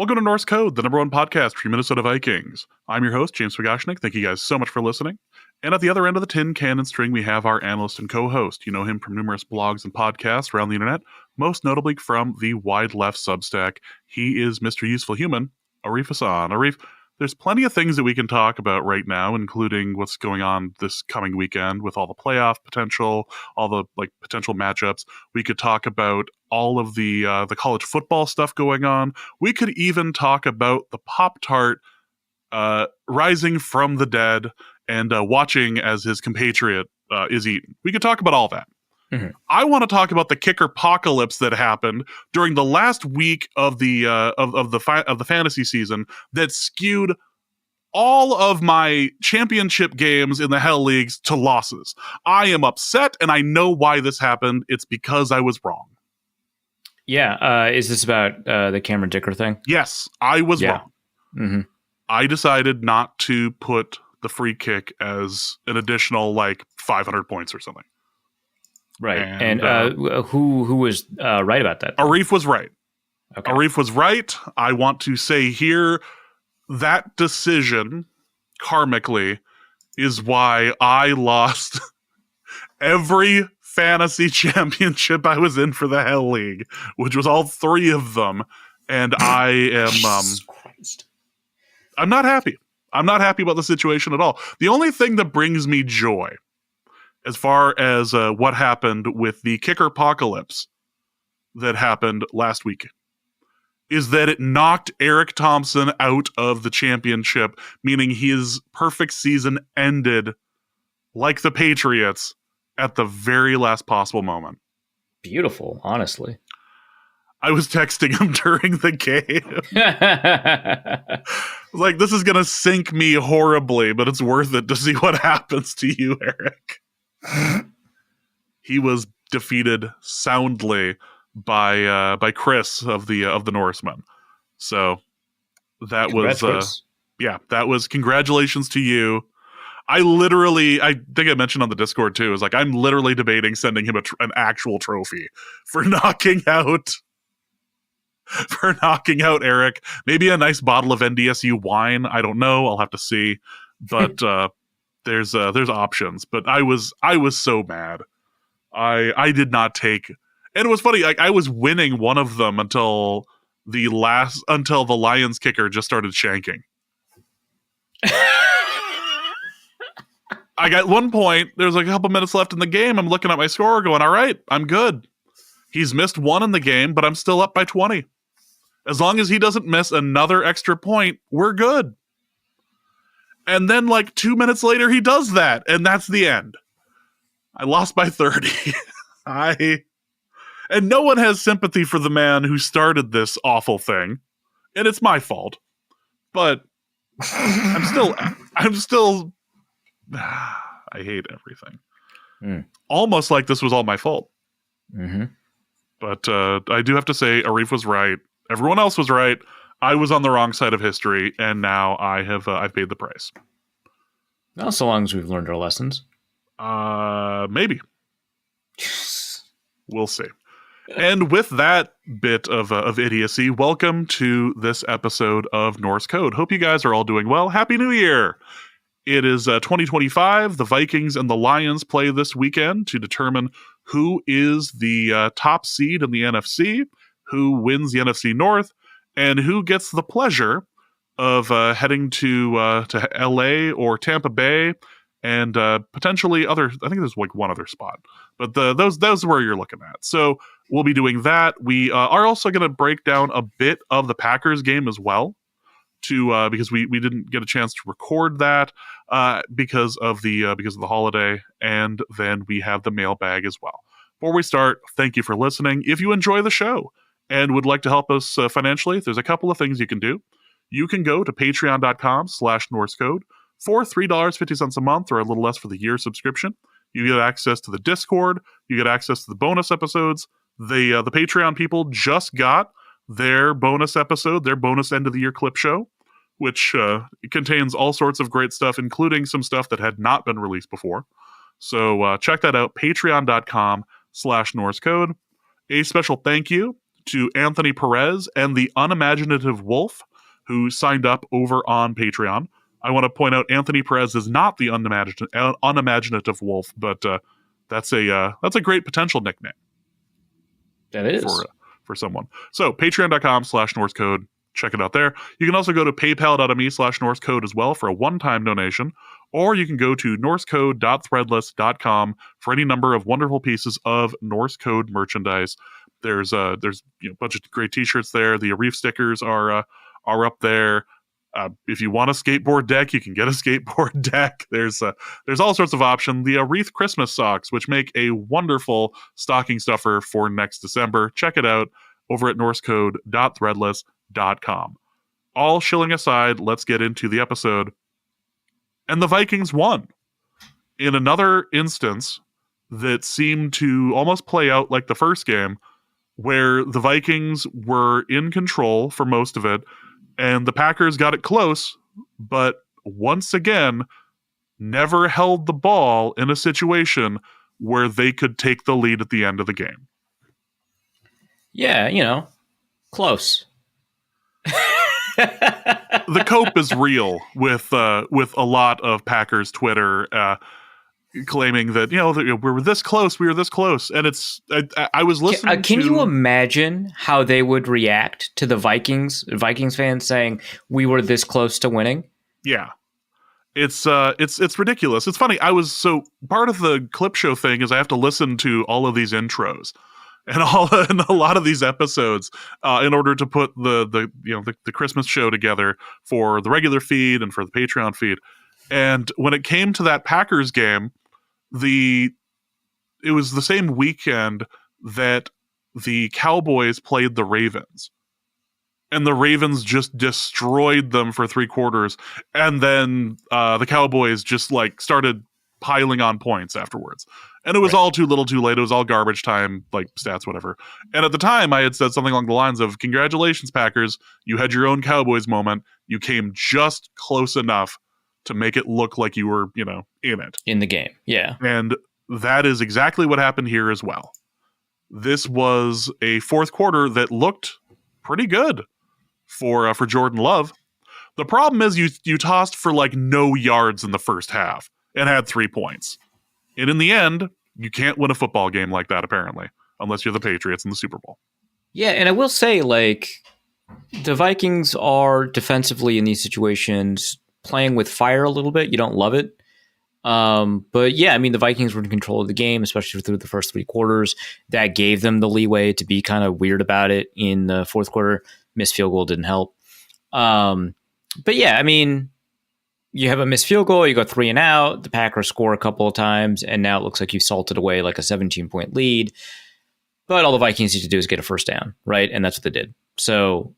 Welcome to Norse Code, the number one podcast for Minnesota Vikings. I'm your host, James Wagashnik. Thank you guys so much for listening. And at the other end of the tin cannon string, we have our analyst and co-host. You know him from numerous blogs and podcasts around the internet, most notably from the Wide Left Substack. He is Mr. Useful Human, Arif Hassan. Arif, there's plenty of things that we can talk about right now, including what's going on this coming weekend with all the playoff potential, all the potential matchups. We could talk about all of the college football stuff going on. We could even talk about the Pop-Tart rising from the dead and watching as his compatriot is eaten. We could talk about all that. Mm-hmm. I want to talk about the kicker apocalypse that happened during the last week of the fantasy season that skewed all of my championship games in the Hell Leagues to losses. I am upset, and I know why this happened. It's because I was wrong. Yeah, is this about the Cameron Dicker thing? Yes, I was wrong. Mm-hmm. I decided not to put the free kick as an additional 500 points or something. Right, and who was right about that? Arif was right. Okay. Arif was right. I want to say here that decision, karmically, is why I lost every fantasy championship I was in for the Hell League, which was all three of them, and I am Jesus Christ. I'm not happy. I'm not happy about the situation at all. The only thing that brings me joy, as far as what happened with the kicker apocalypse that happened last week, is that it knocked Eric Thompson out of the championship, meaning his perfect season ended like the Patriots at the very last possible moment. Beautiful, honestly. I was texting him during the game. This is going to sink me horribly, but it's worth it to see what happens to you, Eric. He was defeated soundly by Chris of the Norsemen. So that was congratulations to you. I think I mentioned on the Discord too, is I'm literally debating sending him an actual trophy for knocking out Eric. Maybe a nice bottle of NDSU wine. I don't know. I'll have to see. But there's options. But I was so mad. I did not take, and it was funny. I was winning one of them until the Lions kicker just started shanking. I got one point. There's a couple minutes left in the game. I'm looking at my score, going, "All right, I'm good." He's missed one in the game, but I'm still up by 20. As long as he doesn't miss another extra point, we're good. And then 2 minutes later, he does that, and that's the end. I lost by 30. And no one has sympathy for the man who started this awful thing, and it's my fault. But I'm still I hate everything. Almost like this was all my fault. Mm-hmm. But I do have to say, Arif was right. Everyone else was right. I was on the wrong side of history, and now I've paid the price. Well, so long as we've learned our lessons. Maybe. We'll see. And with that bit of idiocy, welcome to this episode of Norse Code. Hope you guys are all doing well. Happy New Year! It is 2025. The Vikings and the Lions play this weekend to determine who is the top seed in the NFC, who wins the NFC North, and who gets the pleasure of heading to LA or Tampa Bay and potentially other. I think there's one other spot, but those are where you're looking at. So we'll be doing that. We are also going to break down a bit of the Packers game as well, because we didn't get a chance to record that because of the holiday, and then we have the mailbag as well. Before we start, thank you for listening. If you enjoy the show and would like to help us financially, there's a couple of things you can do. You can go to patreon.com/NorseCode for $3.50 a month, or a little less for the year subscription. You get access to the Discord. You get access to the bonus episodes. The Patreon people just got their bonus episode, their bonus end of the year clip show, which contains all sorts of great stuff, including some stuff that had not been released before. So check that out, patreon.com/NorseCode. A special thank you to Anthony Perez and the Unimaginative Wolf, who signed up over on Patreon. I want to point out Anthony Perez is not the unimaginative wolf, but that's a great potential nickname. That is for someone. So patreon.com/NorseCode. Check it out there. You can also go to paypal.me/NorseCode as well for a one-time donation, or you can go to norsecode.threadless.com for any number of wonderful pieces of Norse Code merchandise. There's a bunch of great t-shirts there. The Arif stickers are up there. If you want a skateboard deck, you can get a skateboard deck. There's all sorts of options. The Arif Christmas socks, which make a wonderful stocking stuffer for next December. Check it out over at norsecode.threadless.com. All shilling aside, let's get into the episode. And the Vikings won in another instance that seemed to almost play out like the first game, where the Vikings were in control for most of it, and the Packers got it close, but once again, never held the ball in a situation where they could take the lead at the end of the game. Yeah, close. The cope is real with a lot of Packers Twitter claiming that we were this close, and it's I was listening. Can you imagine how they would react to the Vikings fans saying we were this close to winning? Yeah, it's ridiculous. It's funny. So part of the clip show thing is I have to listen to all of these intros and a lot of these episodes in order to put the Christmas show together for the regular feed and for the Patreon feed. And when it came to that Packers game, it was the same weekend that the Cowboys played the Ravens, and the Ravens just destroyed them for 3 quarters, and then the Cowboys just started piling on points afterwards, and it was all too little too late. It was all garbage time, stats, whatever. And at the time I had said something along the lines of, congratulations Packers, you had your own Cowboys moment. You came just close enough to make it look like you were, in it. In the game, yeah. And that is exactly what happened here as well. This was a fourth quarter that looked pretty good for Jordan Love. The problem is you tossed for no yards in the first half and had 3 points. And in the end, you can't win a football game like that, apparently, unless you're the Patriots in the Super Bowl. Yeah, and I will say, the Vikings are defensively in these situations playing with fire a little bit. You don't love it. But yeah, the Vikings were in control of the game, especially through the first 3 quarters. That gave them the leeway to be kind of weird about it in the fourth quarter. Missed field goal didn't help. But yeah, you have a missed field goal, you go 3 and out, the Packers score a couple of times, and now it looks like you've salted away a 17-point lead. But all the Vikings need to do is get a first down, right? And that's what they did. So,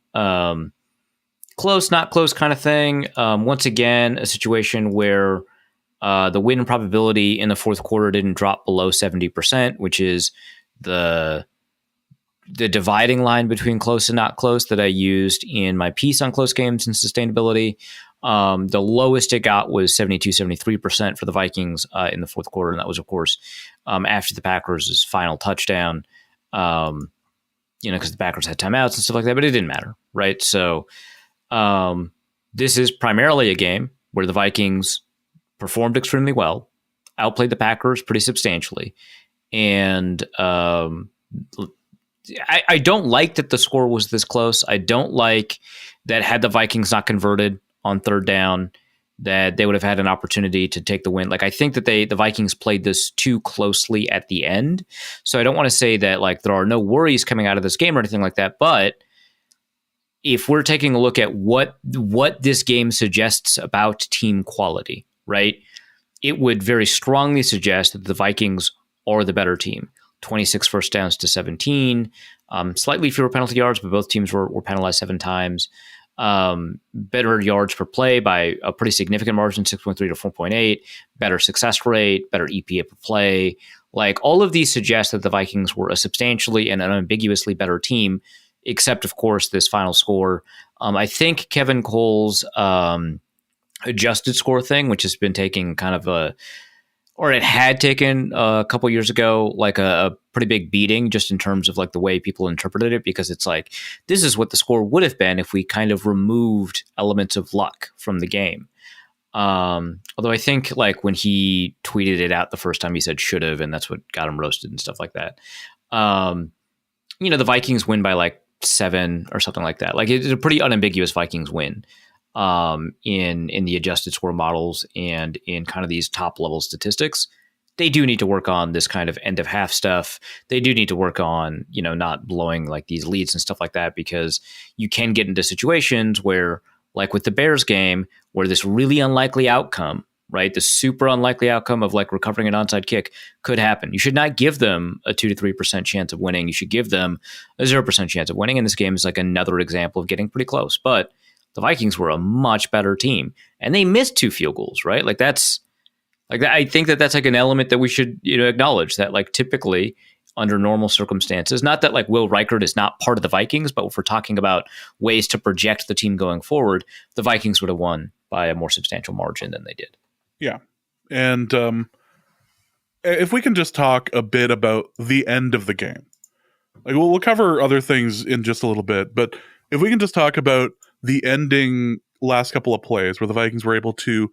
close, not close kind of thing. Once again, a situation where the win probability in the fourth quarter didn't drop below 70%, which is the dividing line between close and not close that I used in my piece on close games and sustainability. The lowest it got was 72-73% for the Vikings in the fourth quarter. And that was, of course, after the Packers' final touchdown, because the Packers had timeouts and stuff like that, but it didn't matter, right? So this is primarily a game where the Vikings performed extremely well, outplayed the Packers pretty substantially. And I don't like that the score was this close. I don't like that had the Vikings not converted on third down, that they would have had an opportunity to take the win. I think that the Vikings played this too closely at the end. So I don't want to say that there are no worries coming out of this game or anything like that. But if we're taking a look at what this game suggests about team quality, right, it would very strongly suggest that the Vikings are the better team. 26 first downs to 17, slightly fewer penalty yards, but both teams were penalized 7 times. Better yards per play by a pretty significant margin, 6.3 to 4.8, better success rate, better EPA per play. All of these suggest that the Vikings were a substantially and unambiguously better team, except, of course, this final score. I think Kevin Cole's adjusted score thing, which has been taking kind of or it had taken a couple years ago, like a pretty big beating just in terms of like the way people interpreted it, because it's like, this is what the score would have been if we kind of removed elements of luck from the game. Although I think like when he tweeted it out the first time, he said should have, and that's what got him roasted and stuff like that. The Vikings win by like 7 or something like that. Like it's a pretty unambiguous Vikings win in the adjusted score models and in kind of these top level statistics. They do need to work on this kind of end of half stuff. They do need to work on, not blowing like these leads and stuff like that, because you can get into situations where, like with the Bears game, where this really unlikely outcome, right? The super unlikely outcome of like recovering an onside kick could happen. You should not give them a 2 to 3% chance of winning. You should give them a 0% chance of winning. And this game is like another example of getting pretty close. But the Vikings were a much better team, and they missed 2 field goals, right? Like that's like, I think that's like an element that we should, acknowledge, that like typically under normal circumstances, not that like Will Reichert is not part of the Vikings, but if we're talking about ways to project the team going forward, the Vikings would have won by a more substantial margin than they did. Yeah. And if we can just talk a bit about the end of the game, like we'll cover other things in just a little bit, but if we can just talk about the ending last couple of plays where the Vikings were able to,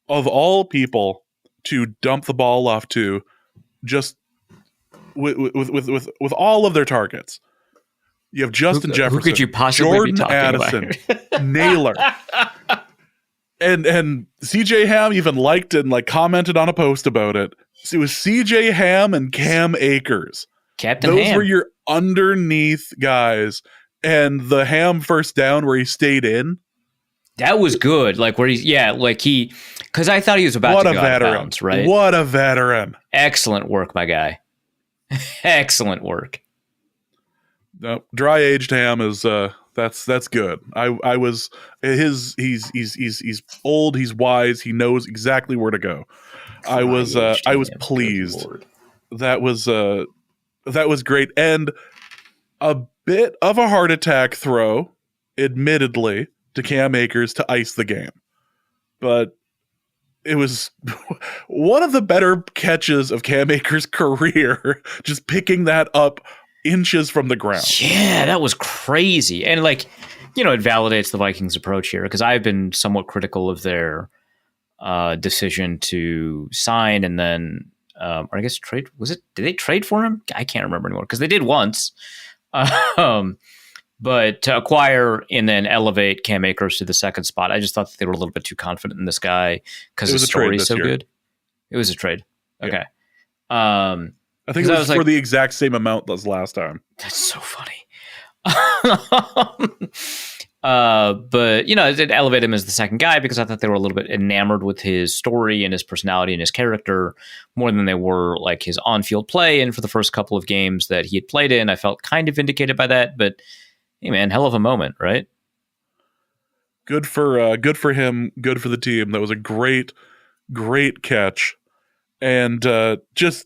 of all people, to dump the ball off to, just with all of their targets. You have Justin Jefferson, who could you possibly Jordan be talking Addison, about? Naylor, and CJ Ham even liked it and like commented on a post about it. So it was CJ Ham and Cam Akers. Captain Those Ham. were your underneath guys, and the Ham first down where he stayed in. That was good. Like where because I thought he was about to go out of bounds, right? What a veteran! Excellent work, my guy. Excellent work. No, dry aged Ham is that's good. I was he's old, he's wise, he knows exactly where to go. I was pleased. That was great, and a bit of a heart attack throw, admittedly, to Cam Akers to ice the game, but it was one of the better catches of Cam Akers' career, just picking that up inches from the ground. Yeah, that was crazy. And like, it validates the Vikings approach here, because I've been somewhat critical of their decision to sign and then, or I guess trade. Did they trade for him? I can't remember anymore, because they did once. But to acquire and then elevate Cam Akers to the second spot, I just thought that they were a little bit too confident in this guy because his story is so good. It was a trade. Okay. Yeah. I think it was for the exact same amount as last time. That's so funny. But, it elevated him as the second guy because I thought they were a little bit enamored with his story and his personality and his character more than they were like his on-field play. And for the first couple of games that he had played in, I felt kind of vindicated by that. But hey, man, hell of a moment, right? Good for him. Good for the team. That was a great catch, and just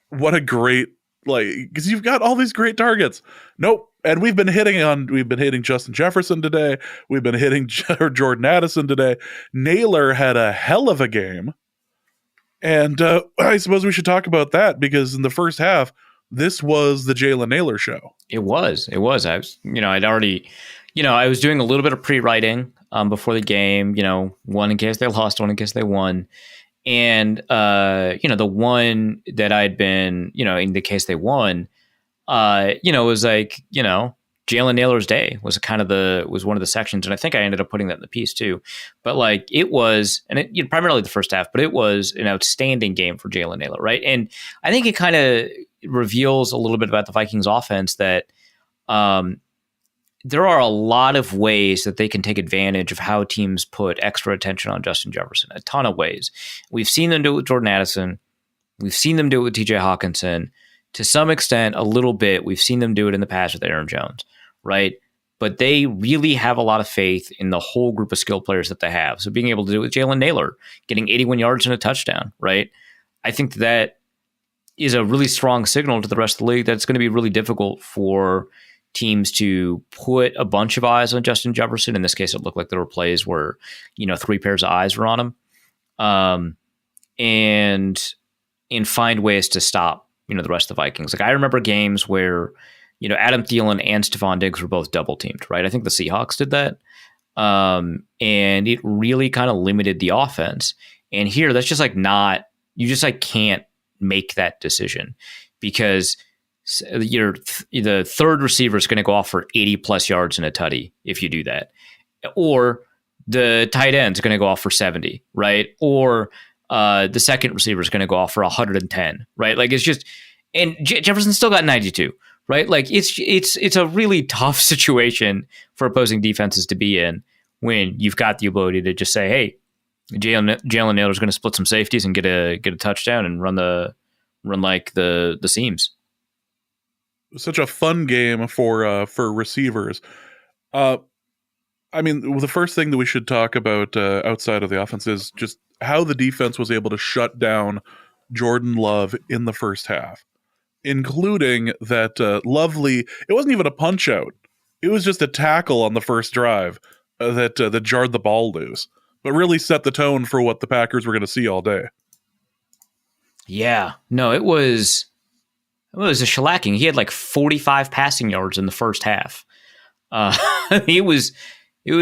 what a great, because you've got all these great targets. Nope. And we've been hitting Justin Jefferson today. We've been hitting Jordan Addison today. Naylor had a hell of a game, and I suppose we should talk about that, because in the first half, this was the Jalen Naylor show. It was. I was, I'd already, I was doing a little bit of pre-writing before the game, one in case they lost, one in case they won. And, the one that I'd been, in the case they won, was like, Jalen Naylor's day was was one of the sections. And I think I ended up putting that in the piece too. But like it was, and it, primarily the first half, but it was an outstanding game for Jalen Naylor. Right. And I think it kind of reveals a little bit about the Vikings offense that, there are a lot of ways that they can take advantage of how teams put extra attention on Justin Jefferson. A ton of ways. We've seen them do it with Jordan Addison. We've seen them do it with TJ Hawkinson. To some extent, a little bit, we've seen them do it in the past with Aaron Jones, right? But they really have a lot of faith in the whole group of skill players that they have. So being able to do it with Jalen Naylor, getting 81 yards and a touchdown, right? I think that is a really strong signal to the rest of the league that it's going to be really difficult for teams to put a bunch of eyes on Justin Jefferson. In this case, it looked like there were plays where, 3 pairs of eyes were on him. and find ways to stop, the rest of the Vikings. Like I remember games where, Adam Thielen and Stephon Diggs were both double teamed, right? I think the Seahawks did that. And it really kind of limited the offense. And here, that's just like not, you just like can't make that decision because the third receiver is going to go off for 80 plus yards and a tutty if you do that. Or the tight end is going to go off for 70, right? Or the second receiver is going to go off for 110, right? Like it's just, and Jefferson still got 92, right? Like it's a really tough situation for opposing defenses to be in when you've got the ability to just say, hey, Jalen Nailor's going to split some safeties and get a touchdown and run the seams. Such a fun game for receivers. I mean, the first thing that we should talk about outside of the offense is just how the defense was able to shut down Jordan Love in the first half, including that lovely. It wasn't even a punch out; it was just a tackle on the first drive that jarred the ball loose, but really set the tone for what the Packers were going to see all day. Yeah, no, it was a shellacking. He had like 45 passing yards in the first half. It was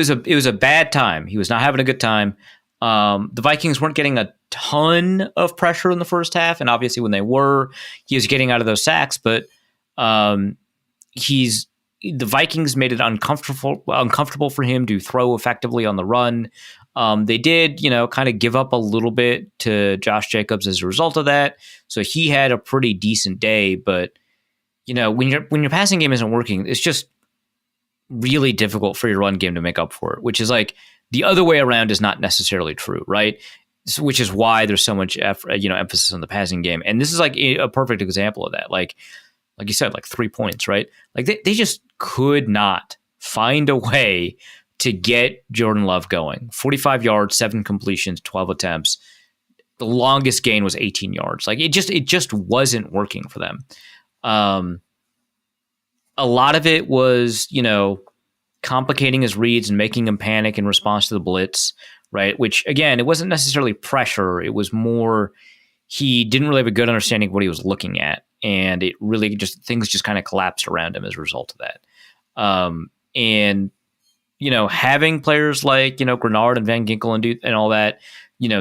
a bad time. He was not having a good time. The Vikings weren't getting a ton of pressure in the first half, and obviously when they were, he was getting out of those sacks. But the Vikings made it uncomfortable for him to throw effectively on the run. They did, kind of give up a little bit to Josh Jacobs as a result of that. So he had a pretty decent day, but when your passing game isn't working, it's just really difficult for your run game to make up for it, which is like the other way around is not necessarily true, right? So, which is why there's so much emphasis on the passing game. And this is like a perfect example of that. Like you said, like 3 points, right? Like they just could not find a way to get Jordan Love going. 45 yards, 7 completions, 12 attempts. The longest gain was 18 yards. Like it just wasn't working for them. A lot of it was, complicating his reads and making him panic in response to the blitz, right? Which again, it wasn't necessarily pressure. It was more, he didn't really have a good understanding of what he was looking at. And it really things just kind of collapsed around him as a result of that. And having players like, Grenard and Van Ginkel and all that,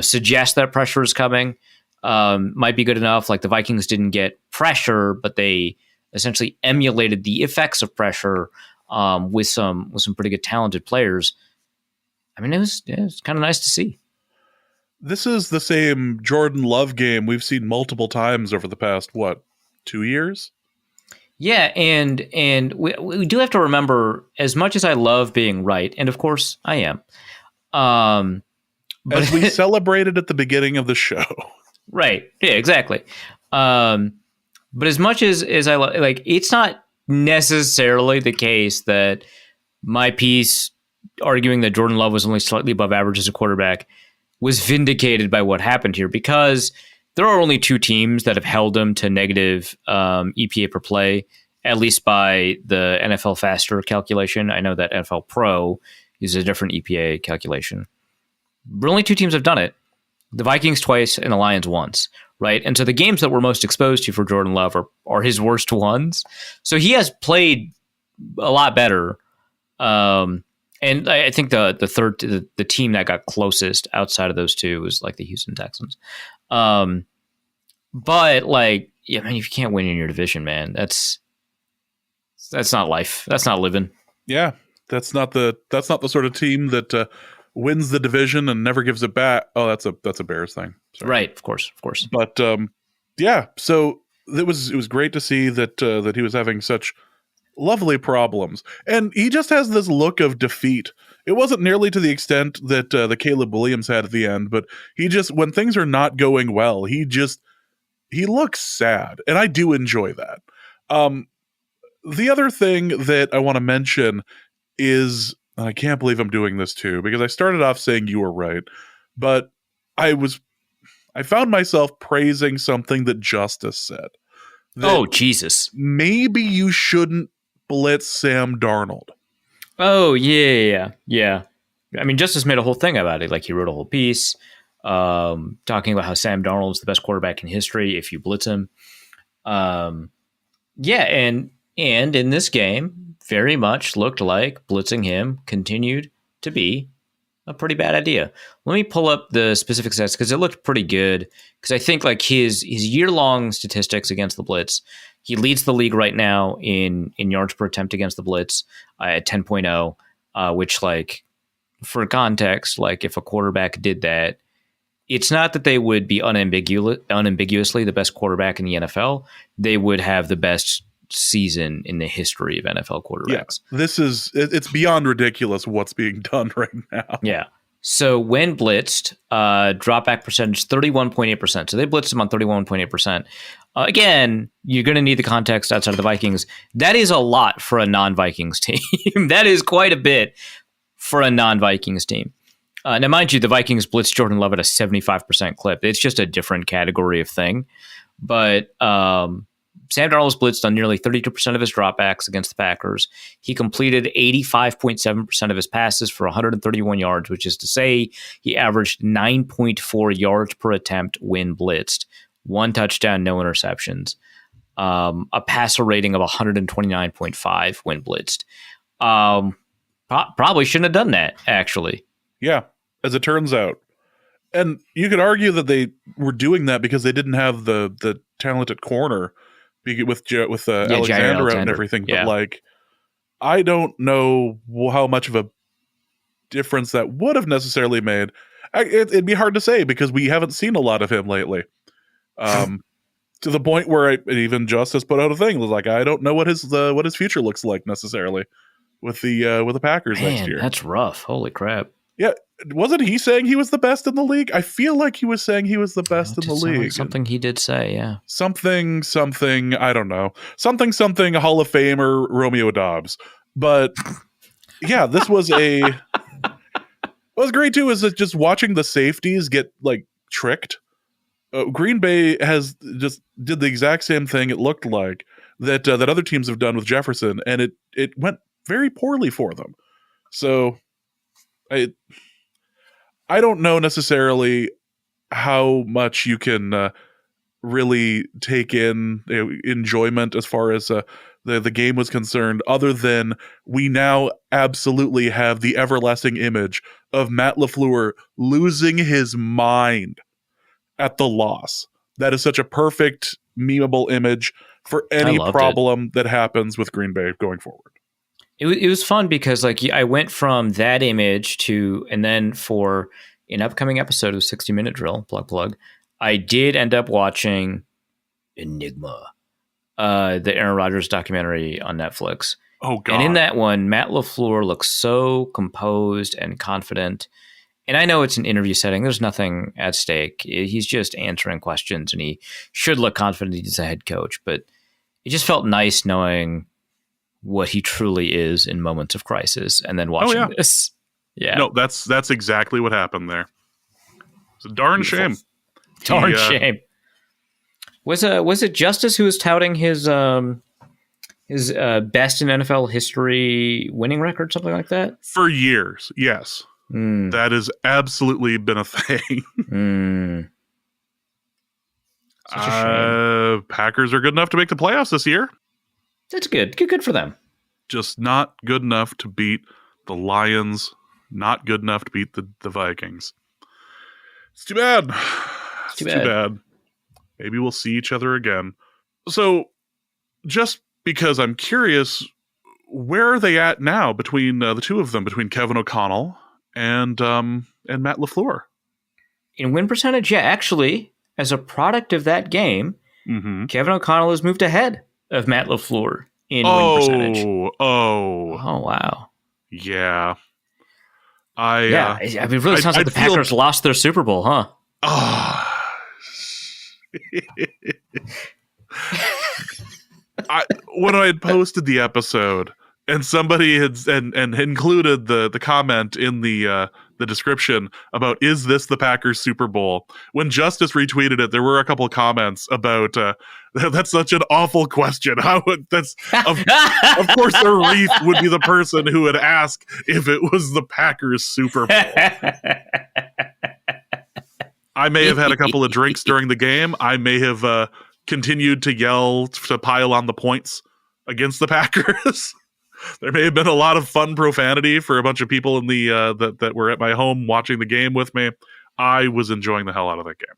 suggest that pressure is coming, might be good enough. Like the Vikings didn't get pressure, but they essentially emulated the effects of pressure with some pretty good talented players. I mean, it was kind of nice to see. This is the same Jordan Love game we've seen multiple times over the past, 2 years? Yeah, and we do have to remember, as much as I love being right, and of course I am, but as we celebrated at the beginning of the show. Right. Yeah, exactly. But as much as I like, it's not necessarily the case that my piece arguing that Jordan Love was only slightly above average as a quarterback was vindicated by what happened here, because there are only 2 teams that have held him to negative EPA per play, at least by the NFL Faster calculation. I know that NFL Pro uses a different EPA calculation. But only 2 teams have done it. The Vikings twice and the Lions once, right? And so the games that we're most exposed to for Jordan Love are his worst ones. So he has played a lot better. And I think the team that got closest outside of those 2 was like the Houston Texans. But like, yeah, man, if you can't win in your division, man, that's not life. That's not living. Yeah, that's not the sort of team that wins the division and never gives it back. Oh, that's a Bears thing. Sorry. Right, of course. But yeah, so it was great to see that he was having such lovely problems, and he just has this look of defeat. It wasn't nearly to the extent that the Caleb Williams had at the end, but he just, when things are not going well, he looks sad, and I do enjoy that. The other thing that I want to mention is, and I can't believe I'm doing this too, because I started off saying you were right, but I found myself praising something that Justice said. Oh, Jesus. Maybe you shouldn't blitz Sam Darnold. Oh, yeah. I mean, Justice made a whole thing about it. Like, he wrote a whole piece. talking about how Sam Darnold is the best quarterback in history if you blitz him. Yeah, and in this game, very much looked like blitzing him continued to be a pretty bad idea. Let me pull up the specific stats because it looked pretty good. Because I think like his year-long statistics against the blitz, he leads the league right now in yards per attempt against the blitz at 10.0, which like for context, like if a quarterback did that, it's not that they would be unambiguously the best quarterback in the NFL. They would have the best season in the history of NFL quarterbacks. Yeah, it's beyond ridiculous what's being done right now. Yeah. So when blitzed, dropback percentage 31.8%. So they blitzed him on 31.8%. Again, you're going to need the context outside of the Vikings. That is a lot for a non-Vikings team. That is quite a bit for a non-Vikings team. Now, mind you, the Vikings blitzed Jordan Love at a 75% clip. It's just a different category of thing. But Sam Darnold was blitzed on nearly 32% of his dropbacks against the Packers. He completed 85.7% of his passes for 131 yards, which is to say he averaged 9.4 yards per attempt when blitzed. 1 touchdown, no interceptions. A passer rating of 129.5 when blitzed. Probably shouldn't have done that, actually. Yeah, as it turns out. And you could argue that they were doing that because they didn't have the talented corner with Alexander out and everything. Yeah. But like, I don't know how much of a difference that would have necessarily made. It'd be hard to say because we haven't seen a lot of him lately. To the point where even Justice put out a thing. It was like, I don't know what his future looks like necessarily with the Packers next year. That's rough. Holy crap. Yeah, wasn't he saying he was the best in the league? I feel like he was saying he was the best in the league. Like something he did say, yeah. Something, I don't know. Something, Hall of Famer Romeo Dobbs. But yeah, this was what was great too is that just watching the safeties get like tricked. Green Bay has just did the exact same thing it looked like that other teams have done with Jefferson, and it went very poorly for them. So I don't know necessarily how much you can really take in enjoyment as far as the game was concerned, other than we now absolutely have the everlasting image of Matt LaFleur losing his mind at the loss. That is such a perfect memeable image for any problem that happens with Green Bay going forward. It was fun because like I went from that image to, and then for an upcoming episode of 60 Minute Drill, plug, I did end up watching Enigma, the Aaron Rodgers documentary on Netflix. Oh, God. And in that one, Matt LaFleur looks so composed and confident. And I know it's an interview setting. There's nothing at stake. He's just answering questions, and he should look confident he's a head coach. But it just felt nice knowing what he truly is in moments of crisis, and then watching this. Yeah. No, that's exactly what happened there. It's a darn shame. Darn shame. Was it Justice who was touting his best in NFL history winning record, something like that? For years, yes. That has absolutely been a thing. Such a shame. Packers are good enough to make the playoffs this year. That's good. Good for them. Just not good enough to beat the Lions. Not good enough to beat the Vikings. It's too bad. It's too bad. Maybe we'll see each other again. So, just because I'm curious, where are they at now between the two of them, between Kevin O'Connell and Matt LaFleur? In win percentage, yeah. Actually, as a product of that game, Kevin O'Connell has moved ahead of Matt LaFleur in win percentage. Oh, wow. Yeah. I mean, it really sounds like the Packers lost their Super Bowl, huh? When I had posted the episode, and somebody had and included the comment in the description about, is this the Packers Super Bowl? When Justice retweeted it, there were a couple of comments about that's such an awful question. Of course Arif would be the person who would ask if it was the Packers Super Bowl. I may have had a couple of drinks during the game. I may have continued to yell to pile on the points against the Packers. There may have been a lot of fun profanity for a bunch of people in the that were at my home watching the game with me. I was enjoying the hell out of that game.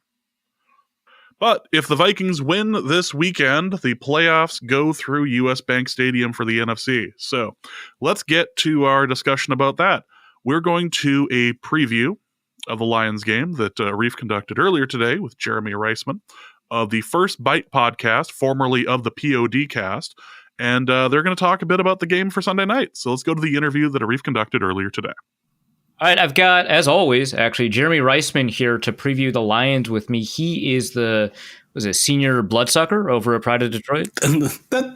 But if the Vikings win this weekend, the playoffs go through US Bank Stadium for the NFC. So let's get to our discussion about that. We're going to a preview of the Lions game that Arif conducted earlier today with Jeremy Reisman of the First Bite podcast, formerly of the POD cast. And they're going to talk a bit about the game for Sunday night. So let's go to the interview that Arif conducted earlier today. All right, I've got, as always, actually, Jeremy Reisman here to preview the Lions with me. He is the senior bloodsucker over at Pride of Detroit?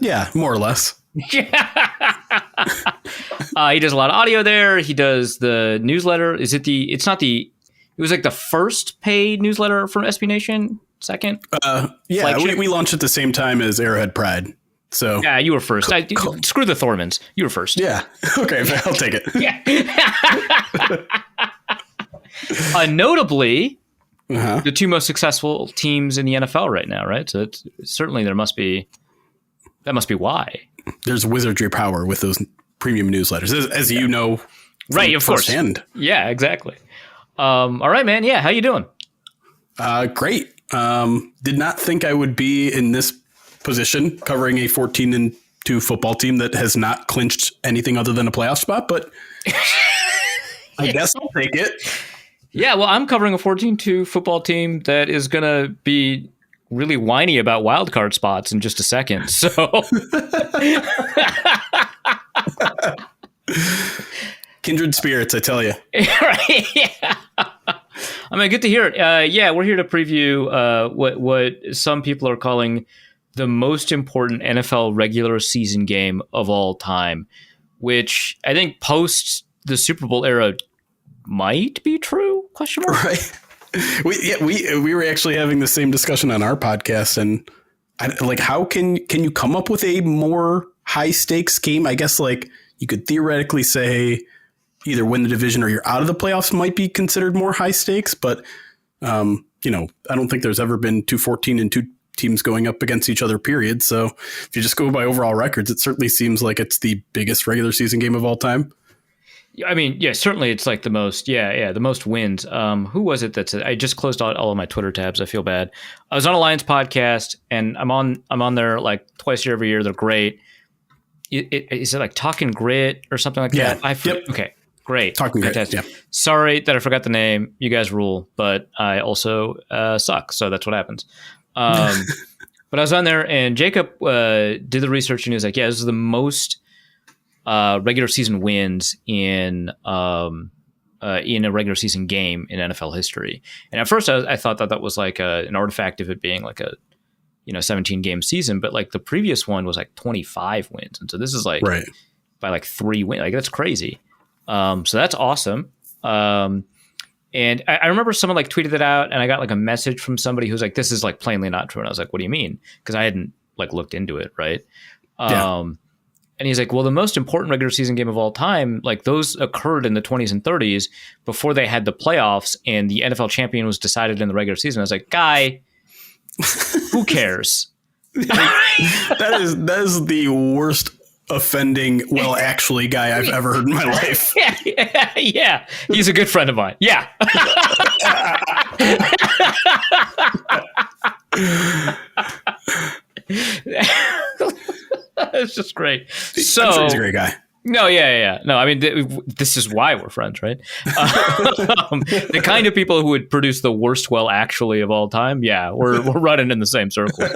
Yeah, more or less. He does a lot of audio there. He does the newsletter. It was like the first paid newsletter from SB Nation? Second? Yeah, we launched at the same time as Arrowhead Pride. So yeah, you were first. Screw the Thormans. You were first. Yeah. Okay, I'll take it. Yeah. Notably, the two most successful teams in the NFL right now, right? So certainly that must be why. There's wizardry power with those premium newsletters, as you know. Right, of course. Firsthand. Yeah, exactly. All right, man. Yeah, how you doing? Great. Did not think I would be in this position covering a 14-2 football team that has not clinched anything other than a playoff spot, but I guess I'll take it. Yeah, well, I'm covering a 14-2 football team that is going to be really whiny about wildcard spots in just a second. So kindred spirits, I tell you. Right? Yeah. I mean, good to hear it. Yeah, we're here to preview what some people are calling the most important NFL regular season game of all time, which I think post the Super Bowl era might be true? Question mark. Right. We were actually having the same discussion on our podcast, and how can you come up with a more high stakes game? I guess you could theoretically say either win the division or you're out of the playoffs might be considered more high stakes, but I don't think there's ever been 2-14-2 teams going up against each other, period. So if you just go by overall records, it certainly seems like it's the biggest regular season game of all time. I mean, yeah, certainly it's like the most wins. Who was it that said, I just closed all of my Twitter tabs. I feel bad. I was on a Lions podcast and I'm on there like twice every year. They're great. Is it like Talking Grit or something like that? Yep. Okay. Great. Talking Grit. Yeah. Sorry that I forgot the name. You guys rule, but I also suck. So that's what happens. But I was on there and Jacob did the research and he was like, yeah, this is the most regular season wins in a regular season game in NFL history. And at first I thought that was like an artifact of it being like a 17 game season, but like the previous one was like 25 wins. And so this is like by like 3 wins. Like that's crazy. So that's awesome. And I remember someone like tweeted it out and I got like a message from somebody who's like, this is like plainly not true. And I was like, what do you mean? Because I hadn't like looked into it. Right. And he's like, well, the most important regular season game of all time, like those occurred in the 20s and 30s before they had the playoffs and the NFL champion was decided in the regular season. I was like, guy, who cares? That is the worst offending, well, actually guy I've ever heard in my life. Yeah. He's a good friend of mine. Yeah. It's just great. So I'm sure he's a great guy. No, yeah. No, I mean, this is why we're friends, right? The kind of people who would produce the worst, well, actually of all time. Yeah, we're running in the same circle.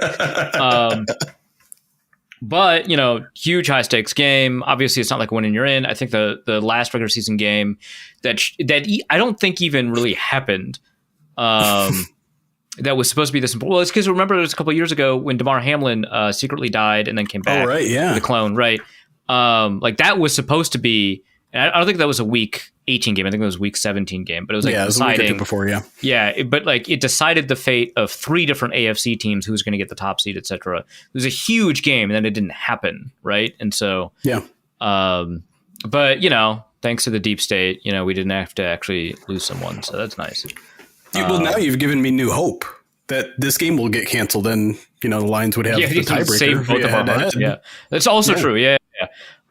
But, huge high stakes game. Obviously, it's not like winning you're in. I think the last regular season game that I don't think even really happened. That was supposed to be this important. Well, it's because remember it was a couple of years ago when Damar Hamlin secretly died and then came back. Oh, right, yeah. The clone, right. Like that was supposed to be, and I don't think that was a week 18 game. I think it was a week 17 game, but it was like deciding. It was a week before, yeah. Yeah, but like it decided the fate of 3 different AFC teams, who's going to get the top seed, etc. It was a huge game and then it didn't happen, right? And so, yeah. But, thanks to the deep state, we didn't have to actually lose someone. So that's nice. Well, now you've given me new hope that this game will get canceled, and the Lions would have the tiebreaker. Save both of our hearts. Yeah, that's also true. Yeah.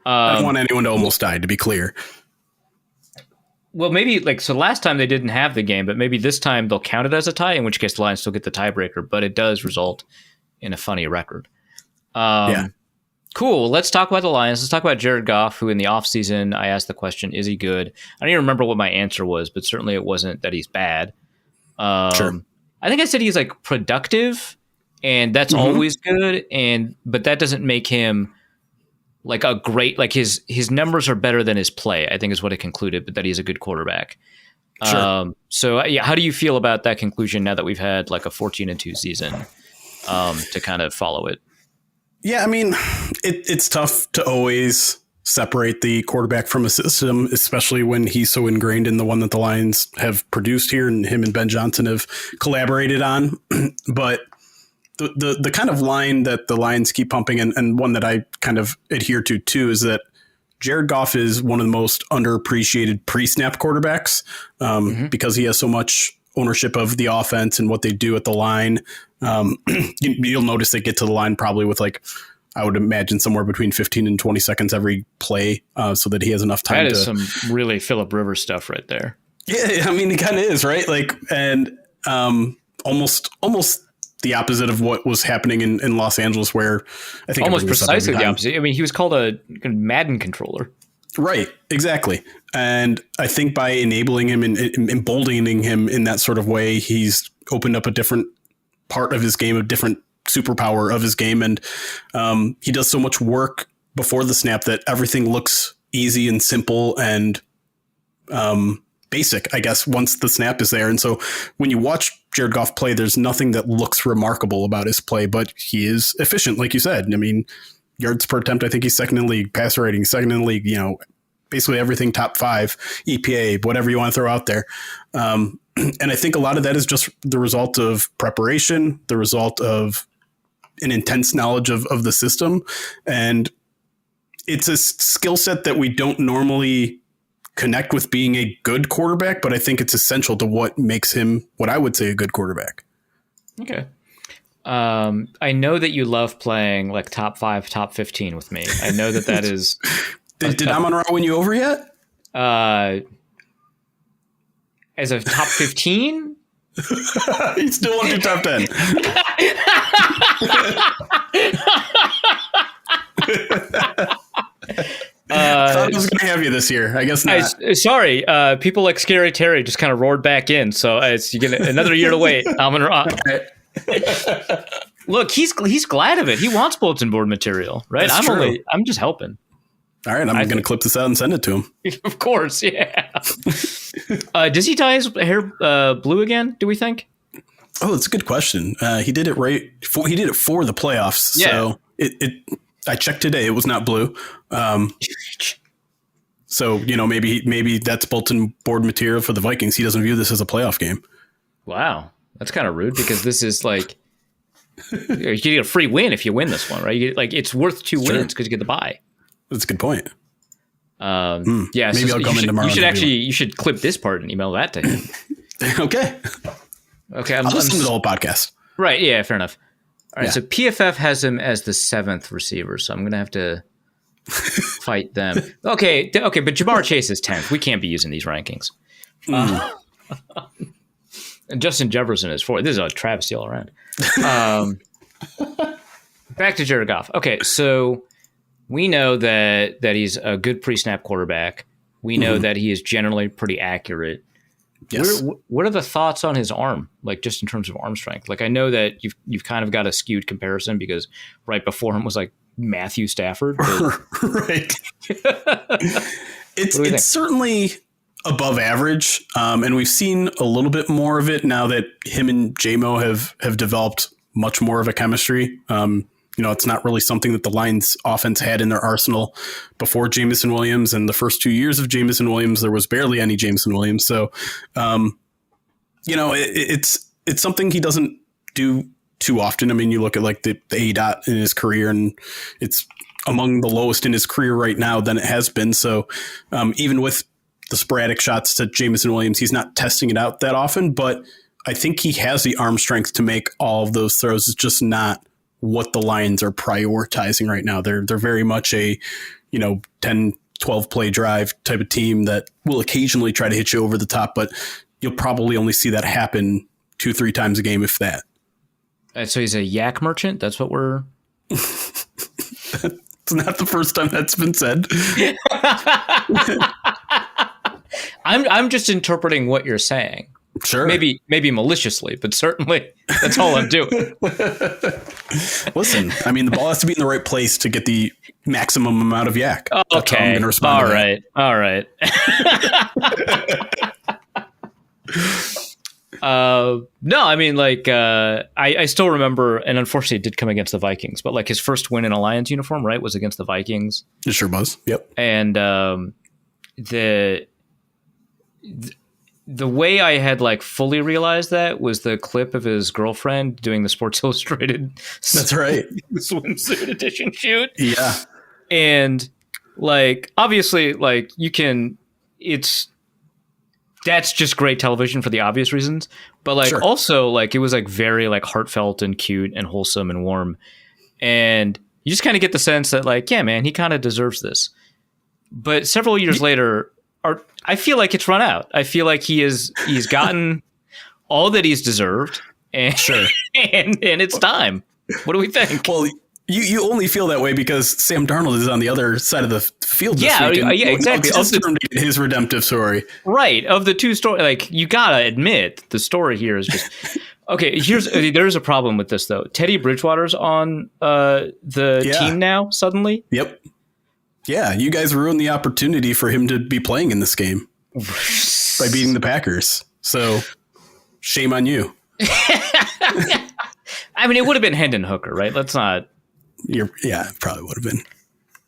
I don't want anyone to almost die, to be clear. Well, maybe so last time they didn't have the game, but maybe this time they'll count it as a tie, in which case the Lions still get the tiebreaker, but it does result in a funny record. Cool. Let's talk about the Lions. Let's talk about Jared Goff, who in the offseason, I asked the question, is he good? I don't even remember what my answer was, but certainly it wasn't that he's bad. Sure. I think I said he's productive, and that's always good. But that doesn't make him a great, his numbers are better than his play, I think is what it concluded, but that he's a good quarterback. Sure. So how do you feel about that conclusion now that we've had a 14-2 season to kind of follow it? Yeah, I mean, it's tough to always separate the quarterback from a system, especially when he's so ingrained in the one that the Lions have produced here, and him and Ben Johnson have collaborated on. But the kind of line that the Lions keep pumping, and one that I kind of adhere to too, is that Jared Goff is one of the most underappreciated pre-snap quarterbacks because he has so much ownership of the offense and what they do at the line. You'll notice they get to the line probably with I would imagine somewhere between 15 and 20 seconds every play, so that he has enough time. That is some really Phillip Rivers stuff right there. Yeah, I mean, it kind of is, right? And almost the opposite of what was happening in Los Angeles, where I think almost precisely the opposite. I mean, he was called a Madden controller. Right, exactly. And I think by enabling him and emboldening him in that sort of way, he's opened up a different part of his game, a different superpower of his game. And he does so much work before the snap that everything looks easy and simple and basic, I guess, once the snap is there. And so when you watch Jared Goff play, there's nothing that looks remarkable about his play, but he is efficient, like you said. I mean, yards per attempt, I think he's second in the league. Passer rating, second in the league. Basically everything top 5, EPA, whatever you want to throw out there. And I think a lot of that is just the result of preparation, the result of an intense knowledge of the system. And it's a skill set that we don't normally connect with being a good quarterback, but I think it's essential to what makes him what I would say a good quarterback. Okay. I know that you love playing top 5, top 15 with me. I know that is. Did Amon-Ra win you over yet? As a top 15? He still won your top 10. I thought I was going to have you this year. I guess not. Sorry. People like Scary Terry just kind of roared back in. So you get another year to wait. Amon-Ra. Look, he's glad of it. He wants bulletin board material, right? I'm just helping. All right, I'm going to clip this out and send it to him. Of course, yeah. Does he dye his hair blue again? Do we think? Oh, that's a good question. He did it he did it for the playoffs. Yeah. So I checked today; it was not blue. So maybe that's bulletin board material for the Vikings. He doesn't view this as a playoff game. Wow, that's kind of rude because this is you get a free win if you win this one, right? It's worth 2 wins because you get the bye. That's a good point. Yeah, maybe I'll come in tomorrow. You should clip this part and email that to him. Okay. Okay. I'll listen to the whole podcast. Right. Yeah. Fair enough. All right. Yeah. So PFF has him as the 7th receiver, so I'm going to have to fight them. Okay. But Jamar Chase is 10th. We can't be using these rankings. And Justin Jefferson is 4th. This is a travesty all around. Back to Jared Goff. Okay. So we know that he's a good pre-snap quarterback. We know that he is generally pretty accurate. Yes. What are the thoughts on his arm, just in terms of arm strength? I know that you've kind of got a skewed comparison because right before him was Matthew Stafford. Right. It's certainly above average, and we've seen a little bit more of it now that him and J-Mo have developed much more of a chemistry. It's not really something that the Lions offense had in their arsenal before Jameson Williams, and the first 2 years of Jameson Williams, there was barely any Jameson Williams. So, it's something he doesn't do too often. I mean, you look at the ADOT in his career, and it's among the lowest in his career right now than it has been. So, even with the sporadic shots to Jameson Williams, he's not testing it out that often, but I think he has the arm strength to make all of those throws. It's just not what the Lions are prioritizing right now. They're very much a, 10, 12 play drive type of team that will occasionally try to hit you over the top, but you'll probably only see that happen 2-3 times a game, if that. So he's a yak merchant. That's what we're. It's not the first time that's been said. I'm just interpreting what you're saying. Sure. Maybe maliciously, but certainly that's all I'm doing. Listen, I mean, the ball has to be in the right place to get the maximum amount of yak. Oh, that's how I'm okay. gonna respond All to right. that. All right. No, I mean, like, I still remember, and unfortunately it did come against the Vikings, but like his first win in a Lions uniform, right, was against the Vikings. It sure was. Yep. And the way I had like fully realized that was the clip of his girlfriend doing the Sports Illustrated. That's right. Swimsuit edition shoot. Yeah. And like, obviously, like that's just great television for the obvious reasons. But like, Sure. also like, it was like very like heartfelt and cute and wholesome and warm. And you just kind of get the sense that like, yeah, man, he kind of deserves this. But several years later, I feel like it's run out. I feel like he's gotten all that he's deserved, and Sure. and it's time. What do we think? Well, you only feel that way because Sam Darnold is on the other side of the field. Yeah, this week, yeah, exactly. It's his turn to get his redemptive story. Right. Of the two stories, like, you gotta admit the story here is just okay. There's a problem with this though. Teddy Bridgewater's on the team now suddenly. Yep. Yeah, you guys ruined the opportunity for him to be playing in this game by beating the Packers. So, shame on you. I mean, it would have been Hendon Hooker, right? Let's not. Yeah, it probably would have been.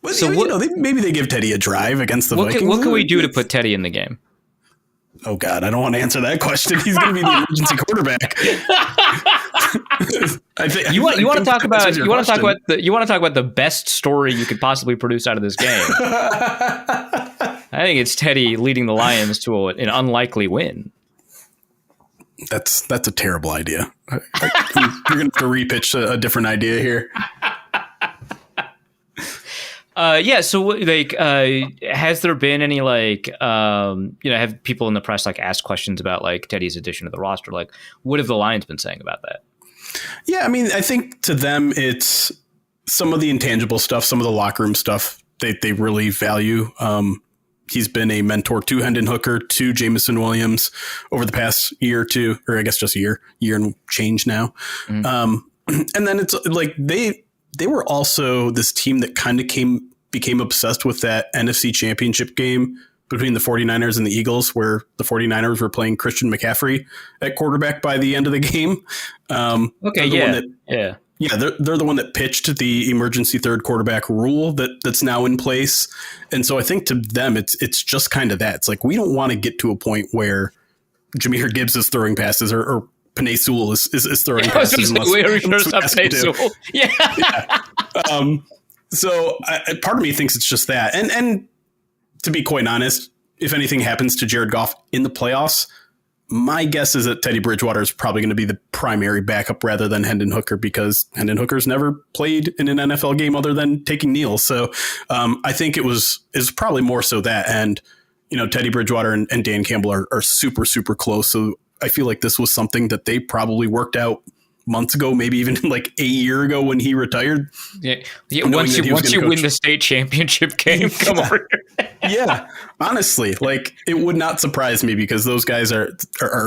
Well, So maybe they give Teddy a drive against the Vikings. What can we do to put Teddy in the game? Oh God, I don't want to answer that question. He's going to be the emergency quarterback. You want to talk about the best story you could possibly produce out of this game. I think it's Teddy leading the Lions to an unlikely win. That's a terrible idea. You're going to have to repitch a different idea here. Yeah. So, like, has there been any have people in the press like asked questions about like Teddy's addition to the roster? Like, what have the Lions been saying about that? Yeah, I mean, I think to them it's some of the intangible stuff, some of the locker room stuff they really value. He's been a mentor to Hendon Hooker, to Jameson Williams over the past year or two, or I guess just a year and change now. Mm-hmm. And then it's like they were also this team that kind of became obsessed with that NFC Championship game between the 49ers and the Eagles, where the 49ers were playing Christian McCaffrey at quarterback by the end of the game. Okay, yeah. Yeah, they're the one that pitched the emergency third quarterback rule that's now in place. And so I think to them, it's just kind of that. It's like, we don't want to get to a point where Jahmyr Gibbs is throwing passes or Penei Sewell is throwing passes. Yeah. So part of me thinks it's just that. And to be quite honest, if anything happens to Jared Goff in the playoffs, my guess is that Teddy Bridgewater is probably going to be the primary backup rather than Hendon Hooker, because Hendon Hooker's never played in an NFL game other than taking kneels. So I think is probably more so that. And, Teddy Bridgewater and Dan Campbell are super, super close. So I feel like this was something that they probably worked out months ago, maybe even like a year ago when he retired. Yeah. Once you win the state championship game, come over here. Yeah, honestly, like, it would not surprise me because those guys are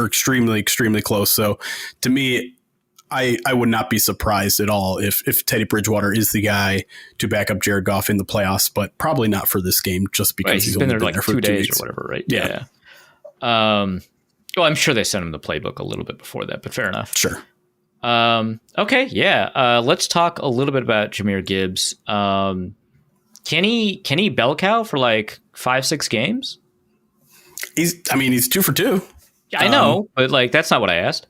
extremely, extremely close. So to me, I would not be surprised at all if Teddy Bridgewater is the guy to back up Jared Goff in the playoffs, but probably not for this game, just because he's been there like 2 days or whatever, right? Yeah. Well, I'm sure they sent him the playbook a little bit before that, but fair enough. Sure. Okay, yeah. Let's talk a little bit about Jahmyr Gibbs. Can he bell cow for like 5-6 games? He's 2 for 2. I know, but like, that's not what I asked.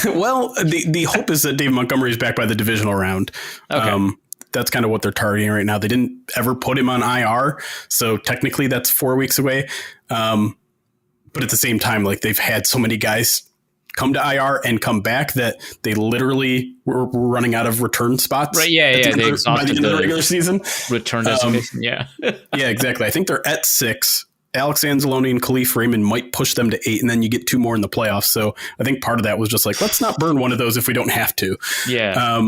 Well, the hope is that Dave Montgomery is back by the divisional round. Okay. That's kind of what they're targeting right now. They didn't ever put him on IR, so technically that's 4 weeks away. But at the same time, like, they've had so many guys come to IR and come back that they literally were running out of return spots. Right. Yeah. Yeah. They by the end of the regular season. Return designation. Yeah. Yeah, exactly. I think they're at 6. Alex Anzalone and Khalif Raymond might push them to 8, and then you get 2 more in the playoffs. So I think part of that was just like, let's not burn one of those if we don't have to. Yeah.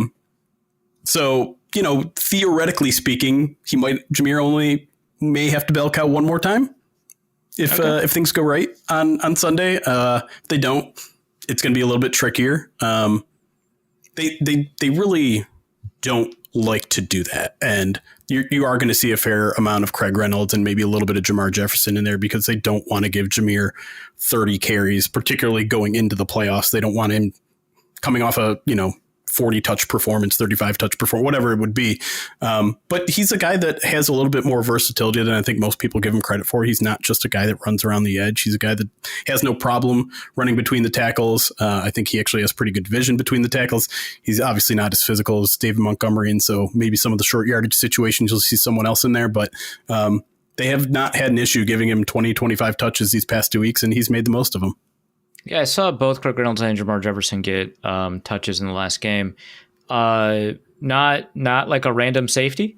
So, theoretically speaking, Jameer only may have to bell cow one more time if things go right on Sunday. If they don't, it's going to be a little bit trickier. They really don't like to do that. And you are going to see a fair amount of Craig Reynolds and maybe a little bit of Jamar Jefferson in there because they don't want to give Jameer 30 carries, particularly going into the playoffs. They don't want him coming off a, 40 touch performance, 35 touch performance, whatever it would be. But he's a guy that has a little bit more versatility than I think most people give him credit for. He's not just a guy that runs around the edge. He's a guy that has no problem running between the tackles. I think he actually has pretty good vision between the tackles. He's obviously not as physical as David Montgomery. And so maybe some of the short yardage situations, you'll see someone else in there, but they have not had an issue giving him 20, 25 touches these past 2 weeks, and he's made the most of them. Yeah, I saw both Craig Reynolds and Jamar Jefferson get touches in the last game. Not like a random safety.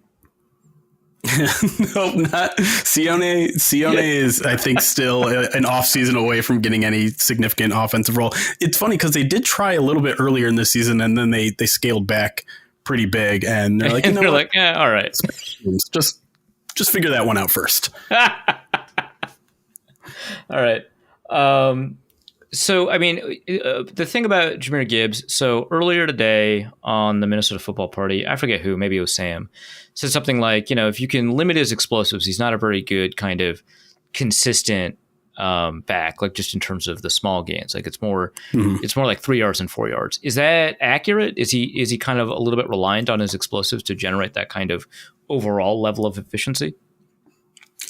No, not Sione. Sione is, I think, still an off-season away from getting any significant offensive role. It's funny because they did try a little bit earlier in this season, and then they scaled back pretty big. And they're like, all right, just figure that one out first. All right. So, I mean, the thing about Jahmyr Gibbs, so earlier today on the Minnesota Football Party, I forget who, maybe it was Sam, said something like, if you can limit his explosives, he's not a very good kind of consistent back, like just in terms of the small gains. Like it's more like 3 yards and 4 yards. Is that accurate? Is he kind of a little bit reliant on his explosives to generate that kind of overall level of efficiency?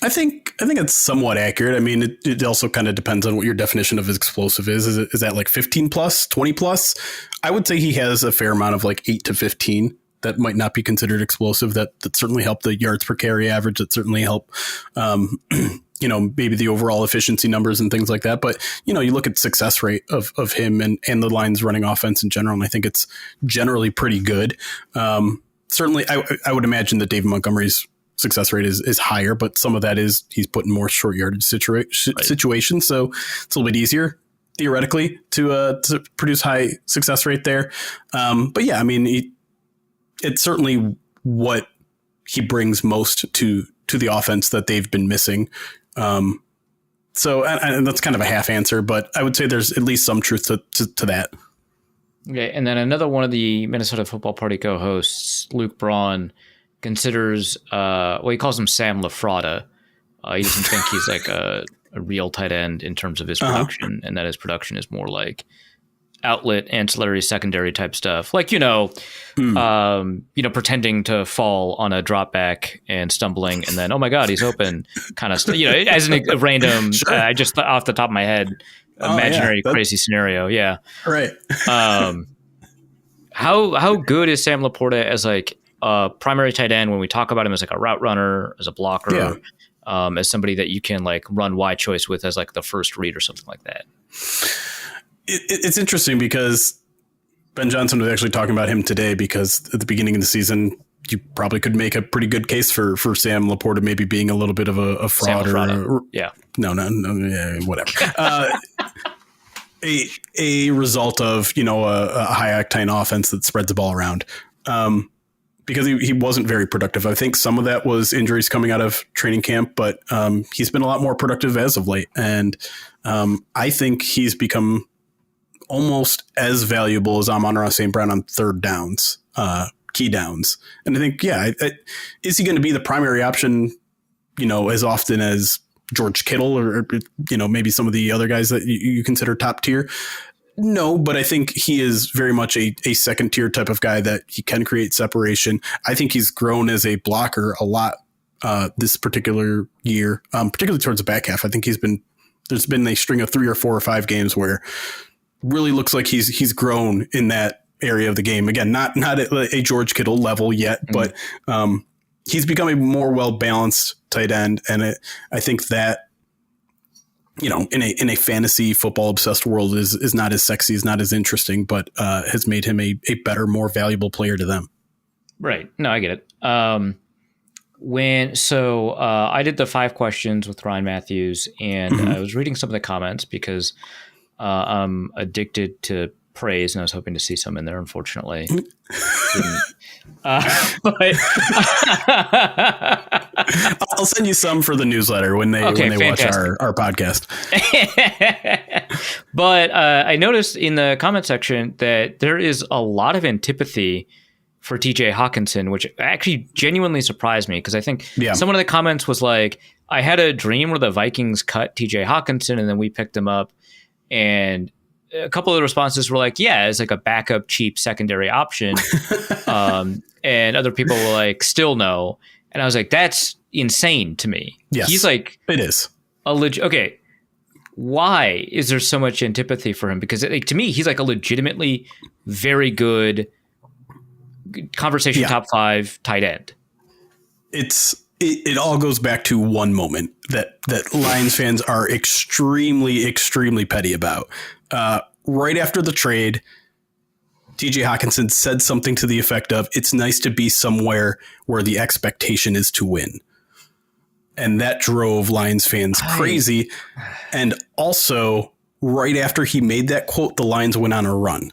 I think it's somewhat accurate. I mean, it also kind of depends on what your definition of explosive is. Is that like 15 plus, 20 plus? I would say he has a fair amount of like 8 to 15 that might not be considered explosive. That certainly help the yards per carry average. That certainly help, maybe the overall efficiency numbers and things like that. But, you look at success rate of him and the Lions running offense in general, and I think it's generally pretty good. Certainly, I would imagine that David Montgomery's success rate is higher, but some of that is he's put in more short yardage situations. So it's a little bit easier theoretically to produce high success rate there. But yeah, I mean, it's certainly what he brings most to the offense that they've been missing. So and that's kind of a half answer, but I would say there's at least some truth to that. Okay. And then another one of the Minnesota Football Party co-hosts, Luke Braun, considers, he calls him Sam LaFrada. He doesn't think he's like a real tight end in terms of his production, and that his production is more like outlet, ancillary, secondary type stuff. Like, pretending to fall on a drop back and stumbling, and then, oh my God, he's open kind of stuff. As a random, sure. Just off the top of my head, imaginary crazy scenario. Yeah. Right. How good is Sam LaPorta as like primary tight end when we talk about him as like a route runner, as a blocker, as somebody that you can like run wide choice with as like the first read or something like that? It's interesting because Ben Johnson was actually talking about him today, because at the beginning of the season, you probably could make a pretty good case for Sam LaPorta maybe being a little bit of a fraud or whatever. A result of, a high octane offense that spreads the ball around. Because he wasn't very productive. I think some of that was injuries coming out of training camp, but he's been a lot more productive as of late. And I think he's become almost as valuable as Amon-Ra St. Brown on third downs, key downs. And I think, is he going to be the primary option, as often as George Kittle or maybe some of the other guys that you consider top tier? No, but I think he is very much a second tier type of guy that he can create separation. I think he's grown as a blocker a lot this particular year, particularly towards the back half. I think there's been a string of 3 or 4 or 5 games where really looks like he's grown in that area of the game. Again, not at a George Kittle level yet, but he's become a more well-balanced tight end. And I think that in a fantasy football obsessed world is not as sexy, is not as interesting, but has made him a better, more valuable player to them. Right. No, I get it. I did the 5 questions with Ryan Matthews, and I was reading some of the comments because I'm addicted to praise, and I was hoping to see some in there. Unfortunately, but I'll send you some for the newsletter when they watch our podcast. But I noticed in the comment section that there is a lot of antipathy for TJ Hawkinson, which actually genuinely surprised me, because I think someone in the comments was like, I had a dream where the Vikings cut TJ Hawkinson and then we picked him up, and a couple of the responses were like, yeah, it's like a backup cheap secondary option. And other people were like, still no. And I was like, that's insane to me. Yes, he's like, it is okay. Why is there so much antipathy for him? Because to me, he's like a legitimately very good conversation top 5 tight end. It all goes back to one moment that Lions fans are extremely, extremely petty about. Right after the trade, TJ Hawkinson said something to the effect of, it's nice to be somewhere where the expectation is to win. And that drove Lions fans crazy. And also, right after he made that quote, the Lions went on a run.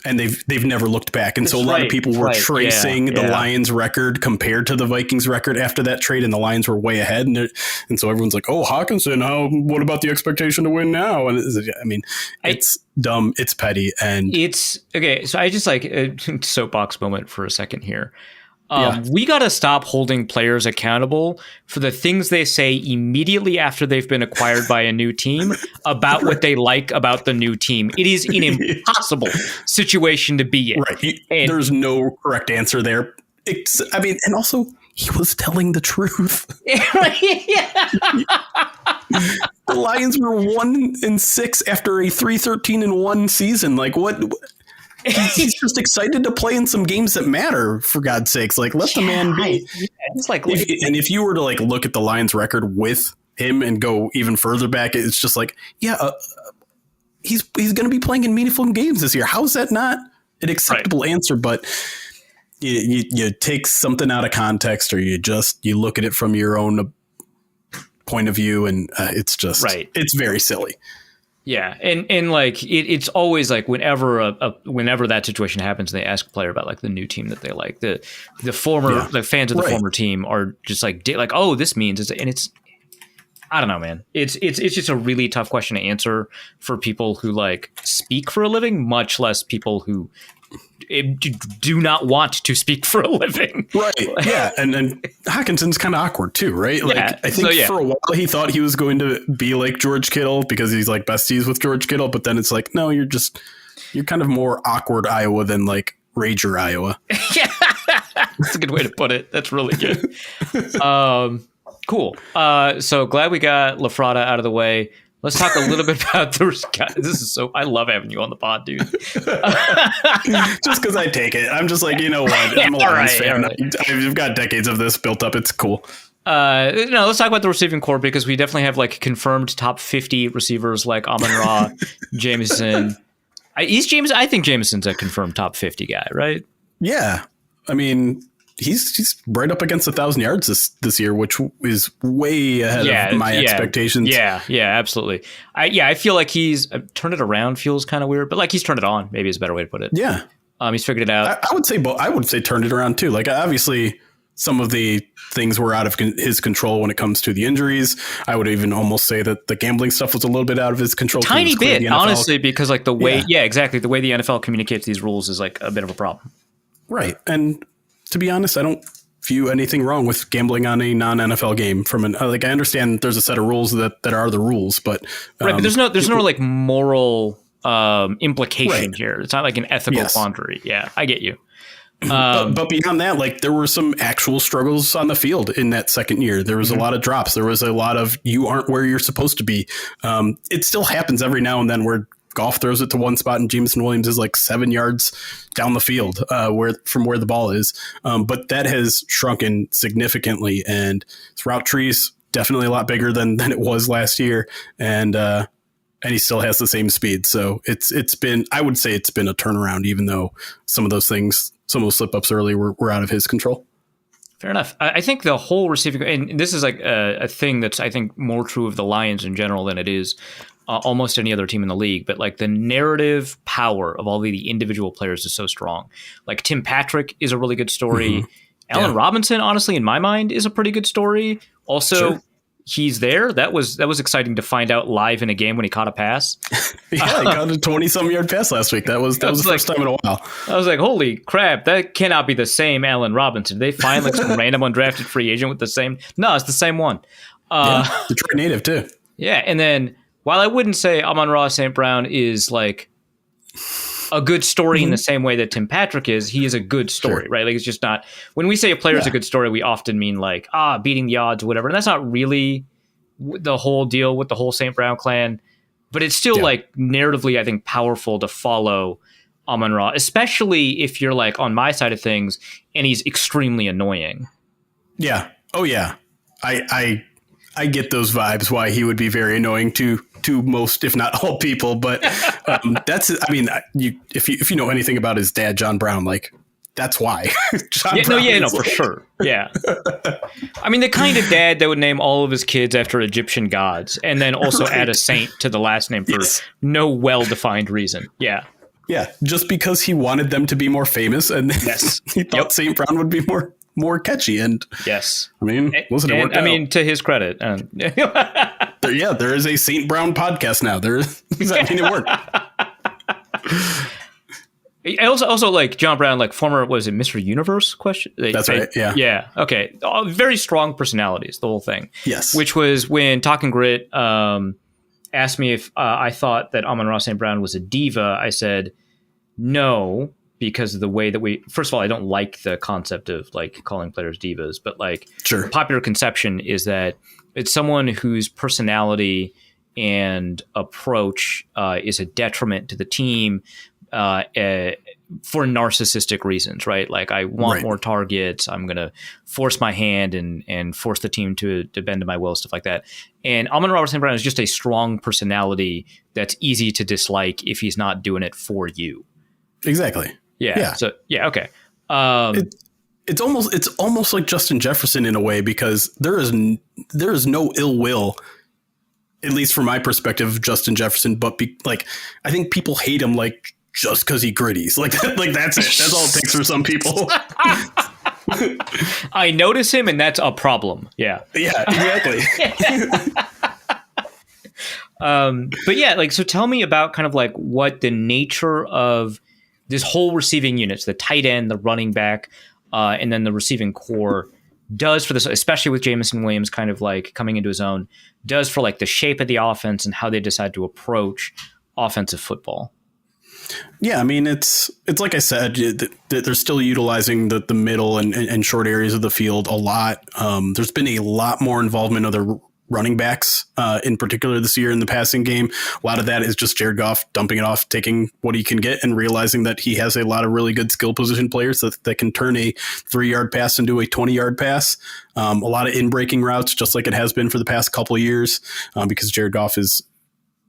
And they've never looked back. And so a lot of people were tracing the Lions record compared to the Vikings record after that trade, and the Lions were way ahead. And so everyone's like, oh, Hawkinson, what about the expectation to win now? And it's dumb. It's petty. And it's okay. So I just like a soapbox moment for a second here. We got to stop holding players accountable for the things they say immediately after they've been acquired by a new team about what they like about the new team. It is an impossible situation to be in. Right. There's no correct answer there. And also, he was telling the truth. The Lions were 1-6 after a 3-13-1 season. Like, what? He's just excited to play in some games that matter, for God's sakes. Like, let the man be. It's like, if you were to like look at the Lions record with him and go even further back, it's just like, he's going to be playing in meaningful games this year. How is that not an acceptable answer? But you take something out of context, or you look at it from your own point of view, and it's just it's very silly. Yeah, and like it's always like whenever that situation happens, they ask a player about like the new team that they like. The former the fans of the former team are just like oh, this means it's I don't know, man. It's just a really tough question to answer for people who like speak for a living, much less people who do not want to speak for a living. Right. Yeah. And Hawkinson's kind of awkward too, right? Like, I think for a while he thought he was going to be like George Kittle because he's like besties with George Kittle. But then it's like, no, you're kind of more awkward Iowa than like Rager Iowa. Yeah. That's a good way to put it. That's really good. Cool. So glad we got LaFrada out of the way. Let's talk a little bit about I love having you on the pod, dude. Just because I take it. I'm just like, you know what? I'm a Lions fan. Right. I've got decades of this built up. It's cool. Let's talk about the receiving core, because we definitely have like confirmed top 50 receivers like Amon-Ra, Jameson. I think Jameson's a confirmed top 50 guy, right? Yeah. I mean, he's right up against 1,000 yards this year, which is way ahead of my expectations. Yeah, absolutely. I feel like he's turned it around. Feels kind of weird, but like he's turned it on. Maybe is a better way to put it. Yeah, he's figured it out. I would say turned it around too. Like, obviously, some of the things were out of his control when it comes to the injuries. I would even almost say that the gambling stuff was a little bit out of his control. Tiny bit, honestly, because like the way, exactly, the way the NFL communicates these rules is like a bit of a problem. Right, and to be honest, I don't view anything wrong with gambling on a non-NFL game. I understand there's a set of rules that are the rules, but but there's no like moral implication here. It's not like an ethical quandary. Yeah, I get you. But beyond that, like, there were some actual struggles on the field in that second year. There was a lot of drops. There was a lot of you aren't where you're supposed to be. It still happens every now and then where Goff throws it to one spot and Jameson Williams is like 7 yards down the field from where the ball is. But that has shrunken significantly, and his route trees definitely a lot bigger than it was last year, and he still has the same speed. So it's been, I would say it's been a turnaround, even though some of those slip ups early were out of his control. Fair enough. I think the whole receiving, and this is like a thing that's, I think, more true of the Lions in general than it is almost any other team in the league. But like the narrative power of all the individual players is so strong. Like Tim Patrick is a really good story. Mm-hmm. Allen Robinson, honestly, in my mind, is a pretty good story. Also, he's there. That was exciting to find out live in a game when he caught a pass. He got a 20-some yard pass last week. That was the first time in a while. I was like, holy crap, that cannot be the same Allen Robinson. Did they find like some random undrafted free agent with the same? No, it's the same one. Detroit native too. Yeah, and then while I wouldn't say Amon-Ra St. Brown is like a good story in the same way that Tim Patrick is, he is a good story, right? Like it's just not, when we say a player is a good story, we often mean like, beating the odds or whatever. And that's not really the whole deal with the whole St. Brown clan, but it's still like narratively, I think, powerful to follow Amon-Ra, especially if you're like on my side of things and he's extremely annoying. Yeah. Oh yeah. I get those vibes, why he would be very annoying to most, if not all people. But that's, I mean, if you know anything about his dad, John Brown, like that's why. For sure. Yeah. I mean, the kind of dad that would name all of his kids after Egyptian gods and then also add a saint to the last name for no well-defined reason. Yeah. Yeah. Just because he wanted them to be more famous and he thought St. Brown would be more catchy. And I mean, listen, it worked out. I mean, to his credit. There is a St. Brown podcast now. It worked. Also, like John Brown, like former, was it Mr. Universe question? That's right. Yeah. Yeah. Okay. Very strong personalities, the whole thing. Yes. Which was when Talking Grit asked me if I thought that Amon-Ra St. Brown was a diva. I said no, because of the way that first of all, I don't like the concept of like calling players divas, but like the popular conception is that it's someone whose personality and approach is a detriment to the team for narcissistic reasons, right? Like I want more targets. I'm going to force my hand and force the team to bend to my will, stuff like that. And Amon-Ra St. Brown is just a strong personality that's easy to dislike if he's not doing it for you. Exactly. Yeah. So okay. It's almost like Justin Jefferson in a way, because there is no ill will, at least from my perspective, of Justin Jefferson. But I think people hate him like just because he gritties. Like that's it. That's all it takes for some people. I notice him, and that's a problem. Yeah. Yeah. Exactly. But yeah, like, so tell me about kind of like what the nature of this whole receiving units, the tight end, the running back, and then the receiving core does for this, especially with Jameson Williams kind of like coming into his own, does for like the shape of the offense and how they decide to approach offensive football. Yeah, I mean, it's like I said, they're still utilizing the middle and short areas of the field a lot. There's been a lot more involvement of their running backs, in particular this year in the passing game. A lot of that is just Jared Goff dumping it off, taking what he can get, and realizing that he has a lot of really good skill position players that can turn a 3-yard pass into a 20-yard pass. A lot of in-breaking routes, just like it has been for the past couple of years, because Jared Goff is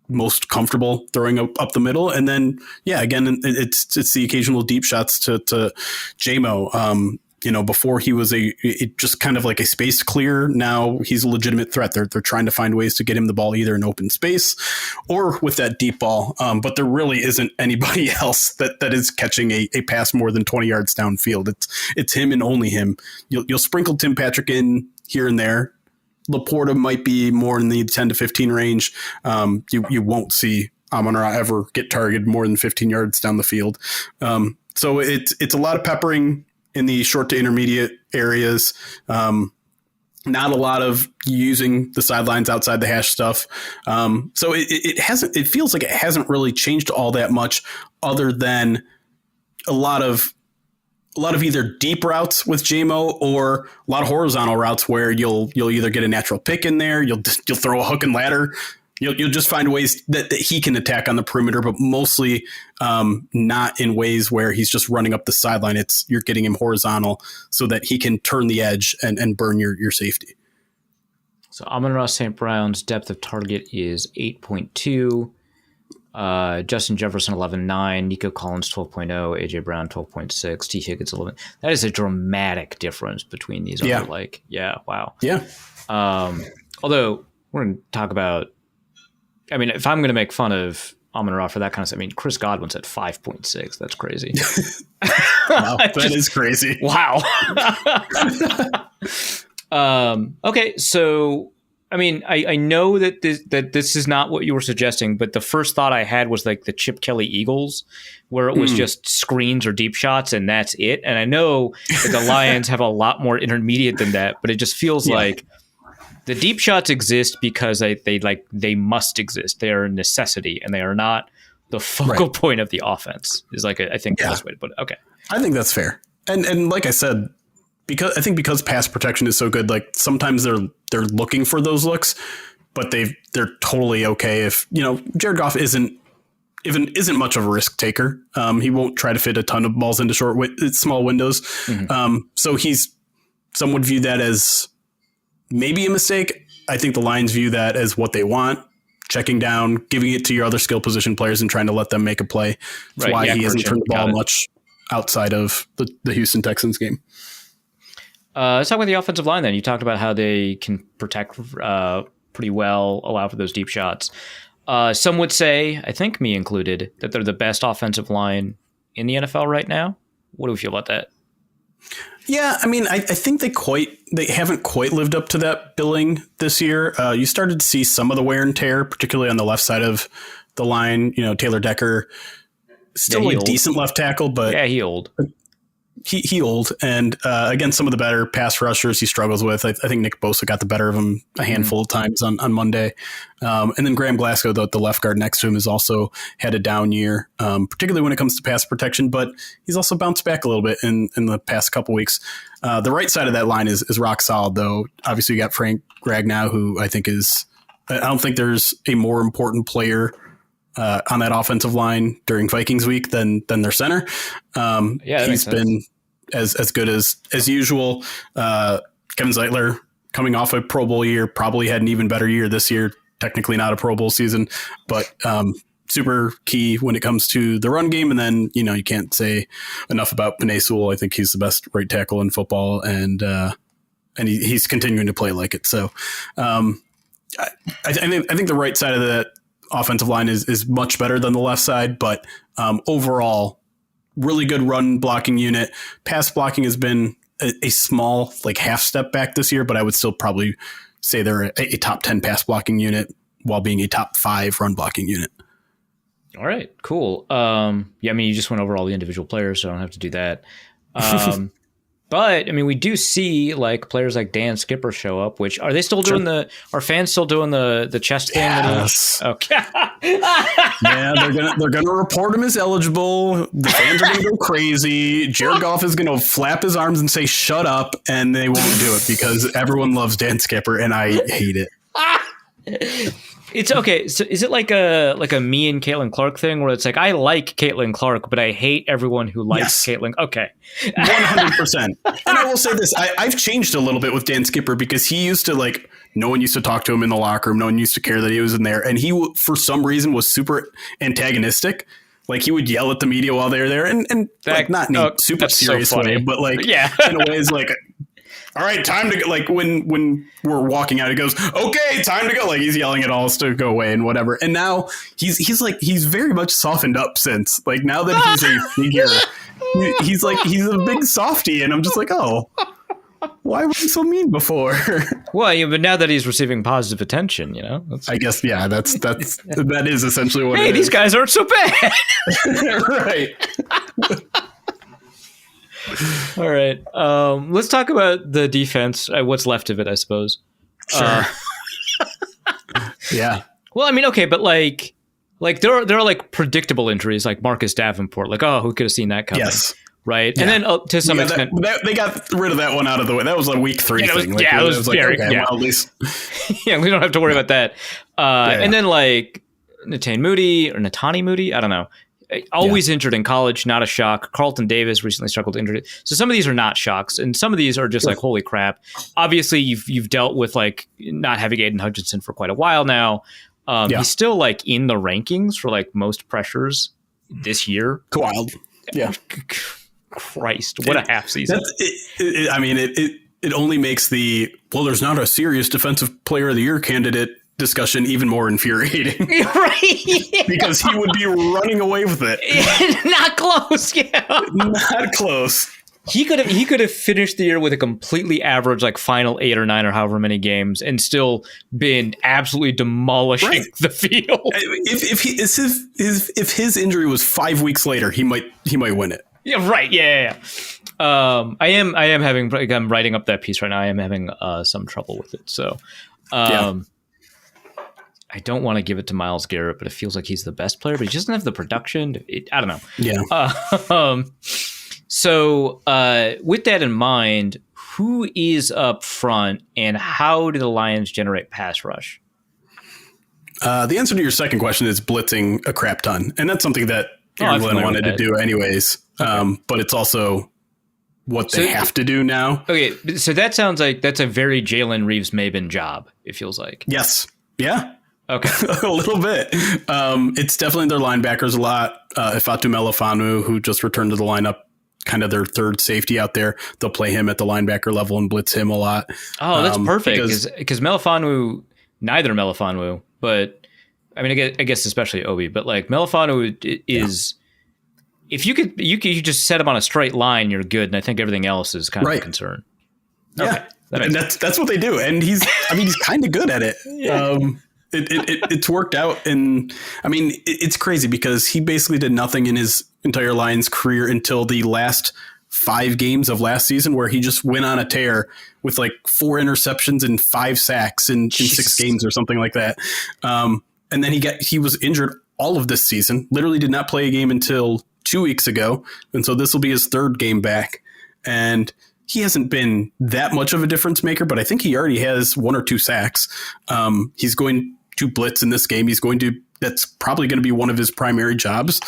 most comfortable throwing up the middle. And then, again, it's the occasional deep shots to J-Mo. Before he was just kind of like a space clear. Now he's a legitimate threat. They're trying to find ways to get him the ball either in open space or with that deep ball. But there really isn't anybody else that is catching a pass more than 20 yards downfield. It's him and only him. You'll sprinkle Tim Patrick in here and there. Laporta might be more in the 10 to 15 range. You won't see Amon-Ra ever get targeted more than 15 yards down the field. So it's a lot of peppering in the short to intermediate areas. Not a lot of using the sidelines outside the hash stuff. So it feels like it hasn't really changed all that much, other than a lot of either deep routes with JMO or a lot of horizontal routes where you'll either get a natural pick in there, you'll throw a hook and ladder. You'll just find ways that he can attack on the perimeter, but mostly not in ways where he's just running up the sideline. You're getting him horizontal so that he can turn the edge and burn your safety. So Amon-Ra St. Brown's depth of target is 8.2. Justin Jefferson 11.9, Nico Collins 12.0, AJ Brown 12.6, T Higgins 11. That is a dramatic difference between these. Yeah. Wow. Yeah. Although we're going to talk about, I mean, if I'm going to make fun of Amon-Ra for that kind of stuff, I mean, Chris Godwin's at 5.6. That's crazy. Wow, that is crazy. Wow. Okay, so I mean, I know that this is not what you were suggesting, but the first thought I had was like the Chip Kelly Eagles, where it was just screens or deep shots and that's it. And I know that the Lions have a lot more intermediate than that, but it just feels like the deep shots exist because they must exist. They are a necessity, and they are not the focal point of the offense. Is like I think the best way to put it. Okay, I think that's fair. And like I said, because pass protection is so good, like sometimes they're looking for those looks, but they're totally okay if Jared Goff isn't much of a risk taker. He won't try to fit a ton of balls into small windows. Mm-hmm. So some would view that as maybe a mistake. I think the Lions view that as what they want, checking down, giving it to your other skill position players and trying to let them make a play. That's why he hasn't turned the ball much outside of the Houston Texans game. Let's talk about the offensive line then. You talked about how they can protect pretty well, allow for those deep shots. Some would say, I think me included, that they're the best offensive line in the NFL right now. What do we feel about that? Yeah, I mean, I think they haven't quite lived up to that billing this year. You started to see some of the wear and tear, particularly on the left side of the line. Taylor Decker, still a decent left tackle, but he old. He old, and against some of the better pass rushers he struggles with. I think Nick Bosa got the better of him a handful of times on Monday. And then Graham Glasgow, the left guard next to him, has also had a down year, particularly when it comes to pass protection, but he's also bounced back a little bit in the past couple weeks. The right side of that line is rock solid, though. Obviously, you got Frank Ragnow, who I think I don't think there's a more important player on that offensive line during Vikings week than their center. He's been as good as usual. Kevin Zeitler, coming off a Pro Bowl year, probably had an even better year this year. Technically not a Pro Bowl season, but super key when it comes to the run game. And then, you can't say enough about Penei Sewell. I think he's the best right tackle in football, and he's continuing to play like it. So I think the right side of that offensive line is much better than the left side, but overall, really good run blocking unit. Pass blocking has been a small, half step back this year, but I would still probably say they're a top 10 pass blocking unit while being a top 5 run blocking unit. All right, cool. You just went over all the individual players, so I don't have to do that. But we do see players like Dan Skipper show up. Which are they still doing are fans still doing the chest thing? Yes. Okay. Yeah, they're gonna report him as eligible. The fans are gonna go crazy. Jared Goff is gonna flap his arms and say "shut up," and they won't do it because everyone loves Dan Skipper, and I hate it. It's okay. So is it like a me and Caitlin Clark thing where it's like I like Caitlin Clark, but I hate everyone who likes Caitlin? Okay, 100%. And I will say this: I've changed a little bit with Dan Skipper because he used to no one used to talk to him in the locker room. No one used to care that he was in there, and he for some reason was super antagonistic. He would yell at the media while they were there, and not in a super serious way, but in a way is all right, time to go. When we're walking out, he goes, okay, time to go. He's yelling at all us to go away and whatever. And now he's very much softened up since now that he's a figure, he's a big softie. And I'm just oh, why was he so mean before? Well, but now that he's receiving positive attention, I guess, yeah, that is essentially what it is. Hey, these guys aren't so bad. Right. All right. Let's talk about the defense. What's left of it, I suppose. Sure. Yeah. Well, okay, but there are predictable injuries like Marcus Davenport. Who could have seen that coming? Yes. Right. Yeah. And then to some extent, they got rid of that one out of the way. That was a week 3 thing. It was very, okay, well, at least. Yeah, we don't have to worry about that. And then Netane Moody or Netani Moody, I don't know. Always injured in college, not a shock. Carlton Davis recently struggled injury. So some of these are not shocks, and some of these are just like, holy crap. Obviously, you've dealt with like not having Aiden Hutchinson for quite a while now. He's still like in the rankings for like most pressures this year. Wild. Yeah. Christ, what a half season. It only makes there's not a serious defensive player of the year candidate discussion even more infuriating. Right. Because he would be running away with it. Not close. Yeah. Not close. He could have finished the year with a completely average, like final 8 or 9 or however many games, and still been absolutely demolishing the field. If his injury was 5 weeks later, he might win it. Yeah, right. Yeah. I am having. I'm writing up that piece right now. I am having some trouble with it. So, I don't want to give it to Myles Garrett, but it feels like he's the best player, but he doesn't have the production. I don't know. Yeah. So with that in mind, who is up front and how do the Lions generate pass rush? The answer to your second question is blitzing a crap ton. And that's something that Aaron Glenn wanted to do anyways. Okay. But it's also what they have to do now. Okay, so that sounds like that's a very Jalen Reeves-Maben job, it feels like. Yes. Yeah. Okay. A little bit. It's definitely their linebackers a lot. Ifeatu Melifonwu, who just returned to the lineup, kind of their third safety out there. They'll play him at the linebacker level and blitz him a lot. Oh, that's perfect. Because Melifonwu, neither Melifonwu, but I mean, I guess especially Obi, but like Melifonwu is, if you just set him on a straight line, you're good. And I think everything else is kind of a concern. Yeah. Okay. And that's what they do. And he's kind of good at it. Yeah. It's worked out. And I mean, it's crazy because he basically did nothing in his entire Lions career until the last 5 games of last season, where he just went on a tear with like 4 interceptions and 5 sacks in 6 games or something like that. And then he was injured all of this season, literally did not play a game until 2 weeks ago. And so this will be his 3rd game back. And he hasn't been that much of a difference maker, but I think he already has 1 or 2 sacks. He's going to blitz in this game. That's probably going to be one of his primary jobs.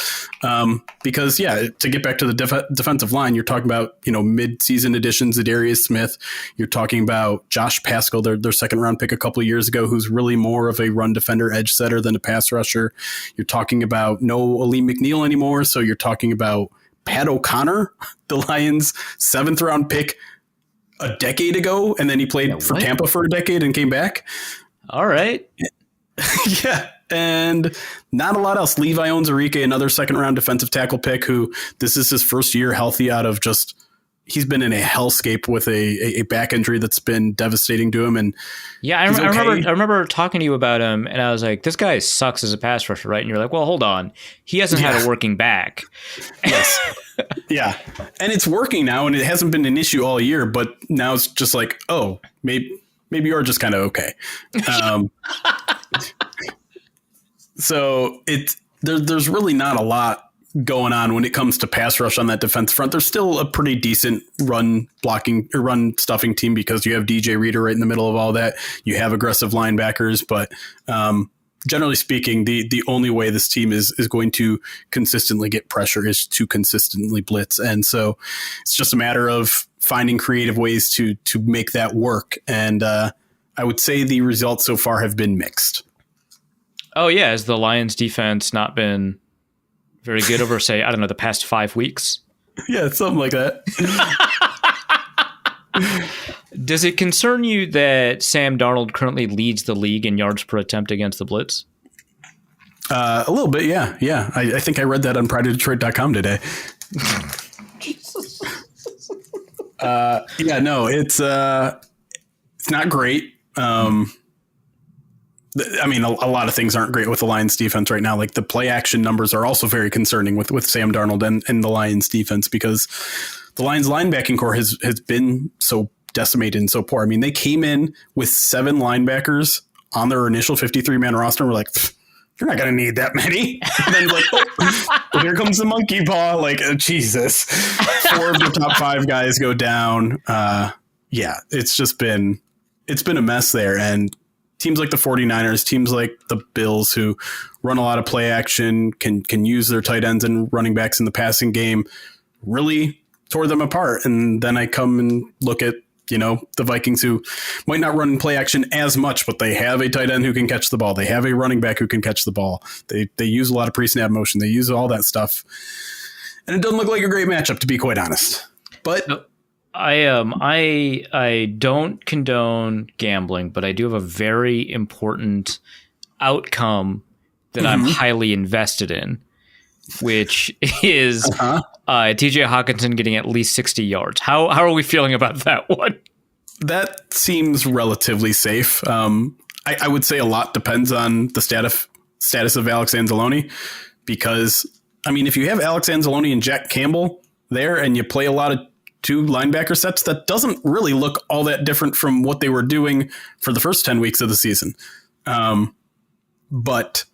Because to get back to the defensive line, you're talking about, mid-season additions, Zadarius Smith. You're talking about Josh Paschal, their 2nd round pick a couple of years ago, who's really more of a run defender, edge setter than a pass rusher. You're talking about no Ali McNeil anymore. So you're talking about Pat O'Connor, the Lions' 7th round pick a decade ago. And then he played for Tampa for a decade and came back. All right. Yeah. And not a lot else. Levi Onwuzurike, another 2nd round defensive tackle pick, who this is his first year healthy out of he's been in a hellscape with a back injury that's been devastating to him. And I remember talking to you about him, and I was like, this guy sucks as a pass rusher, right? And you're like, well, hold on. He hasn't had a working back. Yes. Yeah. And it's working now, and it hasn't been an issue all year, but now it's just like, oh, maybe you're just kind of okay. So there's really not a lot going on when it comes to pass rush on that defense front. There's still a pretty decent run blocking or run stuffing team because you have DJ Reader right in the middle of all that. You have aggressive linebackers, but generally speaking, the only way this team is going to consistently get pressure is to consistently blitz. And so it's just a matter of finding creative ways to make that work. And I would say the results so far have been mixed. Oh, yeah. Has the Lions defense not been very good over, say, I don't know, the past 5 weeks? Yeah, something like that. Does it concern you that Sam Darnold currently leads the league in yards per attempt against the blitz? A little bit, yeah. Yeah, I think I read that on prideofdetroit.com today. It's not great. I mean, a lot of things aren't great with the Lions defense right now. Like the play action numbers are also very concerning with Sam Darnold and the Lions defense, because the Lions linebacking core has been so decimated and so poor. I mean, they came in with 7 linebackers on their initial 53-man roster and were like, you're not going to need that many. And then like, oh, here comes the monkey paw. Like, Jesus. 4 of the top 5 guys go down. It's been a mess there. And teams like the 49ers, teams like the Bills, who run a lot of play action, can use their tight ends and running backs in the passing game, really tore them apart. And then I come and look at, the Vikings, who might not run play action as much, but they have a tight end who can catch the ball. They have a running back who can catch the ball. They use a lot of pre-snap motion. They use all that stuff. And it doesn't look like a great matchup, to be quite honest. But I don't condone gambling, but I do have a very important outcome that I'm highly invested in, which is TJ Hawkinson getting at least 60 yards. How are we feeling about that one? That seems relatively safe. I would say a lot depends on the status of Alex Anzalone, because, if you have Alex Anzalone and Jack Campbell there and you play a lot of two linebacker sets, that doesn't really look all that different from what they were doing for the first 10 weeks of the season. But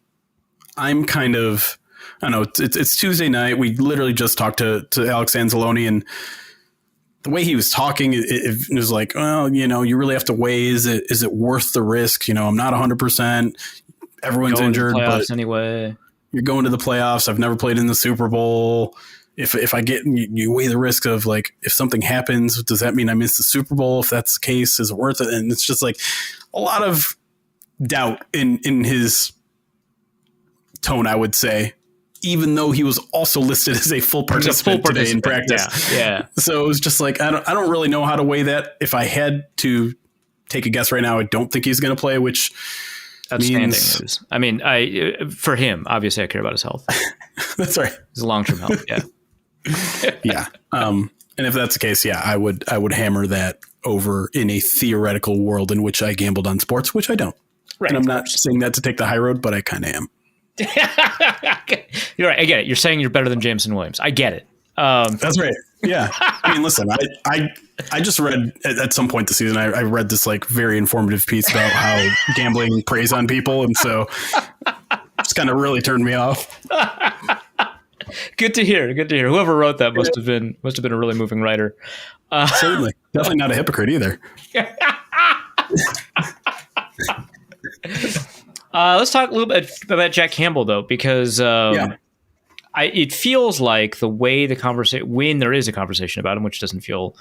I'm kind of, I don't know, it's Tuesday night. We literally just talked to Alex Anzalone, and the way he was talking, it was like, well, you really have to weigh, is it worth the risk? I'm not 100%. Everyone's injured, but anyway, you're going to the playoffs. I've never played in the Super Bowl. If I get, you weigh the risk of, like, if something happens, does that mean I miss the Super Bowl? If that's the case, is it worth it? And it's just like a lot of doubt in his tone, I would say, even though he was also listed as a full participant today in practice. Yeah. So it was just like, I don't really know how to weigh that. If I had to take a guess right now, I don't think he's going to play, which outstanding news. For him, obviously I care about his health. That's right. His long-term health. Yeah. Yeah. And if that's the case, I would hammer that over in a theoretical world in which I gambled on sports, which I don't. Right. And I'm not saying that to take the high road, but I kind of am. You're right. I get it. You're saying you're better than Jameson Williams. I get it. That's right. Yeah. Listen, I just read at some point this season, I read this like very informative piece about how gambling preys on people. And so it's kind of really turned me off. Good to hear. Whoever wrote that must have been a really moving writer. Certainly. Definitely not a hypocrite either. Let's talk a little bit about Jack Campbell, though, because it feels like the way the conversation, when there is a conversation about him, which doesn't feel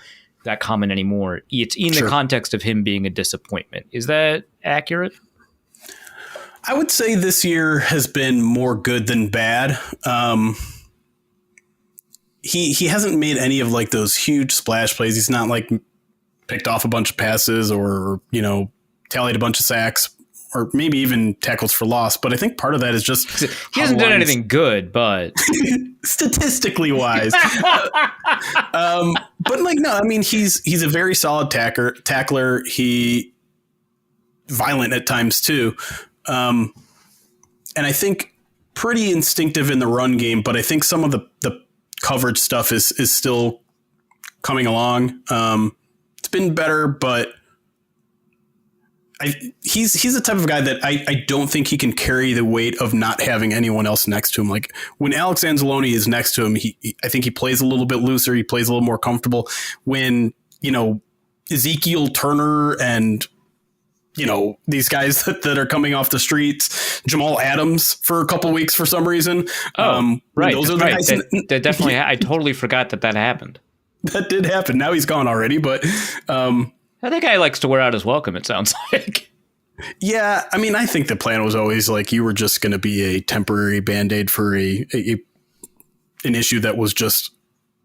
that common anymore, it's in the context of him being a disappointment. Is that accurate? I would say this year has been more good than bad. He hasn't made any of like those huge splash plays. He's not like picked off a bunch of passes or, tallied a bunch of sacks, or maybe even tackles for loss. But I think part of that is just he hasn't done anything good, but statistically wise. But like, no, he's a very solid tackler. He violent at times too. And I think pretty instinctive in the run game, but I think some of the coverage stuff is still coming along. It's been better, but he's the type of guy that I don't think he can carry the weight of not having anyone else next to him. Like when Alex Anzalone is next to him, I think he plays a little bit looser. He plays a little more comfortable. When, Ezekiel Turner and, these guys that are coming off the streets, Jamal Adams for a couple weeks for some reason. Right. Those are the guys that definitely, I totally forgot that happened. That did happen. Now he's gone already, but, that guy likes to wear out his welcome, it sounds like. Yeah, I think the plan was always like you were just going to be a temporary Band-Aid for an issue that was just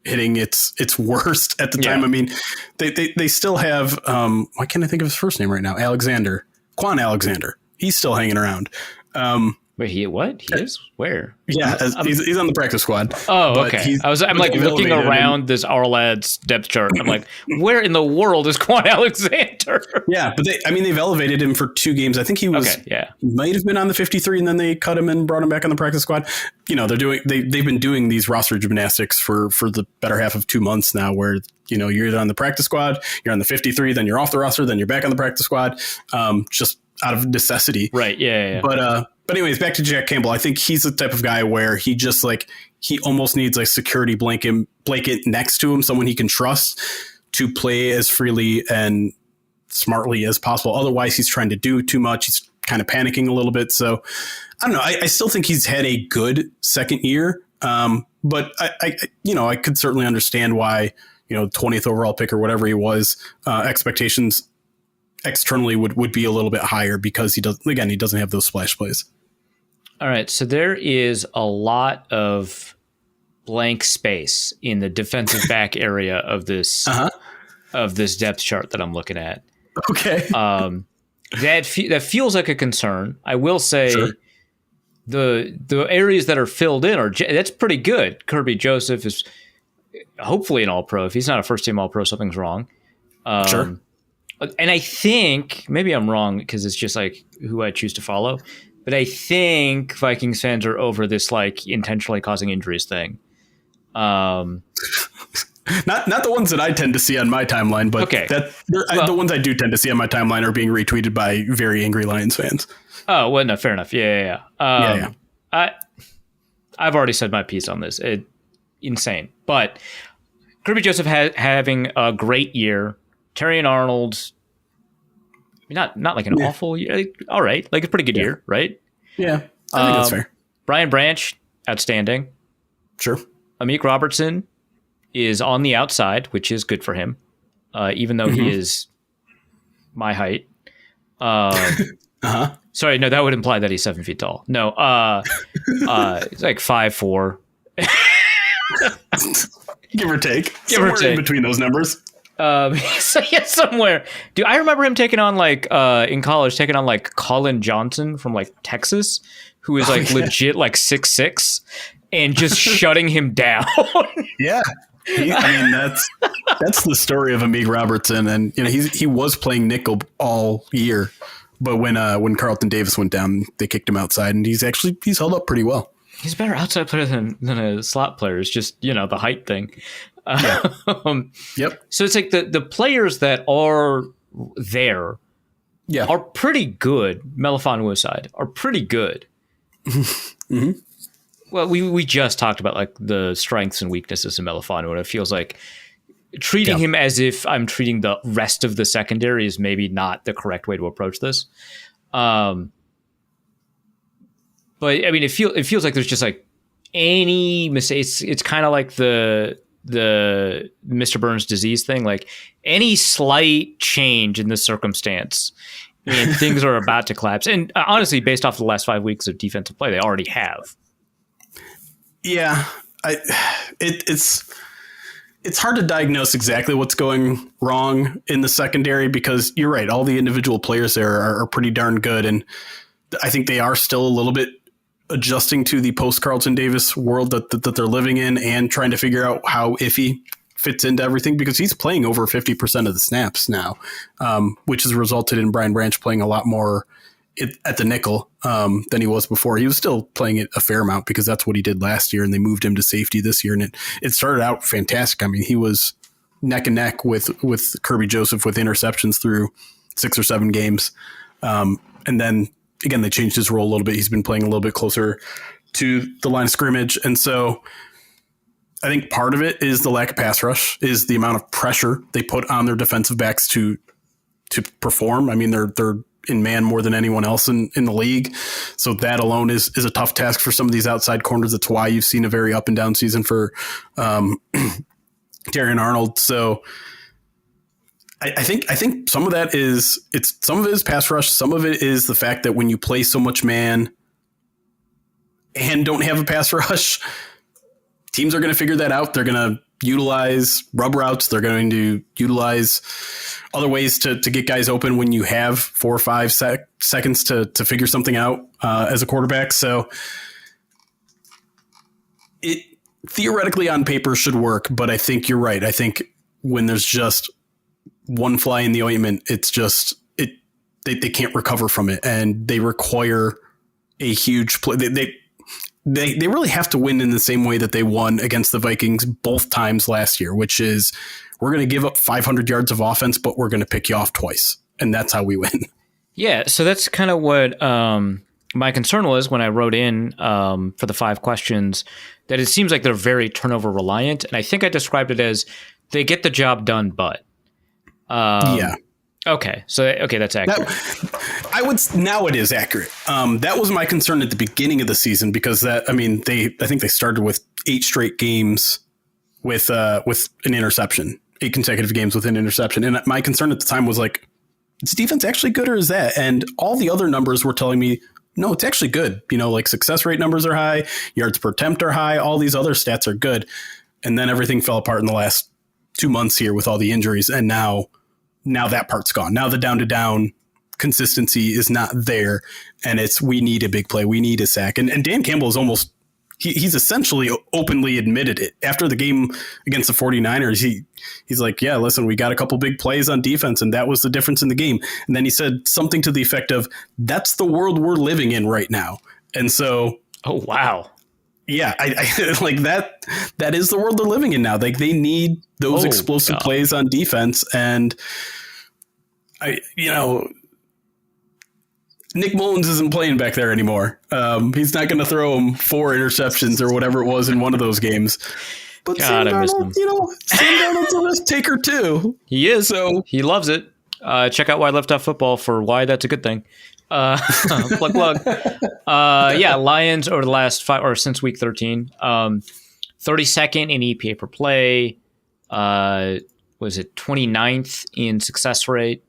hitting its worst at the time. They still have why can't I think of his first name right now? Quan Alexander. He's still hanging around. Wait, what? He is? Where? Yeah, he's on the practice squad. Oh, okay. I'm like looking around this Ourlad's depth chart. I'm like, where in the world is Quan Alexander? Yeah, but they've elevated him for 2 games. I think he was might have been on the 53, and then they cut him and brought him back on the practice squad. They've been doing these roster gymnastics for the better half of 2 months now, where you're either on the practice squad, you're on the 53, then you're off the roster, then you're back on the practice squad, just out of necessity. Right. Yeah. But anyways, back to Jack Campbell. I think he's the type of guy where he just he almost needs a security blanket next to him, someone he can trust to play as freely and smartly as possible. Otherwise, he's trying to do too much. He's kind of panicking a little bit. So I don't know. I still think he's had a good second year. But I could certainly understand why, 20th overall pick or whatever he was, expectations externally would be a little bit higher because he doesn't have those splash plays. All right. So there is a lot of blank space in the defensive back area of this depth chart that I'm looking at. Okay. That feels like a concern. I will say sure. The areas that are filled in that's pretty good. Kirby Joseph is hopefully an All-Pro. If he's not a first-team All-Pro, something's wrong. Sure. And I think, maybe I'm wrong because it's just like who I choose to follow, but I think Vikings fans are over this like intentionally causing injuries thing. Not the ones that I tend to see on my timeline, but okay. The ones I do tend to see on my timeline are being retweeted by very angry Lions fans. Oh, well, no, fair enough. Yeah. I've already said my piece on this. Insane. But Kirby Joseph having a great year. Terry and Arnold, not like an awful year. Like, all right. Like a pretty good year, right? Yeah. I think that's fair. Brian Branch, outstanding. Sure. Amik Robertson is on the outside, which is good for him, even though he is my height. Sorry, no, that would imply that he's 7 feet tall. No, it's like 5'4". Give or take. In between those numbers. So yeah, somewhere. Dude, I remember him taking on in college, Colin Johnson from like Texas, who is legit like 6'6", and just shutting him down. Yeah. That's the story of Amik Robertson, and he was playing nickel all year, but when Carlton Davis went down, they kicked him outside, and he's held up pretty well. He's a better outside player than a slot player. It's just the height thing. Yep. So it's like the players that are there, are pretty good. Melifonwu side are pretty good. Mm-hmm. Well, we just talked about like the strengths and weaknesses of Melifonwu, and it feels like treating him as if I'm treating the rest of the secondary is maybe not the correct way to approach this. But I mean, it feels like there's just like any mistake. It's kind of like the Mr. Burns disease thing. Like any slight change in the circumstance, and things are about to collapse. And honestly, based off the last 5 weeks of defensive play, they already have. Yeah, it's hard to diagnose exactly what's going wrong in the secondary because you're right. All the individual players there are pretty darn good. And I think they are still a little bit adjusting to the post Carlton Davis world that they're living in and trying to figure out how Iffy fits into everything because he's playing over 50% of the snaps now, which has resulted in Brian Branch playing a lot more at the nickel than he was before. He was still playing it a fair amount because that's what he did last year, and they moved him to safety this year, and it started out fantastic. I mean, he was neck and neck with Kirby Joseph with interceptions through 6 or 7 games. And then, again, they changed his role a little bit. He's been playing a little bit closer to the line of scrimmage, and so I think part of it is the lack of pass rush, is the amount of pressure they put on their defensive backs to perform. I mean, they're in man more than anyone else in the league. So that alone is a tough task for some of these outside corners. That's why you've seen a very up and down season for Terry and Arnold. So I think some of that is some of it is pass rush. Some of it is the fact that when you play so much man and don't have a pass rush, teams are going to figure that out. They're going to utilize rub routes. They're going to utilize other ways to get guys open when you have 4 or 5 seconds to figure something out as a quarterback. So it theoretically on paper should work, but I think you're right. I think when there's just one fly in the ointment, it's just they can't recover from it, and they require a huge play. They really have to win in the same way that they won against the Vikings both times last year, which is we're going to give up 500 yards of offense, but we're going to pick you off twice. And that's how we win. Yeah. So that's kind of what my concern was when I wrote in for the 5 questions, that it seems like they're very turnover reliant. And I think I described it as they get the job done, but yeah. Okay, that's accurate. Now it is accurate. That was my concern at the beginning of the season because I think they started with 8 straight games with an interception, 8 consecutive games with an interception. And my concern at the time was like, is defense actually good or is that? And all the other numbers were telling me, no, it's actually good. Like success rate numbers are high, yards per attempt are high, all these other stats are good. And then everything fell apart in the last 2 months here with all the injuries. And now that part's gone. Now the down to down consistency is not there. And we need a big play. We need a sack. And Dan Campbell is almost, he's essentially openly admitted it after the game against the 49ers. He's like, yeah, listen, we got a couple big plays on defense and that was the difference in the game. And then he said something to the effect of, that's the world we're living in right now. And so, oh, wow. Yeah, I like that. That is the world they're living in now. Like they need those explosive plays on defense. And Nick Mullins isn't playing back there anymore. He's not going to throw him 4 interceptions or whatever it was in one of those games. But God, Sam Darnold, Sam Darnold's a risk taker too. He is. So he loves it. Check out Why I Left Off Football for why that's a good thing. Plug. Lions over the last 5 or since week 13, 32nd in EPA per play. Was it 29th in success rate?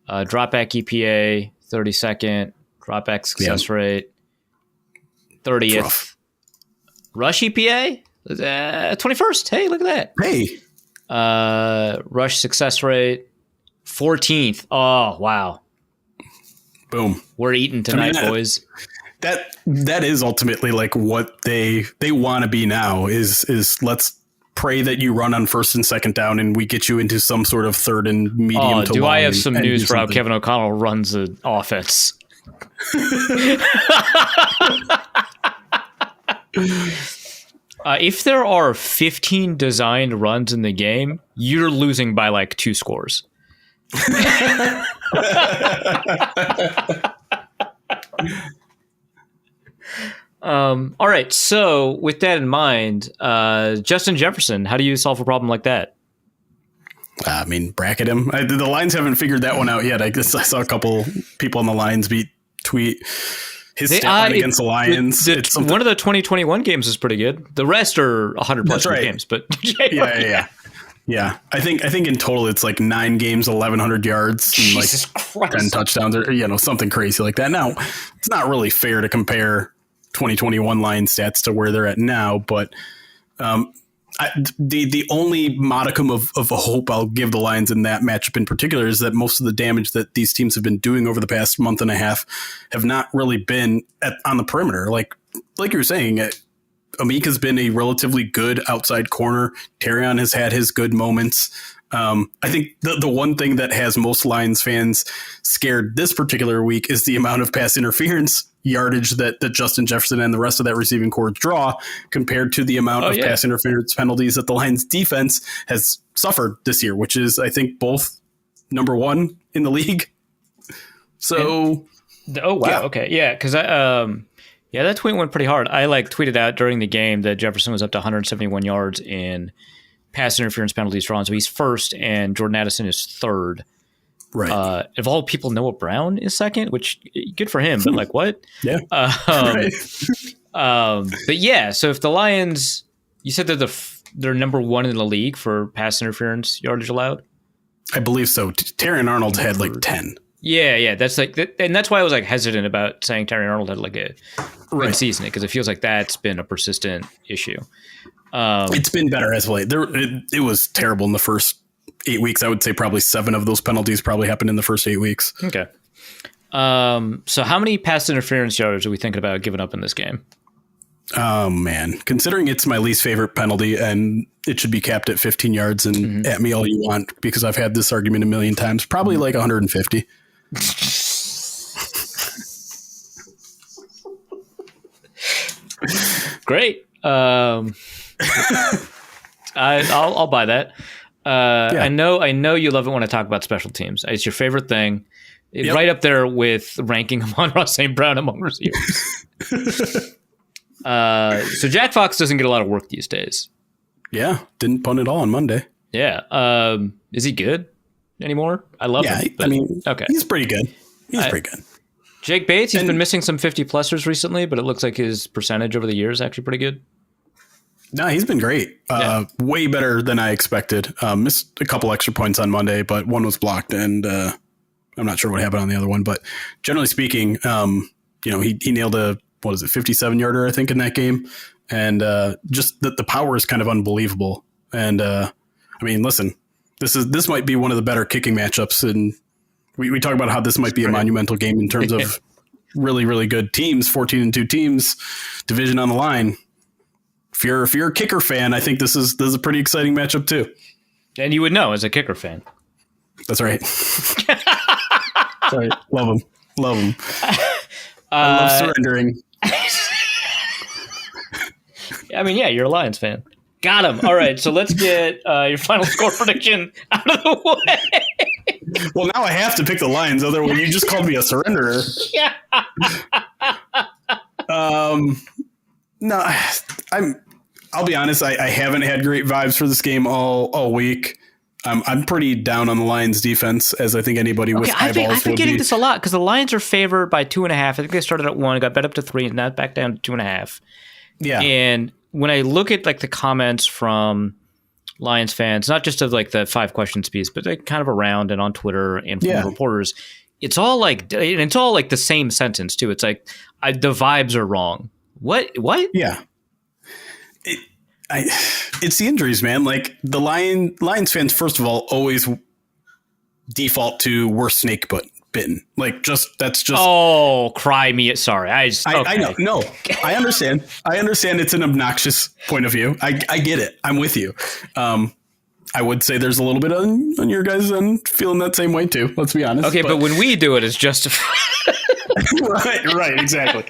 Dropback EPA 32nd. Dropback success rate 30th. Rough. Rush EPA 21st. Hey, look at that. Hey. Rush success rate 14th. Oh wow. Boom. We're eating tonight, boys. That is ultimately like what they want to be now is let's pray that you run on 1st and 2nd down and we get you into some sort of 3rd and medium to long. Do I have some news for how something. Kevin O'Connell runs the offense? If there are 15 designed runs in the game, you're losing by like 2 scores. All right. So with that in mind, Justin Jefferson, how do you solve a problem like that? Bracket him. The Lions haven't figured that one out yet. I guess I saw a couple people on the Lions beat tweet his stat line against the Lions. One of the 2021 games is pretty good. The rest are 100 plus games, but yeah. I think in total it's like 9 games, 1,100 yards, and like 10 touchdowns, or something crazy like that. Now it's not really fair to compare 2021 Lions stats to where they're at now, but the only modicum of a hope I'll give the Lions in that matchup in particular is that most of the damage that these teams have been doing over the past month and a half have not really been on the perimeter. Like you were saying, Amik has been a relatively good outside corner. Terrion has had his good moments. I think the one thing that has most Lions fans scared this particular week is the amount of pass interference yardage that Justin Jefferson and the rest of that receiving core draw compared to the amount of pass interference penalties that the Lions defense has suffered this year, which is, I think, both number 1 in the league. So, okay. Yeah. Cause that tweet went pretty hard. I tweeted out during the game that Jefferson was up to 171 yards in pass interference penalties drawn. So he's 1st and Jordan Addison is 3rd. Right. Of all people, Noah Brown is 2nd, which good for him, but what? Yeah. Right. But yeah, so if the Lions, you said they're number 1 in the league for pass interference yardage allowed? I believe so. Terrion Arnold had 10. Yeah. That's and that's why I was hesitant about saying Terrion Arnold had a good season, because it feels like that's been a persistent issue. It's been better as of late. It was terrible in the first 8 weeks. I would say probably 7 of those penalties probably happened in the first 8 weeks. Okay. So how many pass interference yards are we thinking about giving up in this game? Oh, man. Considering it's my least favorite penalty and it should be capped at 15 yards and at me all you want, because I've had this argument a million times, probably 150. Great. I'll buy that. I know you love it when I talk about special teams. It's your favorite thing. Yep. Right up there with ranking Amon-Ra St. Brown among receivers. So Jack Fox doesn't get a lot of work these days. Yeah, didn't punt at all on Monday. Yeah. Is he good? anymore. I love him. I mean, okay, he's pretty good. He's pretty good. Jake Bates, he's been missing some 50-plussers recently, but it looks like his percentage over the years is actually pretty good. No, he's been great. Way better than I expected. Missed a couple extra points on Monday, but one was blocked, and I'm not sure what happened on the other one. But generally speaking, he nailed a 57-yarder, I think, in that game, and just the power is kind of unbelievable. And I mean, listen, this might be one of the better kicking matchups, and we talk about how this might be a monumental game in terms of really, really good teams, 14-2 teams, division on the line. If you're a kicker fan, I think this is a pretty exciting matchup too. And you would know as a kicker fan. That's right. Sorry, love him. I love surrendering. I mean, yeah, you're a Lions fan. Got him. All right, so let's get your final score prediction out of the way. Well, now I have to pick the Lions. Otherwise, you just called me a surrenderer. Yeah. No, I'll be honest. I haven't had great vibes for this game all week. I'm pretty down on the Lions defense, as I think anybody with eyeballs would be. I've been getting this a lot because the Lions are favored by 2.5. I think they started at 1, got bet up to 3, and now back down to 2.5. Yeah. And when I look at like the comments from Lions fans, not just of like the 5 questions piece, but like kind of around and on Twitter and from reporters, it's all like the same sentence too. It's like the vibes are wrong. What? Yeah. It's the injuries, man. Like the Lions fans, first of all, always default to we're snake bitten. Like that's just. Oh, cry me. Sorry. I know. No, I understand. It's an obnoxious point of view. I get it. I'm with you. I would say there's a little bit on your guys' end feeling that same way too. Let's be honest. Okay. But when we do it, it's justified. right. Exactly.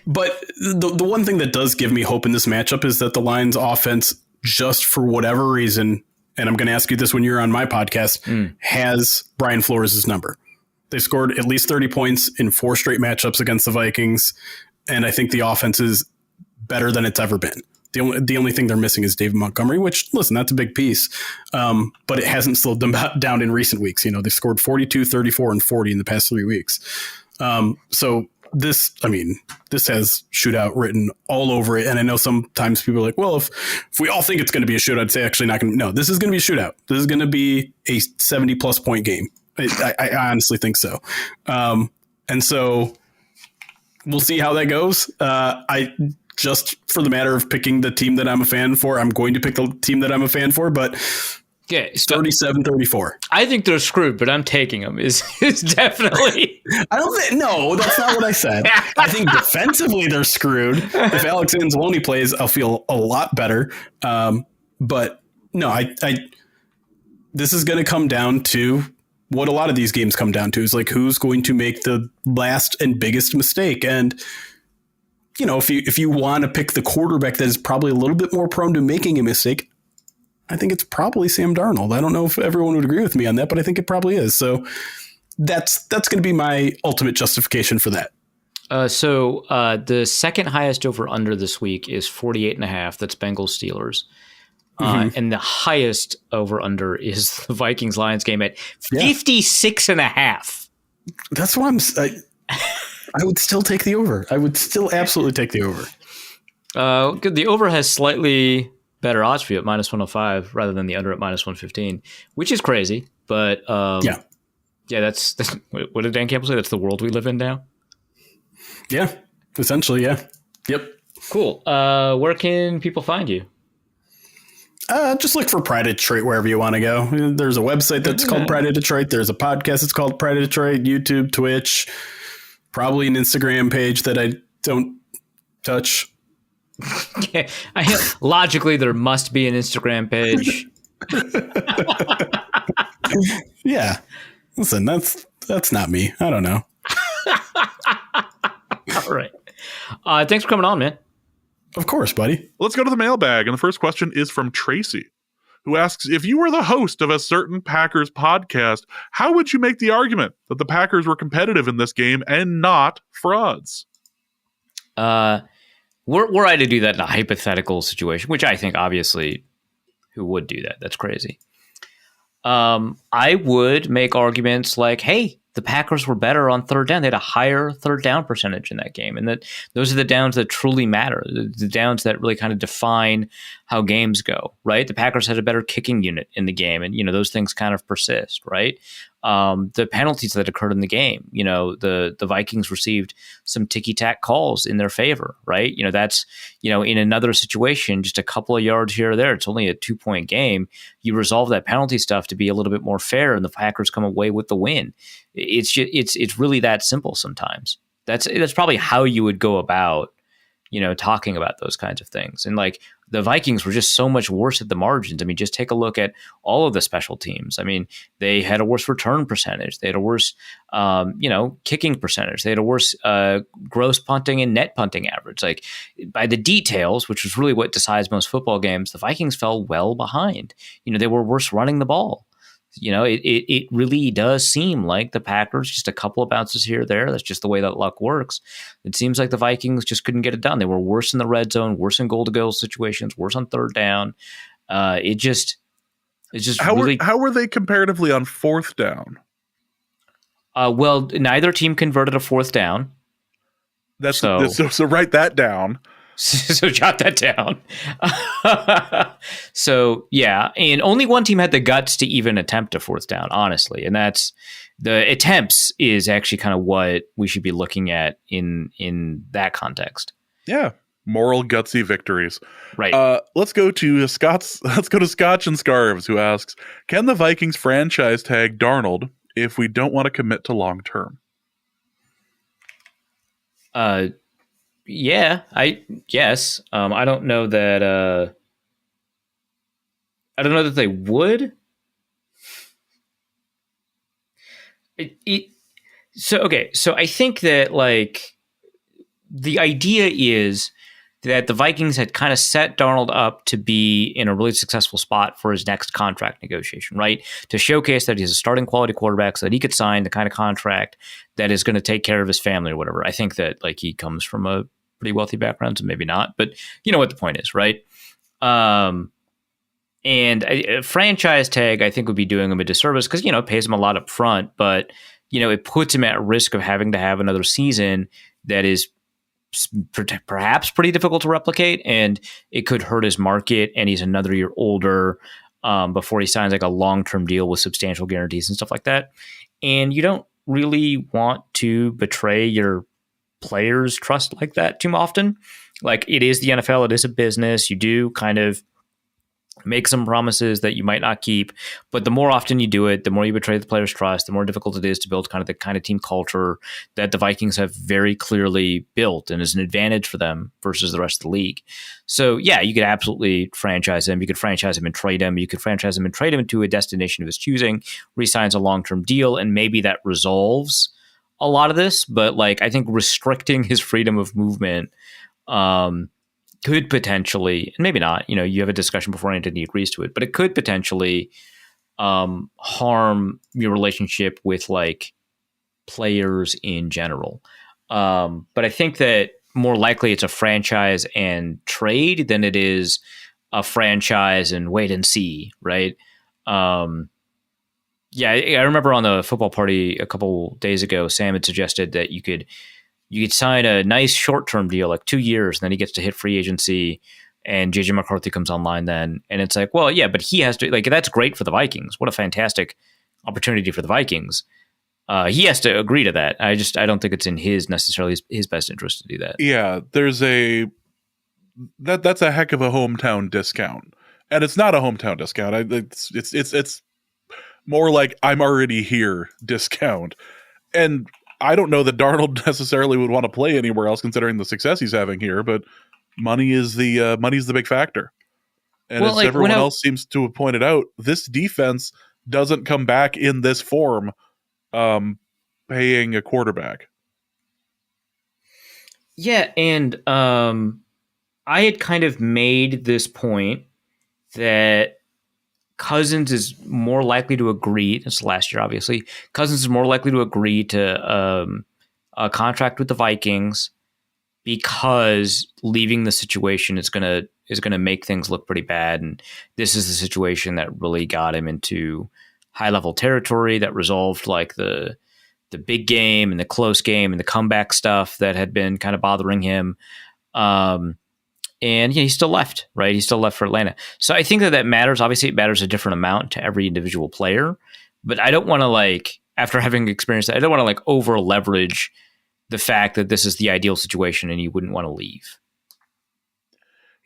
But the one thing that does give me hope in this matchup is that the Lions offense, just for whatever reason, and I'm going to ask you this when you're on my podcast, has Brian Flores' number. They scored at least 30 points in 4 straight matchups against the Vikings, and I think the offense is better than it's ever been. The only thing they're missing is David Montgomery, which, listen, that's a big piece, but it hasn't slowed them down in recent weeks. They scored 42, 34, and 40 in the past 3 weeks. So this has shootout written all over it. And I know sometimes people are like, well, if we all think it's going to be a shootout, I'd say actually not going to. No, this is going to be a shootout. This is going to be a 70-plus point game. I honestly think so. And so we'll see how that goes. Just for the matter of picking the team that I'm a fan for, I'm going to pick the team that I'm a fan for, but yeah, 37-34. I think they're screwed, but I'm taking them. Is definitely. I don't think. No, that's not what I said. I think defensively they're screwed. If Alex Anzalone plays, I'll feel a lot better. But no, this is going to come down to what a lot of these games come down to is like who's going to make the last and biggest mistake. And if you want to pick the quarterback that is probably a little bit more prone to making a mistake, I think it's probably Sam Darnold. I don't know if everyone would agree with me on that, but I think it probably is. So that's going to be my ultimate justification for that. So the second highest over under this week is 48.5. That's Bengals Steelers. And the highest over under is the Vikings Lions game at 56.5. That's what I would still take the over. I would still absolutely take the over. The over has slightly better odds for you at -105 rather than the under at -115, which is crazy. But that's what did Dan Campbell say? That's the world we live in now. Yeah, essentially. Yeah. Yep. Cool. Where can people find you? Just look for Pride of Detroit wherever you want to go. There's a website that's called Pride of Detroit. There's a podcast that's called Pride of Detroit, YouTube, Twitch, probably an Instagram page that I don't touch. Yeah, logically, there must be an Instagram page. Yeah. Listen, that's not me. I don't know. All right. Thanks for coming on, man. Of course, buddy. Let's go to the mailbag. And the first question is from Tracy, who asks, if you were the host of a certain Packers podcast, how would you make the argument that the Packers were competitive in this game and not frauds? Were I to do that in a hypothetical situation, which I think obviously who would do that? That's crazy. I would make arguments like, hey, the Packers were better on third down. They had a higher third down percentage in that game. And that those are the downs that truly matter, the downs that really kind of define how games go, right? The Packers had a better kicking unit in the game. And, those things kind of persist, right? The penalties that occurred in the game, the Vikings received some ticky-tack calls in their favor, right? That's, in another situation, just a couple of yards here or there, it's only a 2-point game. You resolve that penalty stuff to be a little bit more fair, and the Packers come away with the win. It's just, it's really that simple sometimes. That's probably how you would go about, talking about those kinds of things. And like the Vikings were just so much worse at the margins. I mean, just take a look at all of the special teams. I mean, they had a worse return percentage. They had a worse, kicking percentage. They had a worse gross punting and net punting average. Like by the details, which is really what decides most football games, the Vikings fell well behind. They were worse running the ball. It really does seem like the Packers, just a couple of bounces here or there. That's just the way that luck works. It seems like the Vikings just couldn't get it done. They were worse in the red zone, worse in goal-to-goal situations, worse on third down. It's just how were they comparatively on fourth down? Well, neither team converted a fourth down. So write that down. So jot that down. So yeah, and only one team had the guts to even attempt a fourth down, honestly, and that's the attempts is actually kind of what we should be looking at in that context. Yeah, moral gutsy victories. Right. Let's go to Scotch and Scarves, who asks, "Can the Vikings franchise tag Darnold if we don't want to commit to long term?" Yeah, yes. I don't know that. I don't know that they would. So I think that like the idea is that the Vikings had kind of set Darnold up to be in a really successful spot for his next contract negotiation, right? To showcase that he's a starting quality quarterback so that he could sign the kind of contract that is going to take care of his family or whatever. I think that like he comes from a pretty wealthy background, so maybe not, but you know what the point is, right? And a franchise tag, I think, would be doing him a disservice because, it pays him a lot up front, but, it puts him at risk of having to have another season that is perhaps pretty difficult to replicate, and it could hurt his market, and he's another year older before he signs like a long-term deal with substantial guarantees and stuff like that. And you don't really want to betray your players' trust like that too often. Like, it is the NFL, it is a business. You do kind of make some promises that you might not keep, but the more often you do it, the more you betray the players' trust, the more difficult it is to build kind of the kind of team culture that the Vikings have very clearly built and is an advantage for them versus the rest of the league. So yeah, you could absolutely franchise him. You could franchise him and trade him. You could franchise him and trade him to a destination of his choosing, re-signs a long-term deal, and maybe that resolves a lot of this. But like, I think restricting his freedom of movement could potentially, and maybe not, you have a discussion before Anthony agrees to it, but it could potentially harm your relationship with like players in general. But I think that more likely it's a franchise and trade than it is a franchise and wait and see, right? Yeah, I remember on the football party a couple days ago, Sam had suggested that you could sign a nice short-term deal, like 2 years, and then he gets to hit free agency, and JJ McCarthy comes online then. And it's like, well, yeah, but he has to, like, that's great for the Vikings. What a fantastic opportunity for the Vikings. He has to agree to that. I don't think it's in necessarily his best interest to do that. Yeah, there's that's a heck of a hometown discount. And it's not a hometown discount. It's more like I'm already here discount. And I don't know that Darnold necessarily would want to play anywhere else, considering the success he's having here. But money's the big factor, and as everyone else seems to have pointed out, this defense doesn't come back in this form, paying a quarterback. Yeah, and I had kind of made this point that Cousins is more likely to agree. This last year, obviously. Cousins is more likely to agree to a contract with the Vikings because leaving the situation is gonna make things look pretty bad. And this is the situation that really got him into high level territory that resolved like the big game and the close game and the comeback stuff that had been kind of bothering him. And yeah, he still left, right? He still left for Atlanta. So I think that matters. Obviously, it matters a different amount to every individual player. But I don't want to like, after having experienced that, I don't want to like over leverage the fact that this is the ideal situation and you wouldn't want to leave.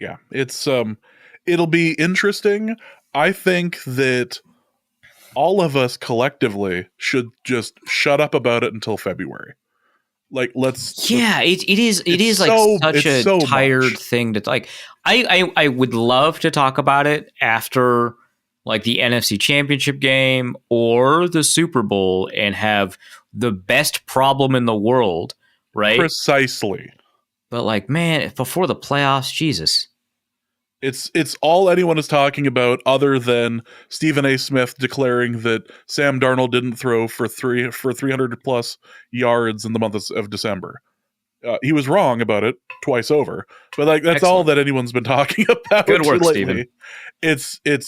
Yeah, it's it'll be interesting. I think that all of us collectively should just shut up about it until February. Like, it is like such a tired thing to like. I would love to talk about it after like the NFC Championship game or the Super Bowl and have the best problem in the world, right? Precisely. But like, man, before the playoffs, Jesus. It's all anyone is talking about, other than Stephen A. Smith declaring that Sam Darnold didn't throw for 300 plus yards in the month of December. He was wrong about it twice over, but like that's all that anyone's been talking about. Good work, lately. Stephen.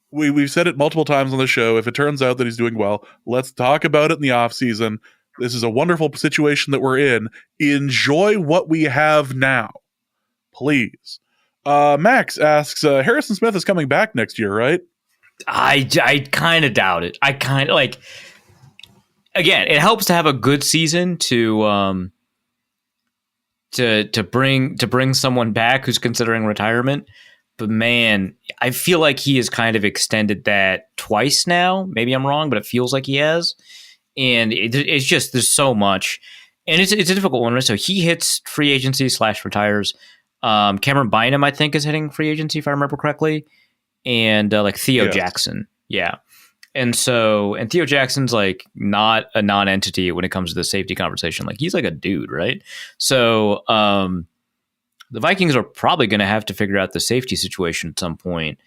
We've said it multiple times on the show. If it turns out that he's doing well, let's talk about it in the offseason. This is a wonderful situation that we're in. Enjoy what we have now. Please. Max asks, Harrison Smith is coming back next year, right? I kind of doubt it. I kind of like, again, it helps to have a good season to bring someone back who's considering retirement. But man, I feel like he has kind of extended that twice now. Maybe I'm wrong, but it feels like he has. And it's just, there's so much. And it's a difficult one. So he hits free agency / retires. Cameron Bynum, I think, is hitting free agency, if I remember correctly. And like Theo Jackson. Yeah. And Theo Jackson's like not a non-entity when it comes to the safety conversation. Like he's like a dude, right? So the Vikings are probably going to have to figure out the safety situation at some point,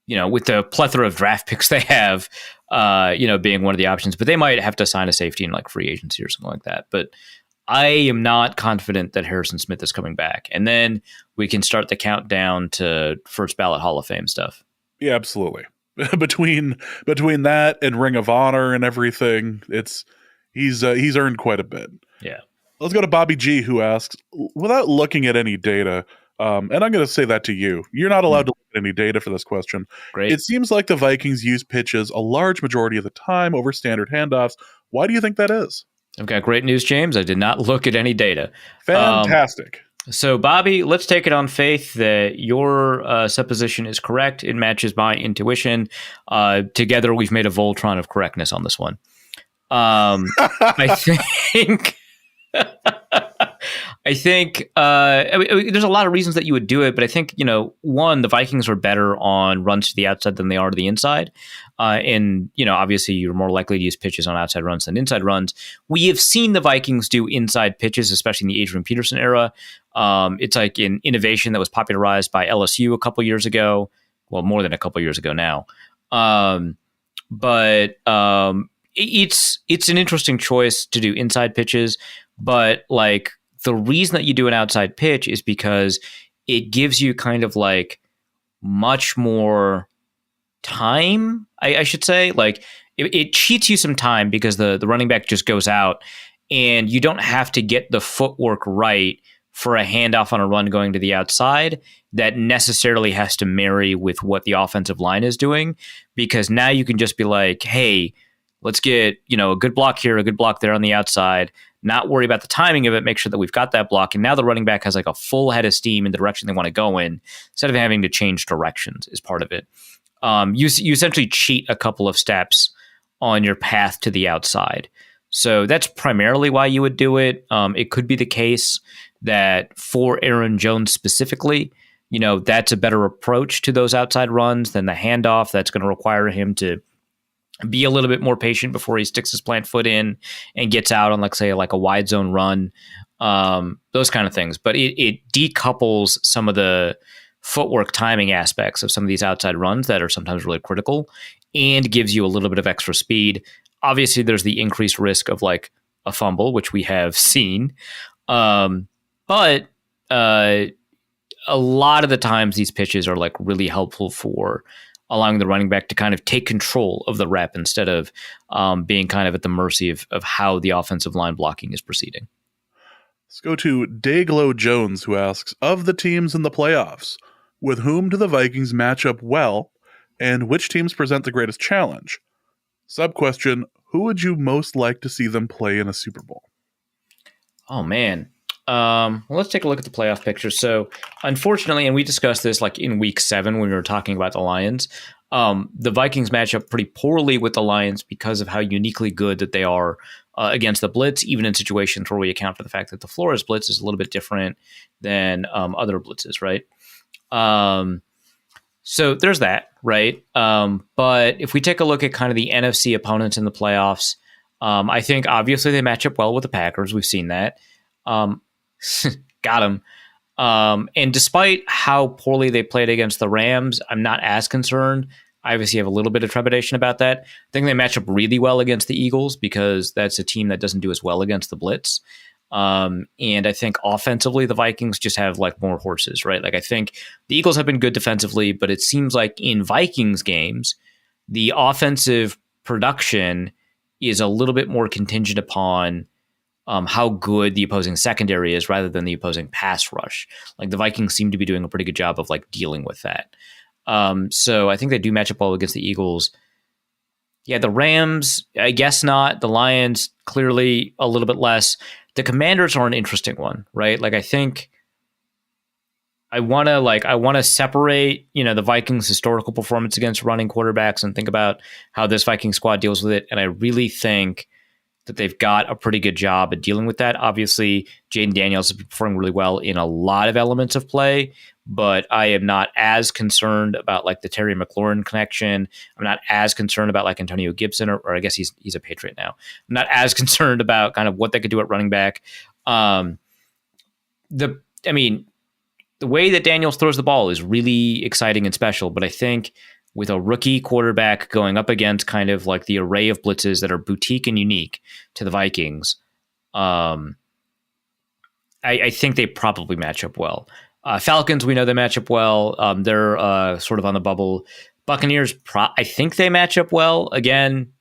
you know, with the plethora of draft picks they have, being one of the options. But they might have to sign a safety in like free agency or something like that. But I am not confident that Harrison Smith is coming back. And then we can start the countdown to first ballot Hall of Fame stuff. Yeah, absolutely. between that and Ring of Honor and everything, he's earned quite a bit. Yeah. Let's go to Bobby G, who asks, without looking at any data, and I'm going to say that to you, you're not allowed to look at any data for this question. Great. It seems like the Vikings use pitches a large majority of the time over standard handoffs. Why do you think that is? I've got great news, James. I did not look at any data. Fantastic. So, Bobby, let's take it on faith that your supposition is correct. It matches my intuition. Together, we've made a Voltron of correctness on this one. I think... there's a lot of reasons that you would do it, but I think, one, the Vikings are better on runs to the outside than they are to the inside. And, obviously you're more likely to use pitches on outside runs than inside runs. We have seen the Vikings do inside pitches, especially in the Adrian Peterson era. It's like an innovation that was popularized by LSU a couple years ago. Well, more than a couple years ago now. But it's an interesting choice to do inside pitches. But like the reason that you do an outside pitch is because it gives you kind of like much more time, I should say. Like it cheats you some time because the running back just goes out and you don't have to get the footwork right for a handoff on a run going to the outside that necessarily has to marry with what the offensive line is doing, because now you can just be like, hey, let's get, a good block here, a good block there on the outside, not worry about the timing of it, make sure that we've got that block. And now the running back has like a full head of steam in the direction they want to go in, instead of having to change directions is part of it. You essentially cheat a couple of steps on your path to the outside. So that's primarily why you would do it. It could be the case that for Aaron Jones specifically, that's a better approach to those outside runs than the handoff. That's going to require him to be a little bit more patient before he sticks his plant foot in and gets out on, say, a wide zone run, those kind of things. But it decouples some of the footwork timing aspects of some of these outside runs that are sometimes really critical and gives you a little bit of extra speed. Obviously, there's the increased risk of a fumble, which we have seen. But a lot of the times these pitches are really helpful for allowing the running back to kind of take control of the rep instead of being kind of at the mercy of how the offensive line blocking is proceeding. Let's go to Dayglow Jones, who asks, of the teams in the playoffs, with whom do the Vikings match up well, and which teams present the greatest challenge? Sub-question, who would you most like to see them play in a Super Bowl? Oh, man. Well, let's take a look at the playoff picture. So, unfortunately, and we discussed this like in week 7 when we were talking about the Lions, the Vikings match up pretty poorly with the Lions because of how uniquely good that they are against the blitz, even in situations where we account for the fact that the Flores blitz is a little bit different than other blitzes, right? So there's that, right? But if we take a look at kind of the NFC opponents in the playoffs, I think obviously they match up well with the Packers. We've seen that. Got them. And despite how poorly they played against the Rams, I'm not as concerned. I obviously have a little bit of trepidation about that. I think they match up really well against the Eagles because that's a team that doesn't do as well against the blitz. And I think offensively, the Vikings just have like more horses, right? Like I think the Eagles have been good defensively, but it seems like in Vikings games, the offensive production is a little bit more contingent upon how good the opposing secondary is rather than the opposing pass rush. Like the Vikings seem to be doing a pretty good job of like dealing with that. So I think they do match up well against the Eagles. Yeah, the Rams, I guess not. The Lions, clearly a little bit less. The Commanders are an interesting one, right? Like I think I want to separate, the Vikings' historical performance against running quarterbacks and think about how this Viking squad deals with it. And I really think that they've got a pretty good job at dealing with that. Obviously, Jaden Daniels is performing really well in a lot of elements of play, but I am not as concerned about like the Terry McLaurin connection. I'm not as concerned about like Antonio Gibson, or I guess he's a Patriot now. I'm not as concerned about kind of what they could do at running back. The way that Daniels throws the ball is really exciting and special, but I think with a rookie quarterback going up against kind of like the array of blitzes that are boutique and unique to the Vikings, I think they probably match up well. Falcons, we know they match up well. They're sort of on the bubble. Buccaneers, I think they match up well. Again,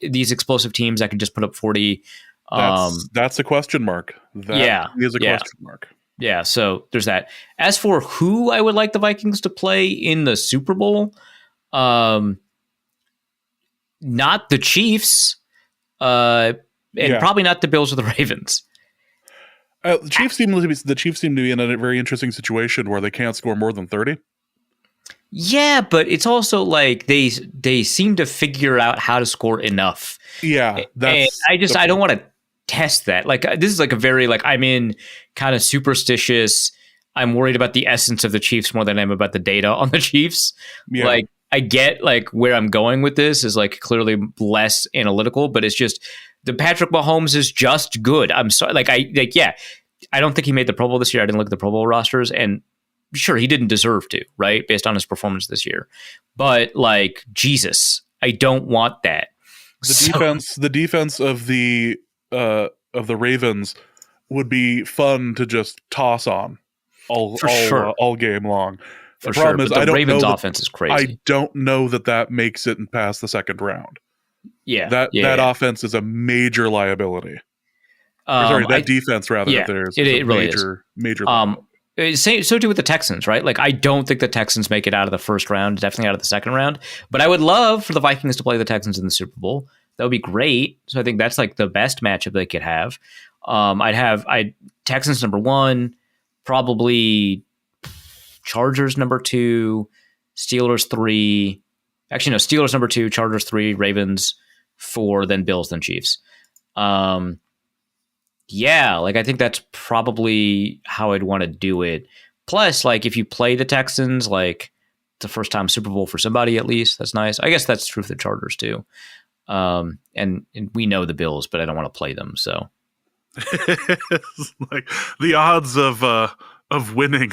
these explosive teams that can just put up 40. That's a question mark. That is a question mark. Yeah, so there's that. As for who I would like the Vikings to play in the Super Bowl, not the Chiefs, and probably not the Bills or the Ravens. The Chiefs seem to be in a very interesting situation where they can't score more than 30. Yeah, but it's also like they seem to figure out how to score enough. Yeah, I don't want to test that. Like this is like a very like I'm in kind of superstitious. I'm worried about the essence of the Chiefs more than I'm about the data on the Chiefs. Yeah. Like I get like where I'm going with this is like clearly less analytical, but it's just the Patrick Mahomes is just good. I'm sorry. I don't think he made the Pro Bowl this year. I didn't look at the Pro Bowl rosters, and sure, he didn't deserve to, right? Based on his performance this year. But like, Jesus, I don't want that. The defense of the Ravens would be fun to just toss on all game long. The problem is the Ravens offense is crazy. I don't know that makes it past the second round. Yeah, that offense is a major liability. That defense rather. Yeah, it really major. So too with the Texans, right? Like I don't think the Texans make it out of the first round, definitely out of the second round. But I would love for the Vikings to play the Texans in the Super Bowl. That would be great. So I think that's like the best matchup they could have. I'd Texans number 1, probably Chargers number 2, Steelers 3. Actually, no, Steelers number 2, Chargers 3, Ravens 4, then Bills, then Chiefs. Yeah, like I think that's probably how I'd want to do it. Plus, like if you play the Texans, like it's the first time Super Bowl for somebody at least. That's nice. I guess that's true for the Chargers too. And we know the Bills, but I don't want to play them. So, like the odds of winning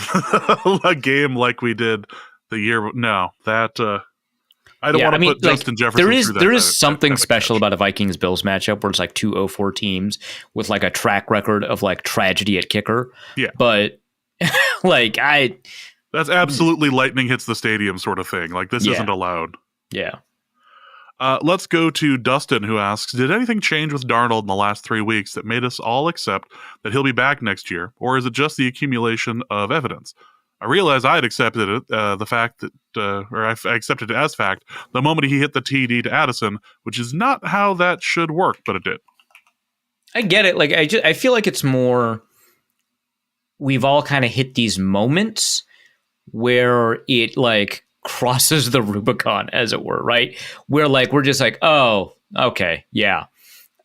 a game like we did the year. No, that. I don't want to put Justin Jefferson. There is something special about a Vikings Bills matchup where it's like 2 0-4 teams with like a track record of like tragedy at kicker. Yeah, but like That's absolutely lightning hits the stadium sort of thing. Like, this isn't allowed. Yeah. Let's go to Dustin, who asks, did anything change with Darnold in the last 3 weeks that made us all accept that he'll be back next year? Or is it just the accumulation of evidence? I realized I had accepted it, the fact that, or I accepted it as fact, the moment he hit the TD to Addison, which is not how that should work, but it did. I get it. Like, I feel like it's more, we've all kind of hit these moments where it like crosses the Rubicon, as it were, right? Where like, we're just like, oh, okay, yeah.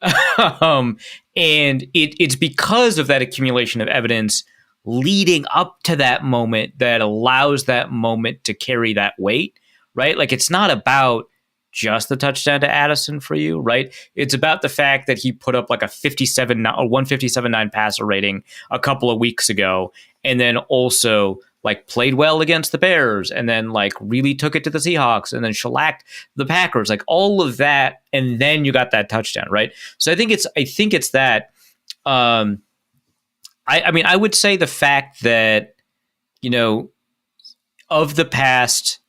And it's because of that accumulation of evidence leading up to that moment that allows that moment to carry that weight, right? Like, it's not about just the touchdown to Addison for you, right? It's about the fact that he put up like a 157.9 passer rating a couple of weeks ago, and then also like played well against the Bears, and then like really took it to the Seahawks, and then shellacked the Packers, like all of that, and then you got that touchdown, right? So I think it's that. I mean, I would say the fact that, you know, of the past,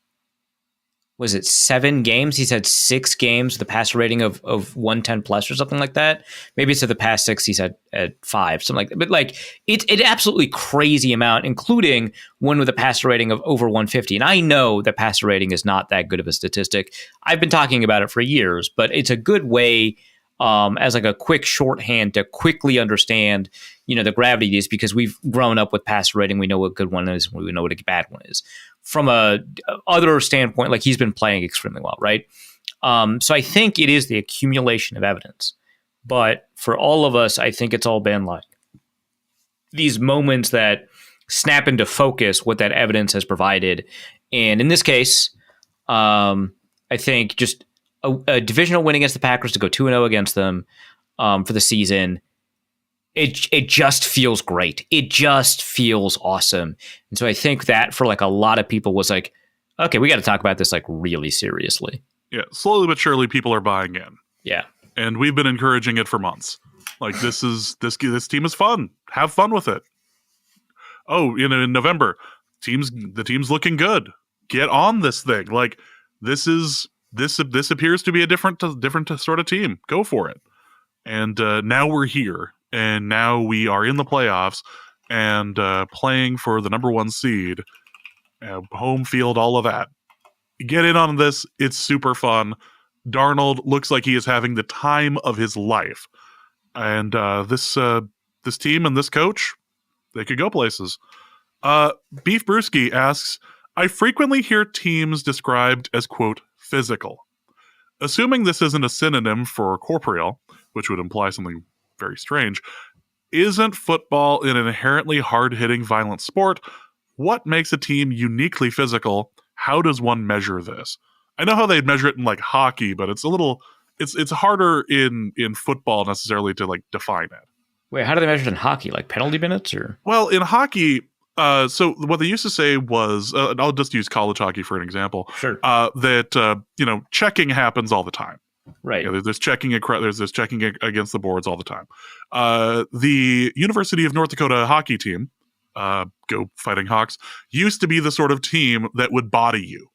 was it 7 games? He's had 6 games with a passer rating of 110 plus or something like that. Maybe it's of the past 6 he's had at 5, something like that. But like, it's an absolutely crazy amount, including one with a passer rating of over 150. And I know that passer rating is not that good of a statistic. I've been talking about it for years, but it's a good way as like a quick shorthand to quickly understand, you know, the gravity of these, because we've grown up with passer rating. We know what a good one is. We know what a bad one is. From a other standpoint, like, he's been playing extremely well, right? So I think it is the accumulation of evidence. But for all of us, I think it's all been like these moments that snap into focus what that evidence has provided. And in this case, I think just a divisional win against the Packers to go 2-0 against them for the season, it just feels great. It just feels awesome. And so I think that for like a lot of people was like, okay, we got to talk about this like really seriously. Yeah, slowly but surely people are buying in. Yeah. And we've been encouraging it for months. Like, this team is fun. Have fun with it. Oh, you know, in November, the team's looking good. Get on this thing. Like, this appears to be a different sort of team. Go for it. And now we're here, and now we are in the playoffs and playing for the number 1 seed, home field, all of that. Get in on this. It's super fun. Darnold looks like he is having the time of his life, and this team and this coach, they could go places. Beef Brewski asks, I frequently hear teams described as, quote, physical. Assuming this isn't a synonym for corporeal, which would imply something very strange, isn't football an inherently hard-hitting, violent sport? What makes a team uniquely physical? How does one measure this? I know how they measure it in like hockey, but it's harder in football necessarily to like define it. Wait, how do they measure it in hockey? Like penalty minutes, or? Well, in hockey, so what they used to say was, I'll just use college hockey for an example. Sure. That you know, checking happens all the time. Right. You know, there's checking against the boards all the time. The University of North Dakota hockey team, go Fighting Hawks, used to be the sort of team that would body you,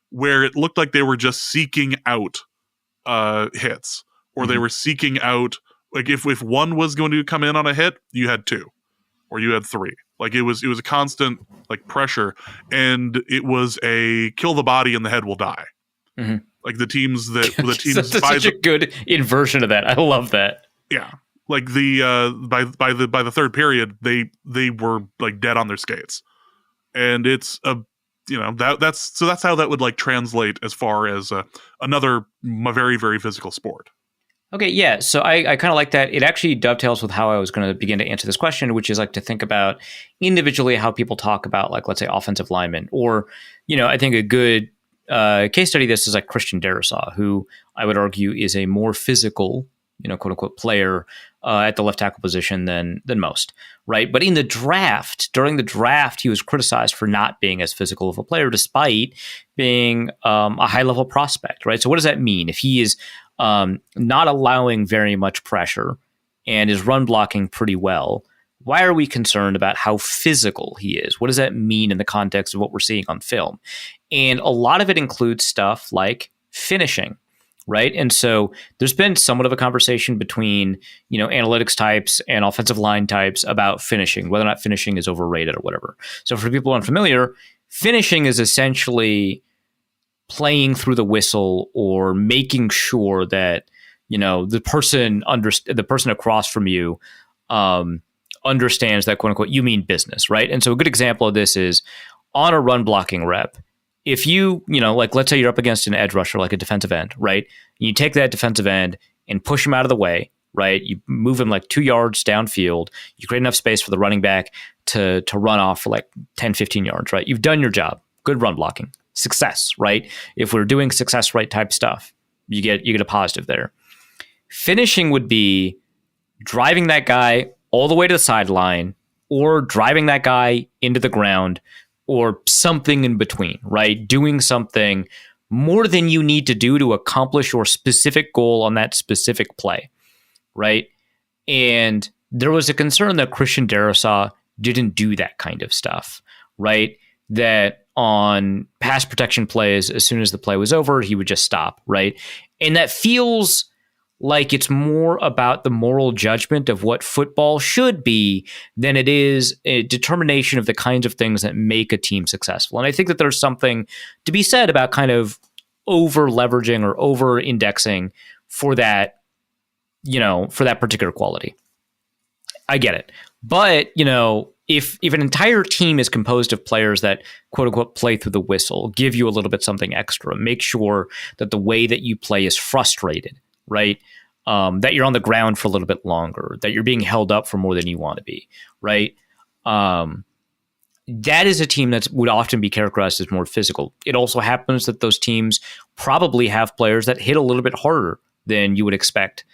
where it looked like they were just seeking out hits, or they were seeking out, like, if one was going to come in on a hit, you had 2, or you had 3. Like, it was a constant like pressure, and it was a kill the body and the head will die. Mm-hmm. Like the teams that's such a good inversion of that. I love that. Yeah, like by the third period, they were like dead on their skates, and it's a, you know, that's how that would like translate as far as another very, very physical sport. Okay, yeah. So I kind of like that. It actually dovetails with how I was going to begin to answer this question, which is like to think about individually how people talk about, like, let's say, offensive linemen, or, you know, I think a good case study of this is like Christian Darrisaw, who I would argue is a more physical, you know, quote unquote, player at the left tackle position than most, right? But in the draft, during the draft, he was criticized for not being as physical of a player, despite being a high level prospect, right? So what does that mean? If he is not allowing very much pressure and is run blocking pretty well, Why are we concerned about how physical he is? What does that mean in the context of what we're seeing on film? And a lot of it includes stuff like finishing, right? And so there's been somewhat of a conversation between, analytics types and offensive line types about finishing, whether or not finishing is overrated or whatever. So for people unfamiliar, finishing is essentially playing through the whistle or making sure that, the person across from you understands that, quote unquote, you mean business, right? And so a good example of this is on a run blocking rep. If you, let's say you're up against an edge rusher, like a defensive end, right? You take that defensive end and push him out of the way, right? You move him like 2 yards downfield. You create enough space for the running back to run off for like 10, 15 yards, right? You've done your job. Good run blocking. Success, right? If we're doing success rate type stuff, you get a positive there. Finishing would be driving that guy all the way to the sideline or driving that guy into the ground or something in between, right? Doing something more than you need to do to accomplish your specific goal on that specific play, right? And there was a concern that Christian Darrisaw didn't do that kind of stuff, right? That on pass protection plays, as soon as the play was over, he would just stop, right? And that feels like it's more about the moral judgment of what football should be than it is a determination of the kinds of things that make a team successful. And I think that there's something to be said about kind of over leveraging or over indexing for that, for that particular quality. I get it. But, if an entire team is composed of players that, quote unquote, play through the whistle, give you a little bit something extra, make sure that the way that you play is frustrated, right? That you're on the ground for a little bit longer, that you're being held up for more than you want to be, right? That is a team that would often be characterized as more physical. It also happens that those teams probably have players that hit a little bit harder than you would expect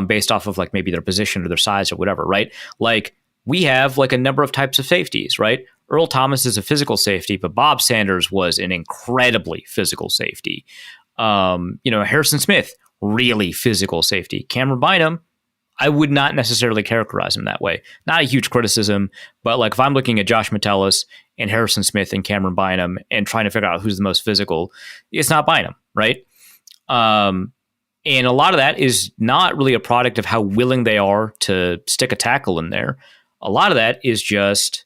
based off of like maybe their position or their size or whatever, right? Like we have like a number of types of safeties, right? Earl Thomas is a physical safety, but Bob Sanders was an incredibly physical safety. Harrison Smith, really physical safety. Cameron Bynum, I would not necessarily characterize him that way. Not a huge criticism, but like if I'm looking at Josh Metellus and Harrison Smith and Cameron Bynum and trying to figure out who's the most physical, it's not Bynum, right? And a lot of that is not really a product of how willing they are to stick a tackle in there. A lot of that is just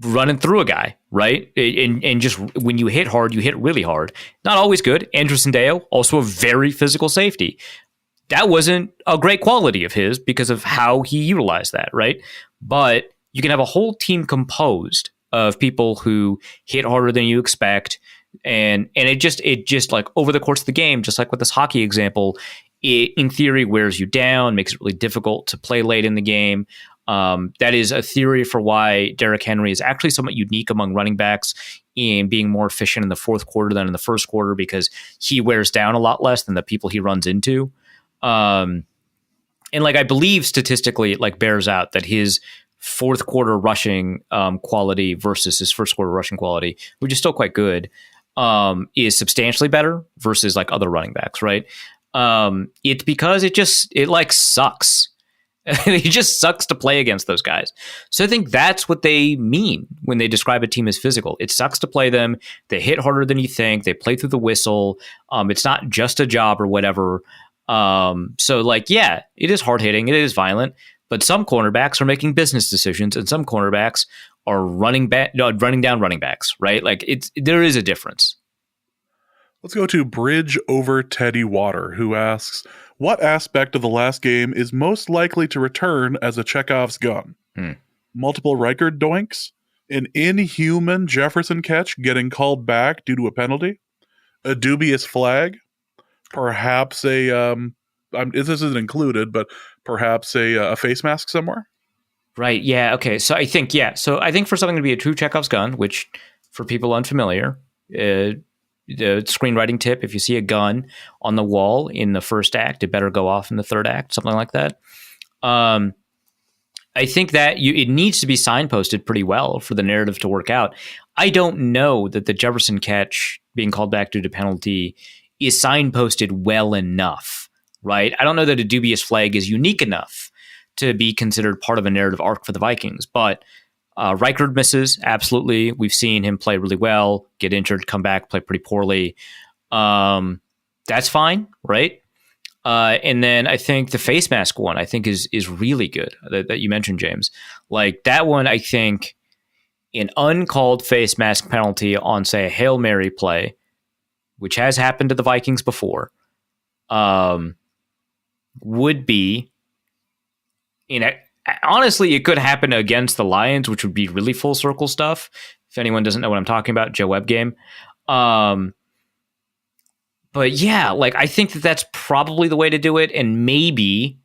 running through a guy, right? And just when you hit hard, you hit really hard. Not always good. Andrew Sandeo, also a very physical safety. That wasn't a great quality of his because of how he utilized that, right? But you can have a whole team composed of people who hit harder than you expect. And it just like over the course of the game, just like with this hockey example, it in theory wears you down, makes it really difficult to play late in the game. That is a theory for why Derrick Henry is actually somewhat unique among running backs in being more efficient in the fourth quarter than in the first quarter because he wears down a lot less than the people he runs into. And like I believe statistically it like bears out that his fourth quarter rushing quality versus his first quarter rushing quality, which is still quite good, is substantially better versus like other running backs, right? It's because it like sucks. It just sucks to play against those guys. So I think that's what they mean when they describe a team as physical. It sucks to play them. They hit harder than you think. They play through the whistle. It's not just a job or whatever. So like, yeah, it is hard hitting. It is violent, but some cornerbacks are making business decisions and some cornerbacks are running down running backs, right? Like there is a difference. Let's go to Bridge Over Teddy Water, who asks, what aspect of the last game is most likely to return as a Chekhov's gun? Multiple Riker doinks? An inhuman Jefferson catch getting called back due to a penalty? A dubious flag? Perhaps this isn't included, but perhaps a face mask somewhere? Right, yeah, okay. So I think for something to be a true Chekhov's gun, which for people unfamiliar, the screenwriting tip, if you see a gun on the wall in the first act, it better go off in the third act, something like that. I think that it needs to be signposted pretty well for the narrative to work out. I don't know that the Jefferson catch being called back due to penalty is signposted well enough, right? I don't know that a dubious flag is unique enough to be considered part of a narrative arc for the Vikings. But Reichard misses, absolutely. We've seen him play really well, get injured, come back, play pretty poorly. That's fine, right? And then I think the face mask one, I think is really good that you mentioned, James. Like that one, I think an uncalled face mask penalty on, say, a Hail Mary play, which has happened to the Vikings before, would be, honestly, it could happen against the Lions, which would be really full circle stuff. If anyone doesn't know what I'm talking about, Joe Webb game. But yeah, like I think that's probably the way to do it. And maybe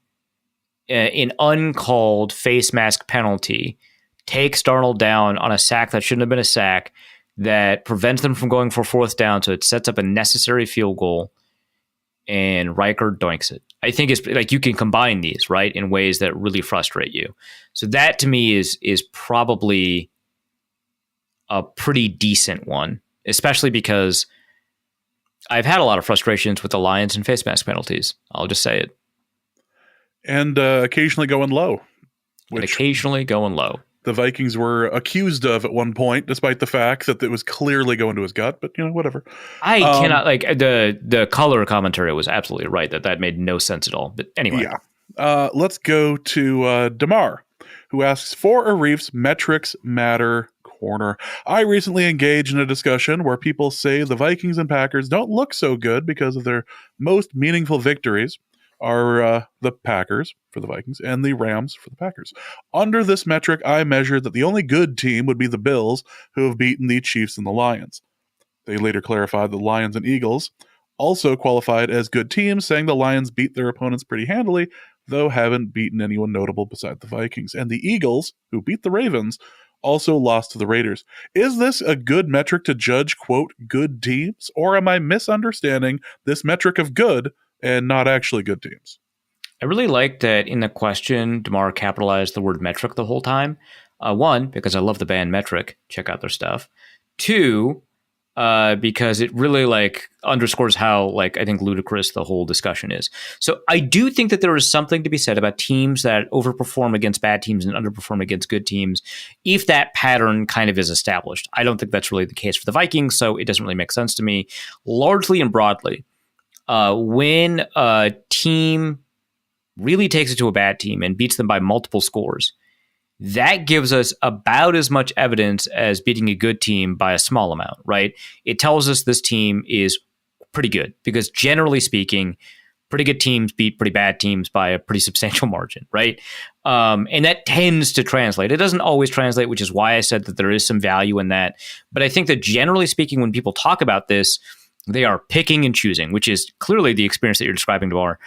an uncalled face mask penalty takes Darnold down on a sack that shouldn't have been a sack, that prevents them from going for fourth down. So it sets up a necessary field goal, and Riker doinks it. I think it's like you can combine these, right, in ways that really frustrate you. So that to me is probably a pretty decent one, especially because I've had a lot of frustrations with the Lions and face mask penalties. I'll just say it. And occasionally going low. The Vikings were accused of at one point, despite the fact that it was clearly going to his gut, but whatever. I cannot, like, the color commentary was absolutely right that made no sense at all. But anyway. Yeah. Let's go to Damar, who asks, for Arif's metrics matter corner. I recently engaged in a discussion where people say the Vikings and Packers don't look so good because of their most meaningful victories are the Packers for the Vikings and the Rams for the Packers. Under this metric, I measured that the only good team would be the Bills, who have beaten the Chiefs and the Lions. They later clarified the Lions and Eagles also qualified as good teams, saying the Lions beat their opponents pretty handily, though haven't beaten anyone notable beside the Vikings. And the Eagles, who beat the Ravens, also lost to the Raiders. Is this a good metric to judge, quote, good teams? Or am I misunderstanding this metric of good and not actually good teams? I really like that in the question, Damar capitalized the word metric the whole time. One, because I love the band Metric. Check out their stuff. Two, because it really underscores how I think ludicrous the whole discussion is. So I do think that there is something to be said about teams that overperform against bad teams and underperform against good teams, if that pattern kind of is established. I don't think that's really the case for the Vikings, so it doesn't really make sense to me. Largely and broadly, when a team really takes it to a bad team and beats them by multiple scores, that gives us about as much evidence as beating a good team by a small amount, right? It tells us this team is pretty good because generally speaking, pretty good teams beat pretty bad teams by a pretty substantial margin, right? And that tends to translate. It doesn't always translate, which is why I said that there is some value in that. But I think that generally speaking, when people talk about this, they are picking and choosing, which is clearly the experience that you're describing, Damar,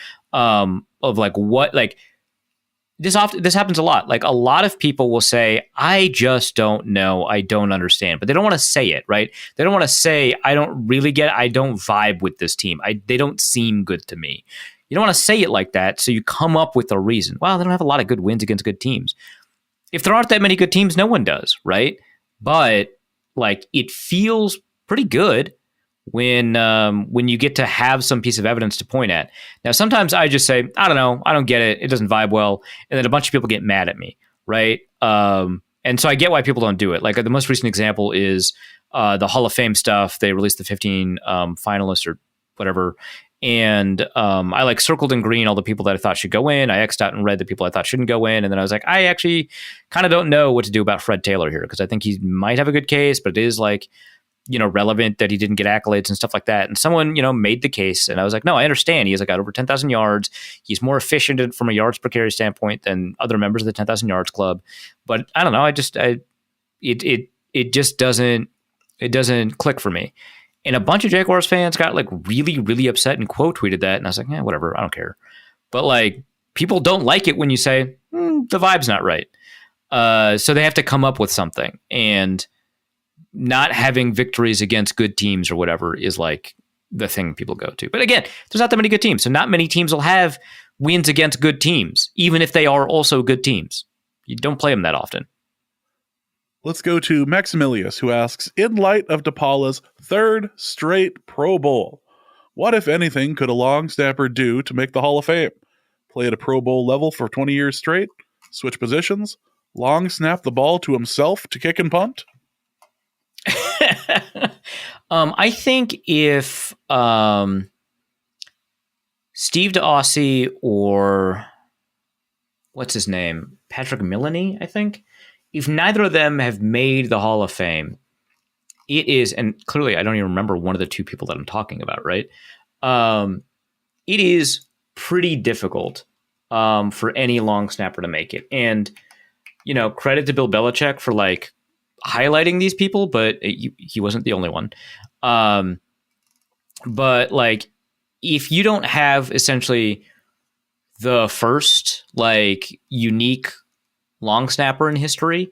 this happens a lot. Like a lot of people will say, I just don't know. I don't understand. But they don't want to say it, right? They don't want to say, I don't really get it. I don't vibe with this team. They don't seem good to me. You don't want to say it like that. So you come up with a reason. Well, they don't have a lot of good wins against good teams. If there aren't that many good teams, no one does, right? But it feels pretty good when you get to have some piece of evidence to point at. Now, sometimes I just say, I don't know, I don't get it, it doesn't vibe well, and then a bunch of people get mad at me, right? And so I get why people don't do it. Like the most recent example is the Hall of Fame stuff. They released the 15 finalists or whatever, and I circled in green all the people that I thought should go in. I X'd out and read the people I thought shouldn't go in, and then I was like, I actually kind of don't know what to do about Fred Taylor here, because I think he might have a good case, but it is relevant that he didn't get accolades and stuff like that. And someone, made the case, and I was like, no, I understand. He has got over 10,000 yards. He's more efficient from a yards per carry standpoint than other members of the 10,000 yards club. But I don't know. It just doesn't click for me. And a bunch of Jaguars fans got really, really upset and quote tweeted that. And I was like, whatever, I don't care. But people don't like it when you say the vibe's not right. So they have to come up with something, and not having victories against good teams or whatever is the thing people go to. But again, there's not that many good teams. So not many teams will have wins against good teams, even if they are also good teams. You don't play them that often. Let's go to Maximilius, who asks, in light of DePaula's third straight Pro Bowl, what, if anything, could a long snapper do to make the Hall of Fame? play at a Pro Bowl level for 20 years straight, switch positions, long snap the ball to himself to kick and punt? I think if Steve DeOssie or what's his name? Patrick Milleney, I think. If neither of them have made the Hall of Fame, it is, and clearly I don't even remember one of the two people that I'm talking about, right? It is pretty difficult for any long snapper to make it. And, credit to Bill Belichick for like highlighting these people, but he wasn't the only one. But like, if you don't have essentially the first like unique long snapper in history,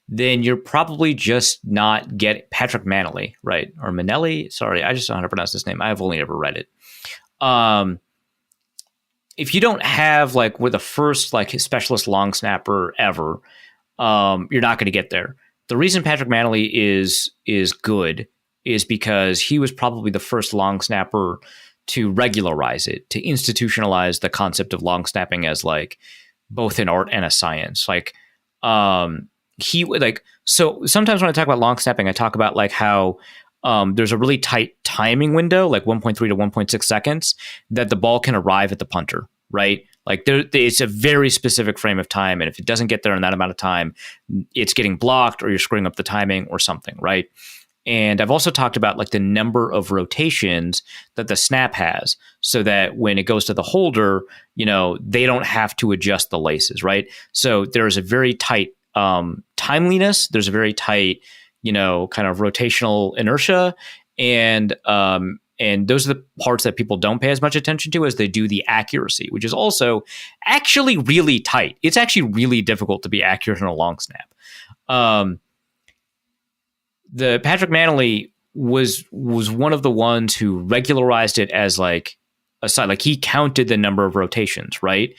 then you're probably just not getting Patrick Manley, right? Or Manelli. Sorry, I just don't know how to pronounce his name. I've only ever read it. If you don't have like with the first like specialist long snapper ever, you're not going to get there. The reason Patrick Manley is good is because he was probably the first long snapper to regularize it, to institutionalize the concept of long snapping as like both an art and a science. Like, he would like, so sometimes when I talk about long snapping, I talk about like how there's a really tight timing window, like 1.3 to 1.6 seconds, that the ball can arrive at the punter, right? Like it's a very specific frame of time. And if it doesn't get there in that amount of time, it's getting blocked or you're screwing up the timing or something, right? And I've also talked about like the number of rotations that the snap has so that when it goes to the holder, they don't have to adjust the laces, right? So there's a very tight timeliness. There's a very tight, kind of rotational inertia. And those are the parts that people don't pay as much attention to as they do the accuracy, which is also actually really tight. It's actually really difficult to be accurate in a long snap. The Patrick Manley was one of the ones who regularized it as like a side, like he counted the number of rotations, right?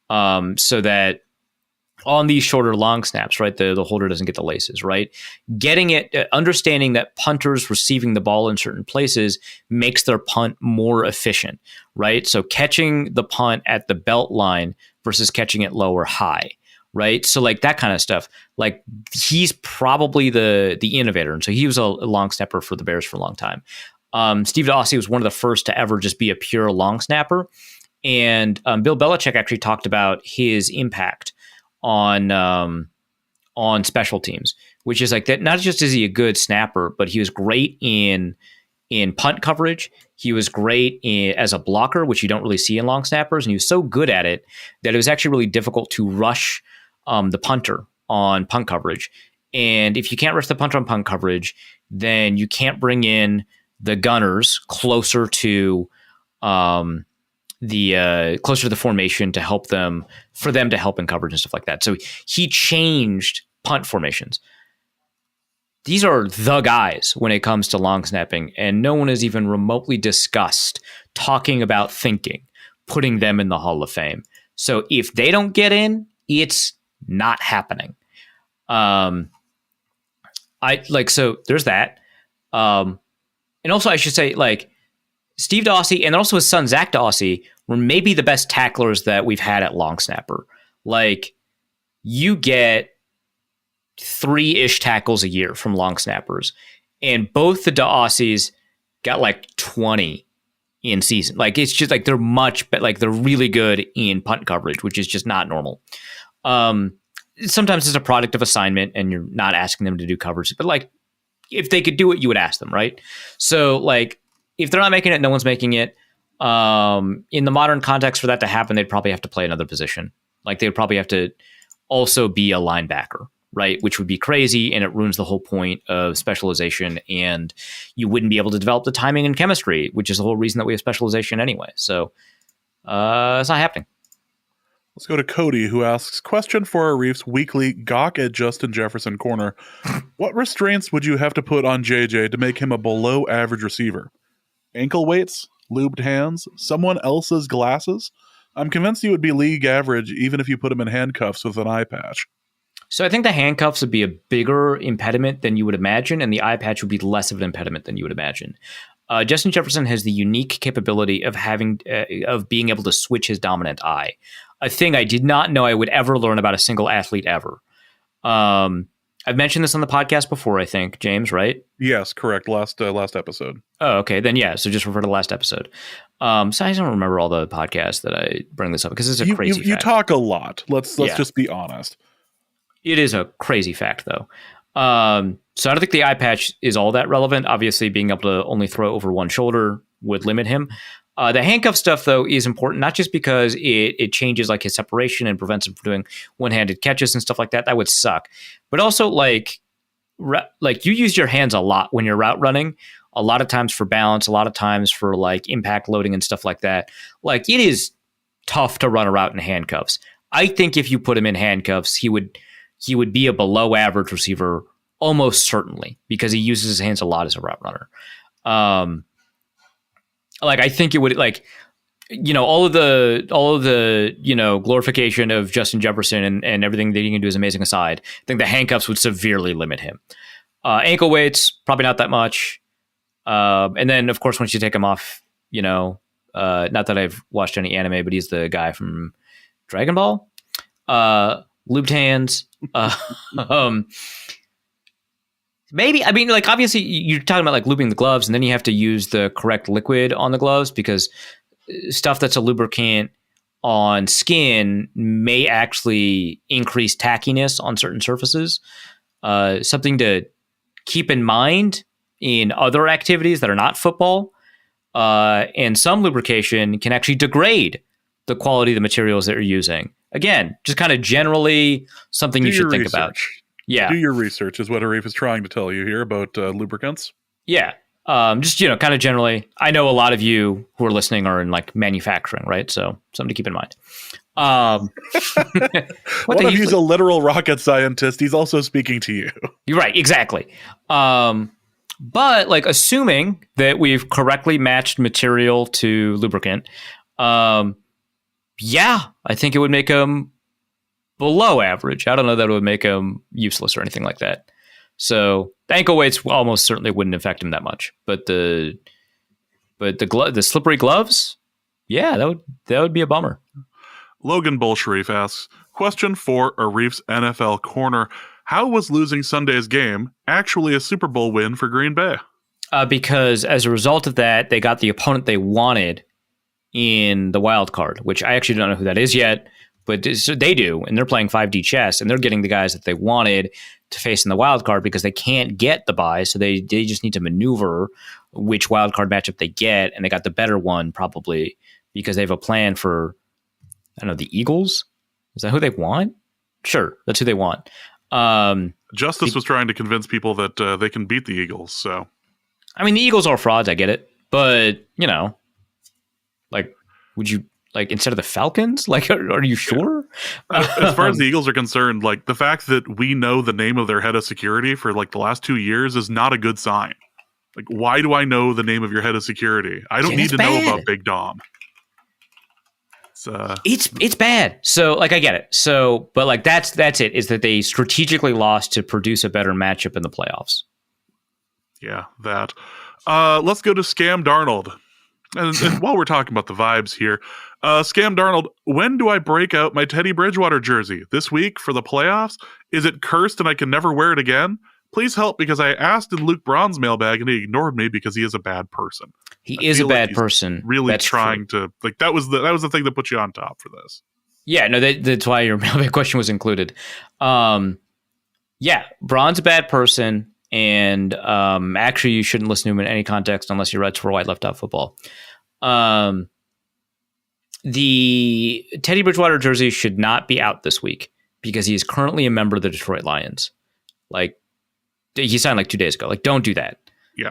So that on these shorter long snaps, right, the holder doesn't get the laces, right? Getting it, understanding that punters receiving the ball in certain places makes their punt more efficient, right? So catching the punt at the belt line versus catching it low or high, right? So like that kind of stuff, like he's probably the innovator. And so he was a long snapper for the Bears for a long time. Steve DeOssie was one of the first to ever just be a pure long snapper. And Bill Belichick actually talked about his impact on special teams, which is like that. Not just is he a good snapper, but he was great in punt coverage. He was great as a blocker, which you don't really see in long snappers. And he was so good at it that it was actually really difficult to rush the punter on punt coverage. And if you can't rush the punter on punt coverage, then you can't bring in the gunners closer to the formation to help them, for them to help in coverage and stuff like that. So he changed punt formations. These are the guys when it comes to long snapping, and no one has even remotely discussed talking about putting them in the Hall of Fame. So if they don't get in, it's not happening. So there's that. And also I should say, like, Steve DeOssie and also his son, Zach DeOssie, were maybe the best tacklers that we've had at long snapper. Like, you get 3-ish tackles a year from long snappers. And both the DeOssies got like 20 in season. Like, it's just like they're they're really good in punt coverage, which is just not normal. Sometimes it's a product of assignment and you're not asking them to do coverage, but like if they could do it, you would ask them, right? So like if they're not making it, no one's making it. In the modern context for that to happen, they'd probably have to play another position. Like they would probably have to also be a linebacker, right? Which would be crazy, and it ruins the whole point of specialization, and you wouldn't be able to develop the timing and chemistry, which is the whole reason that we have specialization anyway. So it's not happening. Let's go to Cody, who asks, question for our Reefs weekly gawk at Justin Jefferson corner. What restraints would you have to put on JJ to make him a below average receiver? Ankle weights? Lubed hands? Someone else's glasses? I'm convinced he would be league average even if you put him in handcuffs with an eye patch. So I think the handcuffs would be a bigger impediment than you would imagine, and the eye patch would be less of an impediment than you would imagine. Justin Jefferson has the unique capability of being able to switch his dominant eye. a thing I did not know I would ever learn about a single athlete ever. I've mentioned this on the podcast before, I think, James, right? Yes, correct. Last episode. Oh, okay. Then yeah. So just refer to the last episode. So I don't remember all the podcasts that I bring this up because it's a crazy fact. You talk a lot. Let's just be honest. It is a crazy fact, though. So I don't think the eye patch is all that relevant. Obviously, being able to only throw over one shoulder would limit him. The handcuff stuff, though, is important, not just because it changes like his separation and prevents him from doing one-handed catches and stuff like that. That would suck. But also, like you use your hands a lot when you're route running, a lot of times for balance, a lot of times for like impact loading and stuff like that. Like, it is tough to run a route in handcuffs. I think if you put him in handcuffs, he would be a below average receiver almost certainly because he uses his hands a lot as a route runner. Like, I think it would, like, you know, all of the, you know, glorification of Justin Jefferson and everything that he can do is amazing aside. I think the handcuffs would severely limit him. Ankle weights, probably not that much. And then, of course, once you take him off, you know, not that I've watched any anime, but he's the guy from Dragon Ball. Lubed hands. Maybe, I mean, like, obviously you're talking about like lubing the gloves, and then you have to use the correct liquid on the gloves because stuff that's a lubricant on skin may actually increase tackiness on certain surfaces. Something to keep in mind in other activities that are not football. And some lubrication can actually degrade the quality of the materials that you're using. Again, just kind of generally something you should think about. Yeah. Do your research is what Arif is trying to tell you here about lubricants. Yeah. Just, you know, kind of generally, I know a lot of you who are listening are in like manufacturing, right? So something to keep in mind. One of you's a literal rocket scientist. He's also speaking to you. You're right. Exactly. But like, assuming that we've correctly matched material to lubricant, yeah, I think it would make them below average. I don't know that it would make him useless or anything like that. So the ankle weights almost certainly wouldn't affect him that much. But the slippery gloves, yeah, that would be a bummer. Logan Bolsharif asks, question for Arif's NFL corner. How was losing Sunday's game actually a Super Bowl win for Green Bay? Because as a result of that, they got the opponent they wanted in the wild card, which I actually don't know who that is yet. But they do, and they're playing 5D chess, and they're getting the guys that they wanted to face in the wild card because they can't get the bye, so they just need to maneuver which wild card matchup they get, and they got the better one probably because they have a plan for, I don't know, the Eagles? Is that who they want? Sure, that's who they want. Justice was trying to convince people that they can beat the Eagles, so. I mean, the Eagles are frauds, I get it, but, you know, like, would you... Like, instead of the Falcons? Like, are you sure? As far as the Eagles are concerned, like, the fact that we know the name of their head of security for, like, the last 2 years is not a good sign. Like, why do I know the name of your head of security? I don't need to know about Big Dom. It's bad. So, like, I get it. So, but, like, that's it, is that they strategically lost to produce a better matchup in the playoffs. Yeah, that. Let's go to Scam Darnold. And while we're talking about the vibes here, Scam Darnold, when do I break out my Teddy Bridgewater jersey? This week for the playoffs? Is it cursed and I can never wear it again? Please help because I asked in Luke Braun's mailbag and he ignored me because he is a bad person. He is a bad person. Really trying to, like, that was the thing that put you on top for this. Yeah, no, that's why your mailbag question was included. Yeah, Braun's a bad person. And actually, you shouldn't listen to him in any context unless he writes for White Left Out Football. The Teddy Bridgewater jersey should not be out this week because he is currently a member of the Detroit Lions. Like, he signed like 2 days ago. Like, don't do that. Yeah.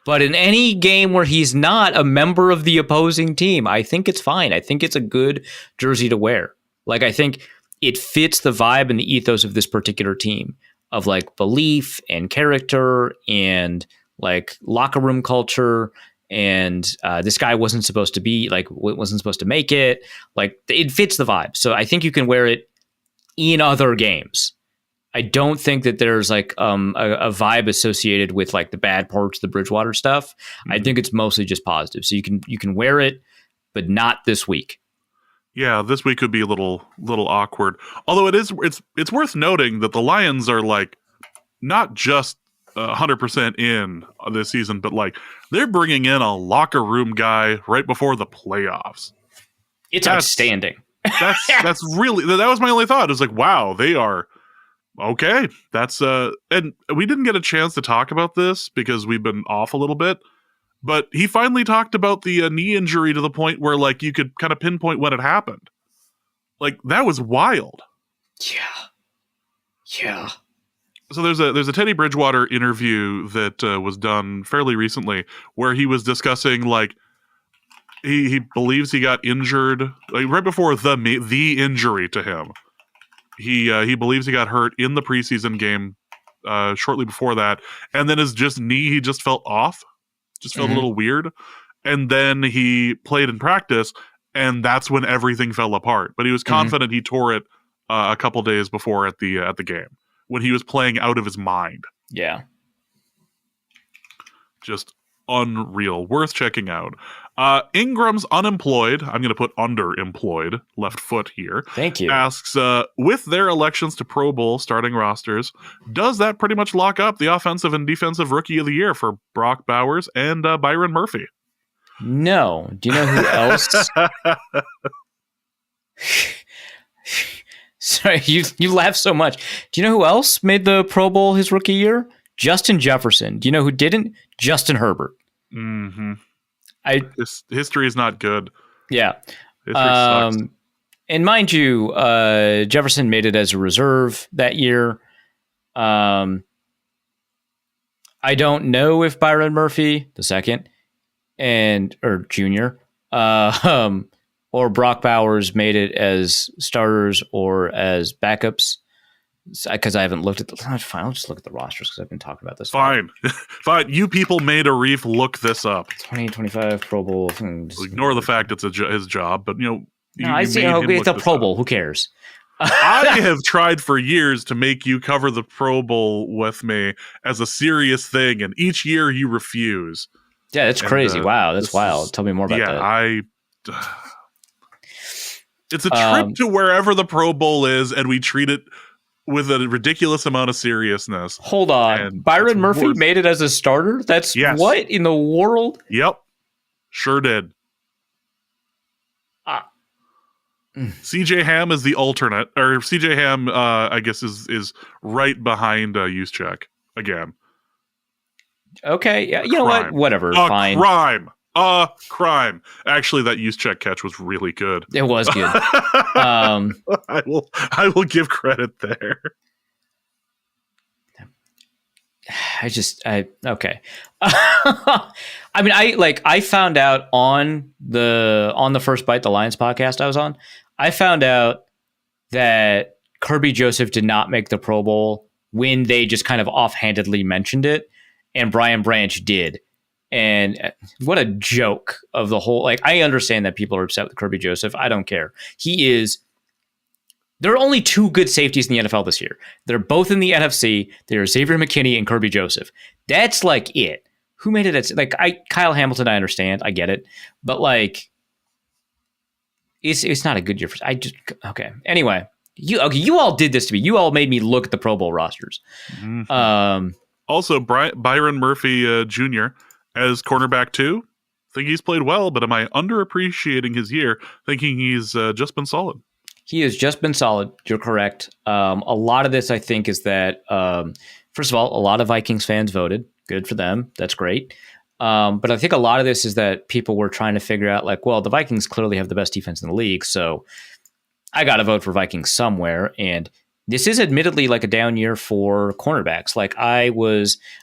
But in any game where he's not a member of the opposing team, I think it's fine. I think it's a good jersey to wear. Like, I think it fits the vibe and the ethos of this particular team. Of like belief and character and like locker room culture. And this guy wasn't supposed to make it. Like, it fits the vibe. So I think you can wear it in other games. I don't think that there's like a vibe associated with like the bad parts of the Bridgewater stuff. Mm-hmm. I think it's mostly just positive. So you can wear it, but not this week. Yeah, this week could be a little awkward. Although it's worth noting that the Lions are like not just 100% in this season, but like they're bringing in a locker room guy right before the playoffs. It's outstanding. That's really, that was my only thought. It was like, wow, they are okay. That's and we didn't get a chance to talk about this because we've been off a little bit. But he finally talked about the knee injury to the point where like you could kind of pinpoint when it happened. Like that was wild. Yeah. So there's a Teddy Bridgewater interview that was done fairly recently where he was discussing like he believes he got injured like right before the injury to him. He believes he got hurt in the preseason game shortly before that, and then his knee he just felt off. Just felt a little weird. And then he played in practice, and that's when everything fell apart. But he was confident he tore it a couple days before at the game when he was playing out of his mind. Yeah. Just unreal. Worth checking out. Ingram's unemployed. I'm going to put underemployed left foot here. Thank you. Asks, with their elections to Pro Bowl starting rosters, does that pretty much lock up the offensive and defensive rookie of the year for Brock Bowers and Byron Murphy? No. Do you know who else? Sorry, you laugh so much. Do you know who else made the Pro Bowl his rookie year? Justin Jefferson. Do you know who didn't? Justin Herbert. Mm-hmm. History is not good. Yeah. History sucks. And mind you, Jefferson made it as a reserve that year. I don't know if Byron Murphy, the second, or junior, or Brock Bowers made it as starters or as backups. Because I haven't looked at fine, I'll just look at the rosters because I've been talking about this. Fine. You people made Arif look this up. 2025 Pro Bowl. Ignore the fact it's his job, but I see. It's a Pro Bowl. Who cares? I have tried for years to make you cover the Pro Bowl with me as a serious thing, and each year you refuse. Yeah, that's crazy. Wow, that's wild. Tell me more about that. It's a trip to wherever the Pro Bowl is, and we treat it with a ridiculous amount of seriousness. Hold on. Byron Murphy made it as a starter? That's what in the world? Yep. Sure did. CJ Ham is the alternate, or CJ Ham, I guess, is right behind Juszczyk again. Okay. Yeah. You know what? Whatever. Fine. Crime. Actually, that Juszczyk catch was really good. It was good. I will give credit there. Okay. I mean, I found out on the First Bite, the Lions podcast I was on, I found out that Kirby Joseph did not make the Pro Bowl when they just kind of offhandedly mentioned it, and Brian Branch did. And what a joke of the whole, I understand that people are upset with Kirby Joseph. I don't care. There are only two good safeties in the NFL this year. They're both in the NFC. They're Xavier McKinney and Kirby Joseph. That's it. Who made it? Kyle Hamilton, I understand. I get it. But it's not a good year for, okay. Anyway, you all did this to me. You all made me look at the Pro Bowl rosters. Mm-hmm. Also, Byron Murphy Jr., as cornerback 2, think he's played well, but am I underappreciating his year, thinking he's just been solid? He has just been solid. You're correct. A lot of this, I think, is that, first of all, a lot of Vikings fans voted. Good for them. That's great. But I think a lot of this is that people were trying to figure out, the Vikings clearly have the best defense in the league, so I got to vote for Vikings somewhere. And this is admittedly a down year for cornerbacks.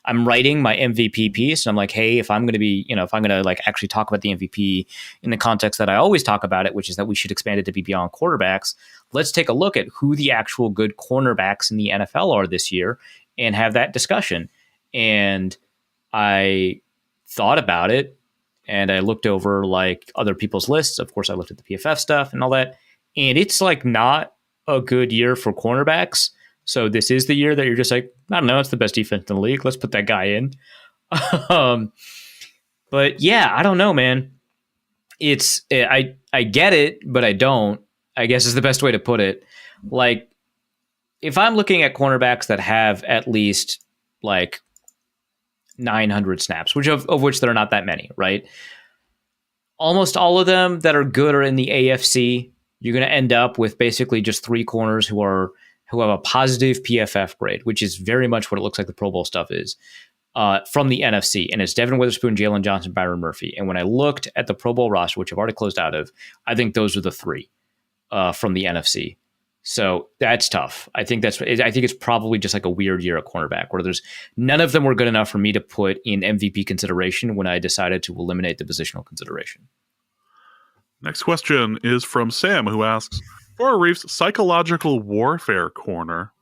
I'm writing my MVP piece. And I'm like, hey, if I'm going to be, if I'm going to actually talk about the MVP in the context that I always talk about it, which is that we should expand it to be beyond quarterbacks, let's take a look at who the actual good cornerbacks in the NFL are this year and have that discussion. And I thought about it and I looked over other people's lists. Of course, I looked at the PFF stuff and all that. And it's not a good year for cornerbacks. So this is the year that you're just I don't know, it's the best defense in the league. Let's put that guy in. But yeah, I don't know, man. I get it, but I don't, I guess is the best way to put it. Like, if I'm looking at cornerbacks that have at least like 900 snaps, which of which there are not that many, right? Almost all of them that are good are in the AFC. You're going to end up with basically just three corners who have a positive PFF grade, which is very much what it looks like the Pro Bowl stuff is, from the NFC. And it's Devin Witherspoon, Jalen Johnson, Byron Murphy. And when I looked at the Pro Bowl roster, which I've already closed out of, I think those are the three from the NFC. So that's tough. I think it's probably just like a weird year at cornerback where there's none of them were good enough for me to put in MVP consideration when I decided to eliminate the positional consideration. Next question is from Sam, who asks, for Arif's psychological warfare corner,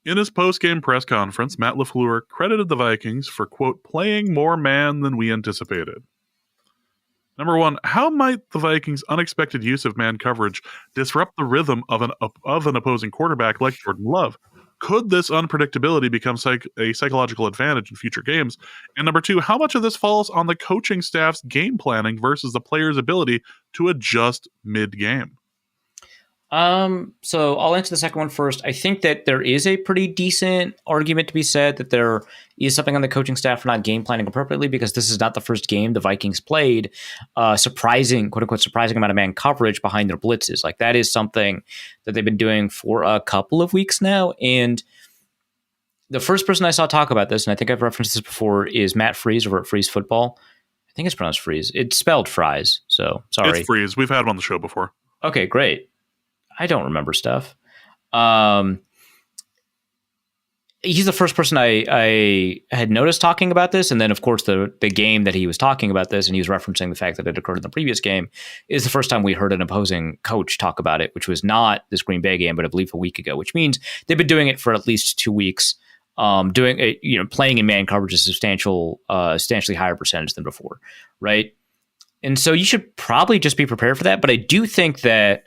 in his post-game press conference, Matt LaFleur credited the Vikings for, quote, playing more man than we anticipated. Number one, how might the Vikings' unexpected use of man coverage disrupt the rhythm of an opposing quarterback like Jordan Love? Could this unpredictability become a psychological advantage in future games? And number two, how much of this falls on the coaching staff's game planning versus the player's ability to adjust mid-game? So I'll answer the second one first. I think that there is a pretty decent argument to be said that there is something on the coaching staff for not game planning appropriately, because this is not the first game the Vikings played surprising, quote unquote, surprising amount of man coverage behind their blitzes. Like, that is something that they've been doing for a couple of weeks now. And the first person I saw talk about this, and I think I've referenced this before, is Matt Freeze over at Freeze Football. I think it's pronounced Freeze. It's spelled Fries, so sorry. It's Freeze. We've had him on the show before. Okay, great. I don't remember stuff. He's the first person I had noticed talking about this. And then, of course, the game that he was talking about this, and he was referencing the fact that it occurred in the previous game, is the first time we heard an opposing coach talk about it, which was not this Green Bay game, but I believe a week ago, which means they've been doing it for at least 2 weeks, playing in man coverage is substantially higher percentage than before, right? And so you should probably just be prepared for that. But I do think that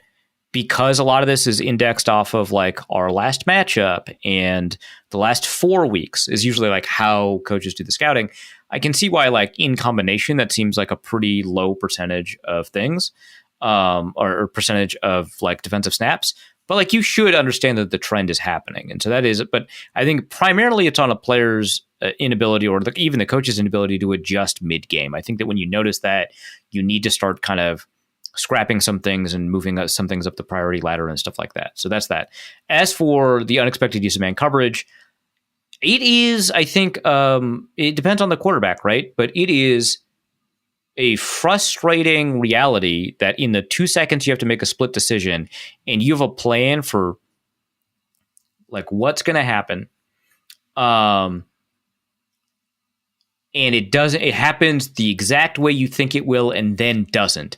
because a lot of this is indexed off of like our last matchup and the last 4 weeks is usually like how coaches do the scouting, I can see why, like, in combination, that seems like a pretty low percentage of things, or percentage of like defensive snaps. But like, you should understand that the trend is happening. And so that is, but I think primarily it's on a player's inability, or even the coach's inability to adjust mid-game. I think that when you notice that, you need to start kind of scrapping some things and moving some things up the priority ladder and stuff like that. So that's that. As for the unexpected use of man coverage, it is, I think, it depends on the quarterback, right? But it is a frustrating reality that in the 2 seconds you have to make a split decision and you have a plan for like what's going to happen. And it happens the exact way you think it will and then doesn't.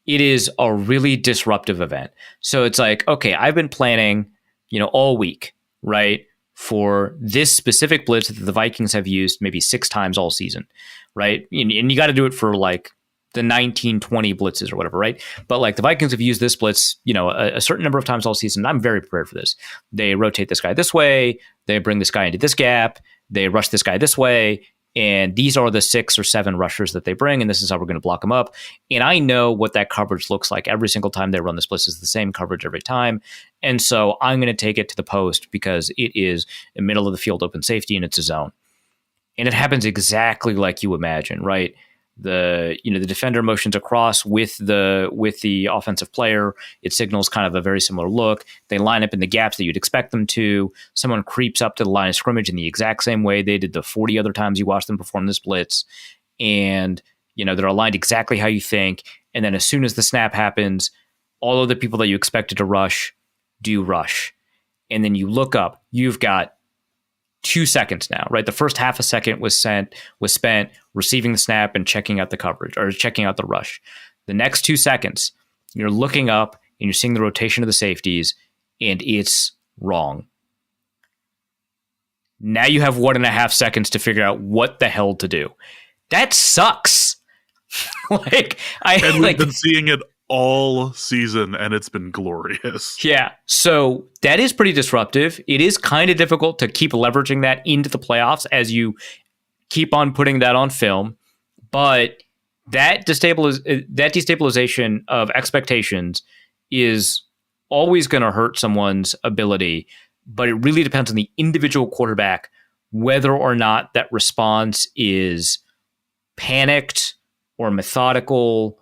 It is a really disruptive event. So it's like, okay, I've been planning, all week, right, for this specific blitz that the Vikings have used maybe 6 times all season, right? And you got to do it for like the 19-20 blitzes or whatever, right? But like the Vikings have used this blitz, a certain number of times all season. I'm very prepared for this. They rotate this guy this way. They bring this guy into this gap. They rush this guy this way. And these are the 6 or 7 rushers that they bring, and this is how we're going to block them up. And I know what that coverage looks like every single time they run this blitz. Is the same coverage every time. And so I'm going to take it to the post because it is a middle of the field open safety and it's a zone. And it happens exactly like you imagine, right? The defender motions across with the offensive player. It signals kind of a very similar look. They line up in the gaps that you'd expect them to. Someone creeps up to the line of scrimmage in the exact same way they did the 40 other times you watched them perform this blitz. And, they're aligned exactly how you think. And then as soon as the snap happens, all of the people that you expected to rush do rush. And then you look up, you've got 2 seconds now, right? The first half a second was spent receiving the snap and checking out the coverage or checking out the rush. The next 2 seconds, you're looking up and you're seeing the rotation of the safeties, and it's wrong. Now you have 1.5 seconds to figure out what the hell to do. That sucks. We've been seeing it all season, and it's been glorious. Yeah, so that is pretty disruptive. It is kind of difficult to keep leveraging that into the playoffs as you keep on putting that on film. But that destabilization of expectations is always going to hurt someone's ability, but it really depends on the individual quarterback whether or not that response is panicked or methodical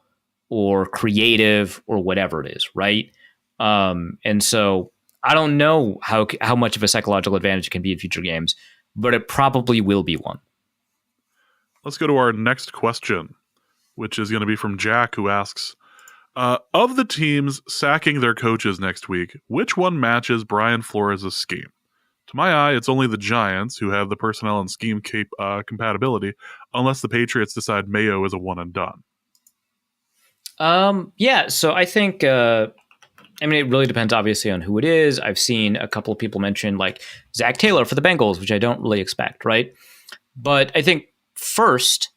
or creative or whatever it is, right? And so I don't know how much of a psychological advantage it can be in future games, but it probably will be one. Let's go to our next question, which is going to be from Jack, who asks, of the teams sacking their coaches next week, which one matches Brian Flores' scheme? To my eye, it's only the Giants who have the personnel and scheme compatibility, unless the Patriots decide Mayo is a one and done. Yeah, so I think, it really depends obviously on who it is. I've seen a couple of people mention like Zach Taylor for the Bengals, which I don't really expect, right? But I think first,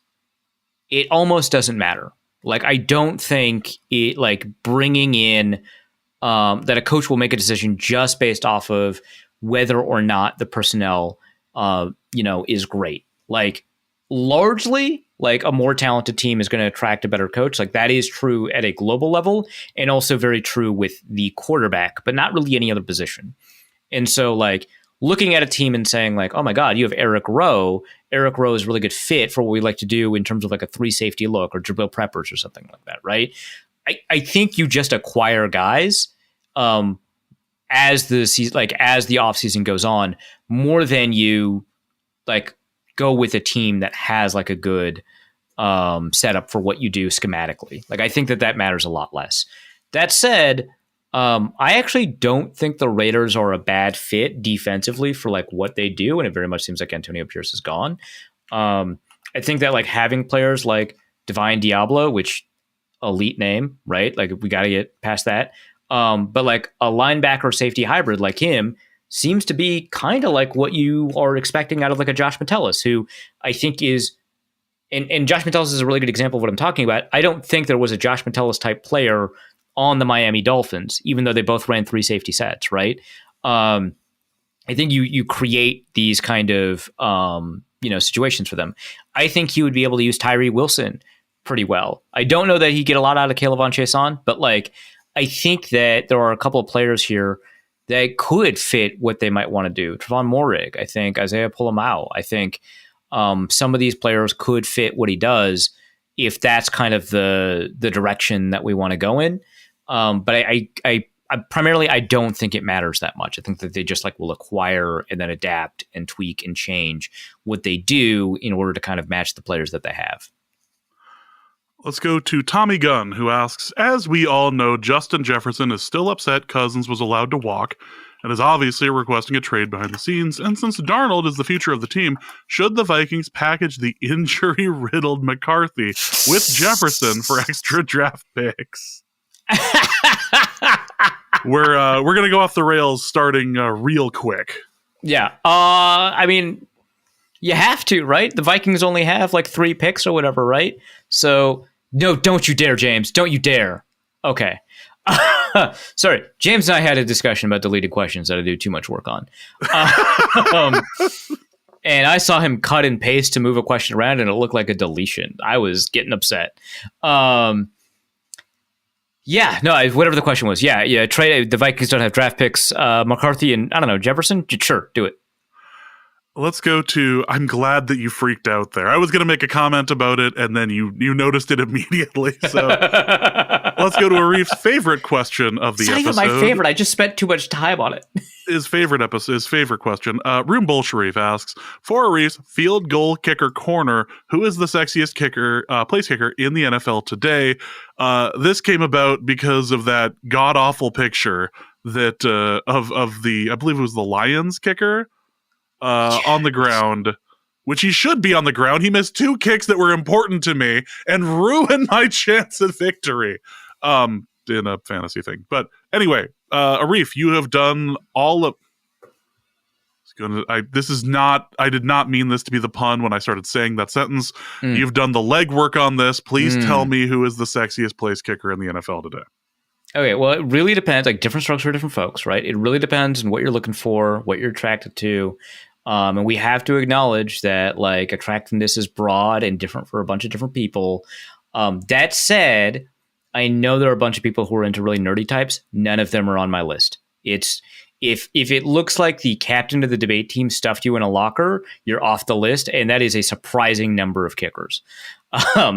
it almost doesn't matter. Like, I don't think it like bringing in that a coach will make a decision just based off of whether or not the personnel, is great. Like, largely, like a more talented team is going to attract a better coach. Like, that is true at a global level and also very true with the quarterback, but not really any other position. And so, like, looking at a team and saying like, oh my God, you have Eric Rowe. Eric Rowe is a really good fit for what we like to do in terms of like a 3 safety look or Jabril Peppers or something like that, right? I think you just acquire guys as the season, like as the offseason goes on, more than you like go with a team that has like a good setup for what you do schematically. Like, I think that matters a lot less. That said, I actually don't think the Raiders are a bad fit defensively for like what they do, and it very much seems like Antonio Pierce is gone. I think that like having players like Divine Diablo, which elite name, right? Like, we got to get past that. But like a linebacker safety hybrid like him seems to be kind of like what you are expecting out of like a Josh Metellus, who I think is, and Josh Metellus is a really good example of what I'm talking about. I don't think there was a Josh Metellus type player on the Miami Dolphins, even though they both ran 3 safety sets, right? I think you create these kind of situations for them. I think he would be able to use Tyree Wilson pretty well. I don't know that he'd get a lot out of Caleb Chason, but like, I think that there are a couple of players here that could fit what they might want to do. Trevon Moehrig, I think Isaiah Polamau. I think some of these players could fit what he does if that's kind of the direction that we want to go in. But I primarily, I don't think it matters that much. I think that they just like will acquire and then adapt and tweak and change what they do in order to kind of match the players that they have. Let's go to Tommy Gunn, who asks, as we all know, Justin Jefferson is still upset Cousins was allowed to walk and is obviously requesting a trade behind the scenes. And since Darnold is the future of the team, should the Vikings package the injury-riddled McCarthy with Jefferson for extra draft picks? We're going to go off the rails starting real quick. Yeah. You have to, right? The Vikings only have like 3 picks or whatever, right? So, no, don't you dare, James. Don't you dare. Okay. Sorry. James and I had a discussion about deleted questions that I do too much work on. And I saw him cut and paste to move a question around and it looked like a deletion. I was getting upset. Whatever the question was. Yeah. Trade. The Vikings don't have draft picks. McCarthy and, I don't know, Jefferson? Sure, do it. Let's go to, I'm glad that you freaked out there. I was going to make a comment about it, and then you noticed it immediately. So let's go to Arif's favorite question of the episode. It's not even my favorite. I just spent too much time on it. His favorite question. Room Bull Sharif asks, for Arif's field goal kicker corner, who is the sexiest kicker, place kicker in the NFL today? This came about because of that god-awful picture that of the, I believe it was the Lions kicker, on the ground, which he should be on the ground. He missed 2 kicks that were important to me and ruined my chance at victory in a fantasy thing. But anyway, Arif, you have done all of... I did not mean this to be the pun when I started saying that sentence. You've done the legwork on this. Please tell me who is the sexiest place kicker in the NFL today. Okay, well, it really depends. Like, different strokes for different folks, right? It really depends on what you're looking for, what you're attracted to. And we have to acknowledge that like attractiveness is broad and different for a bunch of different people. That said, I know there are a bunch of people who are into really nerdy types. None of them are on my list. It's if it looks like the captain of the debate team stuffed you in a locker, you're off the list, and that is a surprising number of kickers.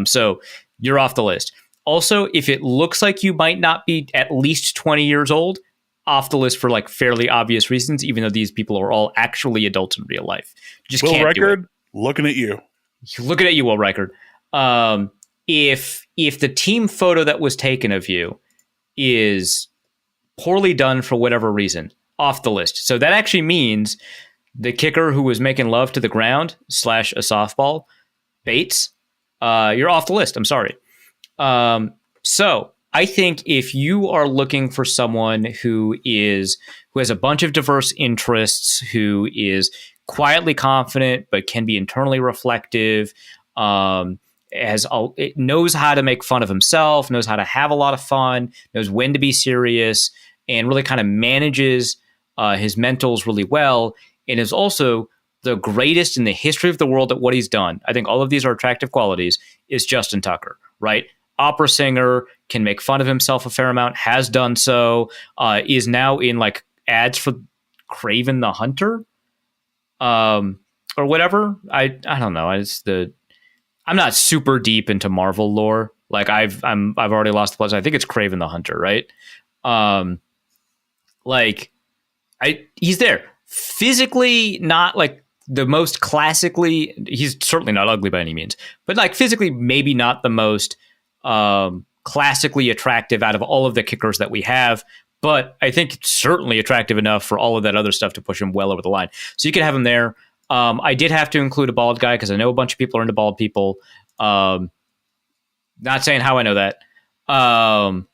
So you're off the list. Also, if it looks like you might not be at least 20 years old, off the list for like fairly obvious reasons, even though these people are all actually adults in real life. Just Will can't Reichard, do it. looking at you. Looking at you, Will Reichard. If the team photo that was taken of you is poorly done for whatever reason, off the list. So that actually means the kicker who was making love to the ground / a softball, Bates, you're off the list. I'm sorry. So I think if you are looking for someone who has a bunch of diverse interests, who is quietly confident but can be internally reflective, it knows how to make fun of himself, knows how to have a lot of fun, knows when to be serious, and really kind of manages his mentals really well, and is also the greatest in the history of the world at what he's done. I think all of these are attractive qualities, is Justin Tucker, right? Opera singer, can make fun of himself a fair amount, has done so, is now in like ads for Kraven the Hunter, or whatever. I don't know. I'm not super deep into Marvel lore. Like I've already lost the plot. I think it's Kraven the Hunter, right? He's there physically, not like the most classically. He's certainly not ugly by any means, but like physically, maybe not the most classically attractive out of all of the kickers that we have. But I think it's certainly attractive enough for all of that other stuff to push him well over the line. So you could have him there. I did have to include a bald guy because I know a bunch of people are into bald people. Not saying how I know that. And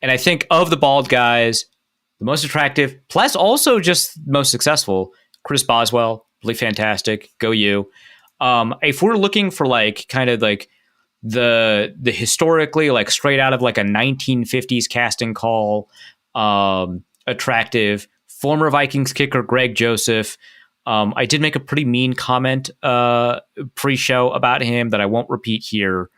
I think of the bald guys, the most attractive, plus also just most successful, Chris Boswell, really fantastic. Go you. If we're looking for like kind of like the historically like straight out of like a 1950s casting call, attractive former Vikings kicker Greg Joseph. I did make a pretty mean comment pre-show about him that I won't repeat here.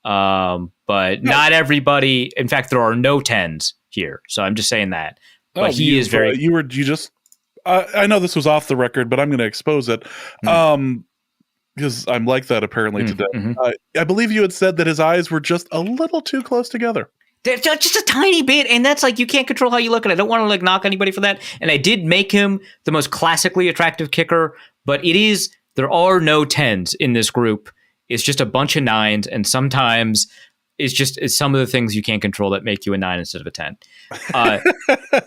But not everybody. In fact, there are no 10s here, so I'm just saying that. But he is very. I know this was off the record, but I'm going to expose it because I'm like that apparently today. Mm-hmm. I believe you had said that his eyes were just a little too close together. They're just a tiny bit, and that's like you can't control how you look at it. I don't want to like knock anybody for that. And I did make him the most classically attractive kicker, but there are no 10s in this group. It's just a bunch of 9s, and sometimes it's some of the things you can't control that make you a 9 instead of a 10.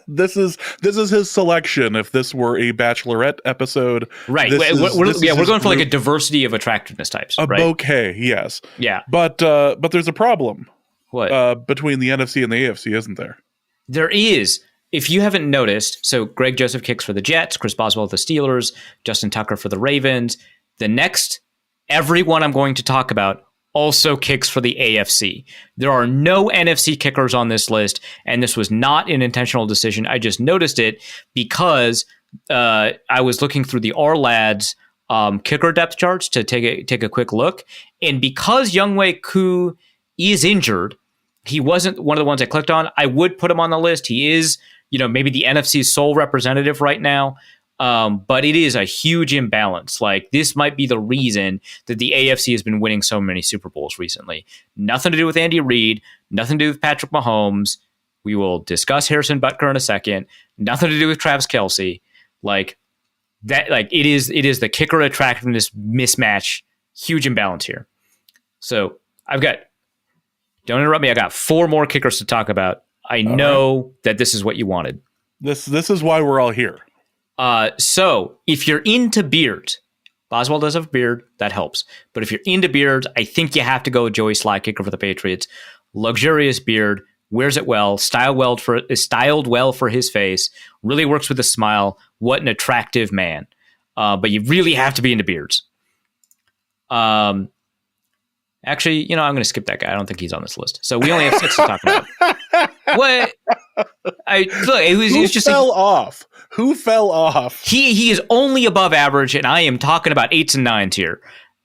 This is his selection. If this were a Bachelorette episode, right? We're going for like a diversity of attractiveness types. A bouquet, yes. Yeah, but there's a problem. What? Between the NFC and the AFC, isn't there? There is. If you haven't noticed, so Greg Joseph kicks for the Jets, Chris Boswell for the Steelers, Justin Tucker for the Ravens. Everyone I'm going to talk about also kicks for the AFC. There are no NFC kickers on this list, and this was not an intentional decision. I just noticed it because I was looking through the R-Lads kicker depth charts to take a quick look, and because Younghoe Koo is injured, he wasn't one of the ones I clicked on. I would put him on the list. He is, maybe the NFC's sole representative right now. But it is a huge imbalance. Like this might be the reason that the AFC has been winning so many Super Bowls recently. Nothing to do with Andy Reid, nothing to do with Patrick Mahomes. We will discuss Harrison Butker in a second. Nothing to do with Travis Kelce. Like that, like it is the kicker attractiveness mismatch. Huge imbalance here. So don't interrupt me. I got 4 more kickers to talk about. I know that this is what you wanted. This is why we're all here. So if you're into beards, Boswell does have a beard, that helps. But if you're into beards, I think you have to go with Joey Sly, kicker for the Patriots. Luxurious beard, wears it well, styled well for his face, really works with a smile. What an attractive man. But you really have to be into beards. Actually, I'm going to skip that guy. I don't think he's on this list. So we only have 6 to talk about. What? Who fell off? He is only above average, and I am talking about 8s and 9s here.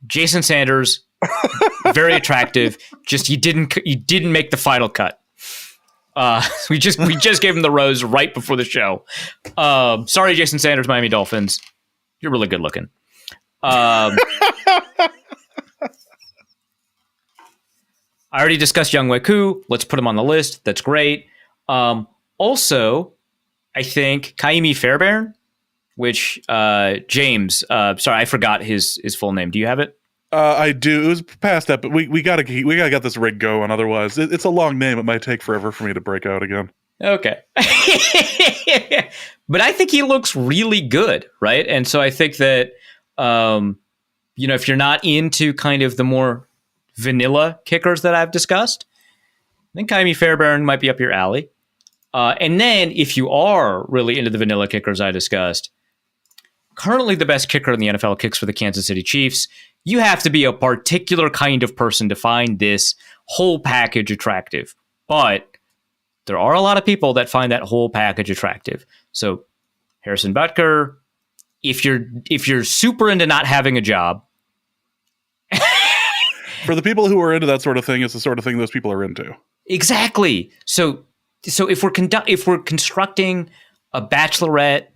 Jason Sanders, Very attractive. Just you didn't make the final cut. We just gave him the rose right before the show. Sorry, Jason Sanders, Miami Dolphins. You're really good looking. I already discussed Young Wei Koo. Let's put him on the list. That's great. Also, I think Kaimi Fairbairn, which James. Sorry, I forgot his full name. Do you have it? I do. It was past that, but we gotta get this rig going. Otherwise, it's a long name. It might take forever for me to break out again. Okay. But I think he looks really good, right? And so I think that, if you're not into kind of the more vanilla kickers that I've discussed, I think Kaimi Fairbairn might be up your alley. And then if you are really into the vanilla kickers I discussed, currently the best kicker in the NFL kicks for the Kansas City Chiefs. You have to be a particular kind of person to find this whole package attractive. But there are a lot of people that find that whole package attractive. So Harrison Butker, if you're super into not having a job. For the people who are into that sort of thing, it's the sort of thing those people are into. Exactly. So if we're constructing a bachelorette,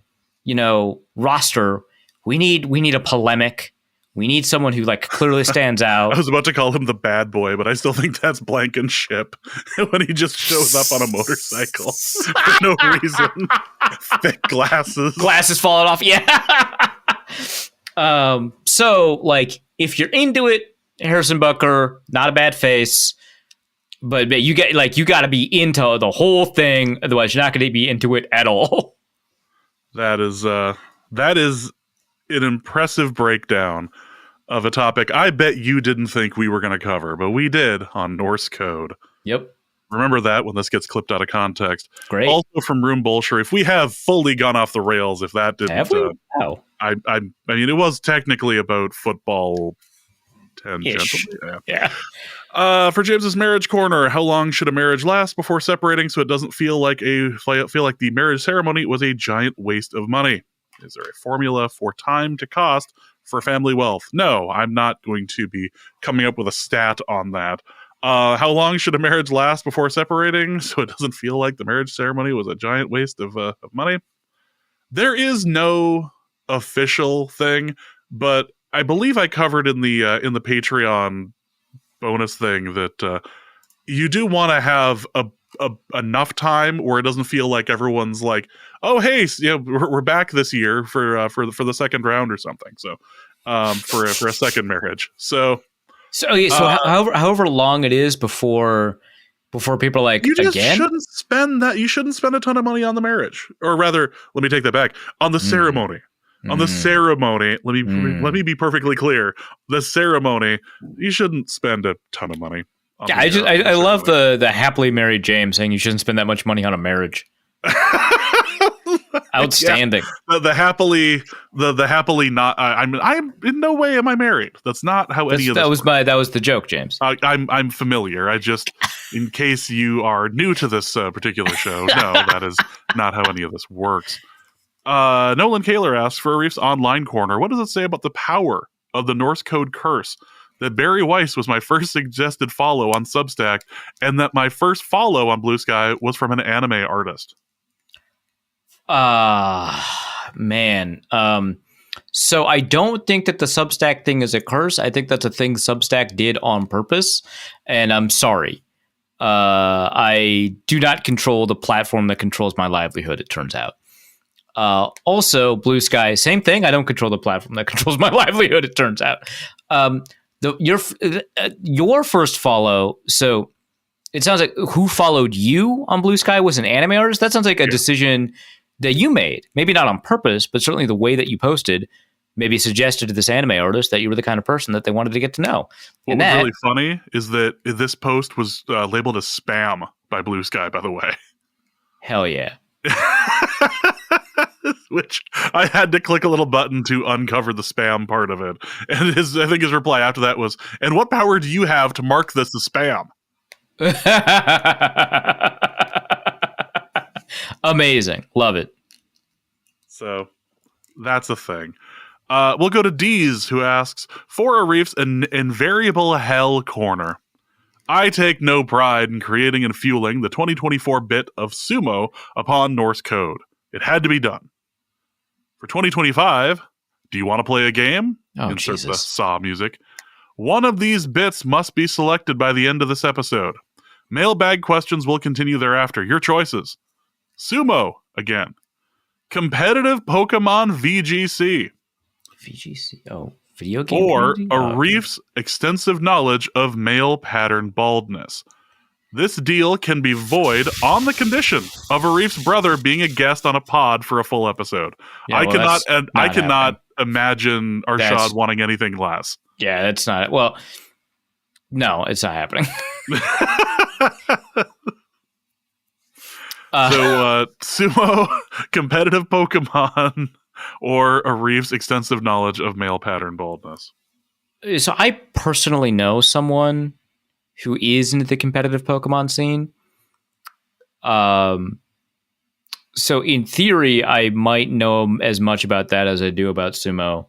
roster, we need a polemic. We need someone who clearly stands out. I was about to call him the bad boy, but I still think that's Blankenship when he just shows up on a motorcycle for no reason. Thick glasses falling off. Yeah. So if you're into it, Harrison Butker, not a bad face, but you got to be into the whole thing. Otherwise, you're not going to be into it at all. That is an impressive breakdown of a topic I bet you didn't think we were going to cover, but we did on Norse Code. Yep. Remember that when this gets clipped out of context. Great. Also from Room Bullshit, if we have fully gone off the rails, if that didn't... Have we? No. I mean, it was technically about football tangentially. Yeah. For James's marriage corner, how long should a marriage last before separating so it doesn't feel like the marriage ceremony was a giant waste of money? Is there a formula for time to cost for family wealth? No, I'm not going to be coming up with a stat on that. How long should a marriage last before separating so it doesn't feel like the marriage ceremony was a giant waste of money? There is no official thing, but I believe I covered in the Patreon bonus thing that you do want to have enough time where it doesn't feel like everyone's like, oh hey, we're back this year for the second round or something. So for a second marriage. So however long it is before people are like, you just again? shouldn't spend that. You shouldn't spend a ton of money on the marriage, or rather, let me take that back, on the ceremony. On the ceremony, let me be perfectly clear. The ceremony, you shouldn't spend a ton of money. Yeah, I love the happily married James saying you shouldn't spend that much money on a marriage. Outstanding. Yeah, the happily not. I'm in no way am I married. That's not how any of this works. That was the joke, James. I'm familiar. I just, in case you are new to this particular show, no, that is not how any of this works. Nolan Kaler asks for Arif's online corner. What does it say about the power of the Norse code curse? That Barry Weiss was my first suggested follow on Substack, and that my first follow on Blue Sky was from an anime artist. Man. So I don't think that the Substack thing is a curse. I think that's a thing Substack did on purpose, and I'm sorry. I do not control the platform that controls my livelihood, it turns out. Also, Blue Sky, same thing. I don't control the platform that controls my livelihood, it turns out. Your first follow, so it sounds like who followed you on Blue Sky was an anime artist. That sounds like a decision that you made. Maybe not on purpose, but certainly the way that you posted maybe suggested to this anime artist that you were the kind of person that they wanted to get to know. What was really funny is that this post was labeled as spam by Blue Sky, by the way. Hell yeah. Which I had to click a little button to uncover the spam part of it. And I think his reply after that was, and what power do you have to mark this as spam? Amazing. Love it. So that's a thing. We'll go to Deez, who asks, for Arif's an invariable hell corner. I take no pride in creating and fueling the 2024 bit of sumo upon Norse code. It had to be done. For 2025, do you want to play a game? Oh, Insert the Jesus. saw music. One of these bits must be selected by the end of this episode. Mailbag questions will continue thereafter. Your choices. Sumo, again. Competitive Pokemon VGC. VGC. Oh, video game. Or community? Oh, Arif's extensive knowledge of male pattern baldness. This deal can be void on the condition of Arif's brother being a guest on a pod for a full episode. Yeah, I well, cannot imagine Arshad wanting anything less. Yeah, that's not. Well, no, it's not happening. So, sumo, competitive Pokemon, or Arif's extensive knowledge of male pattern baldness. So I personally know someone who is into the competitive Pokemon scene. So in theory, I might know as much about that as I do about sumo.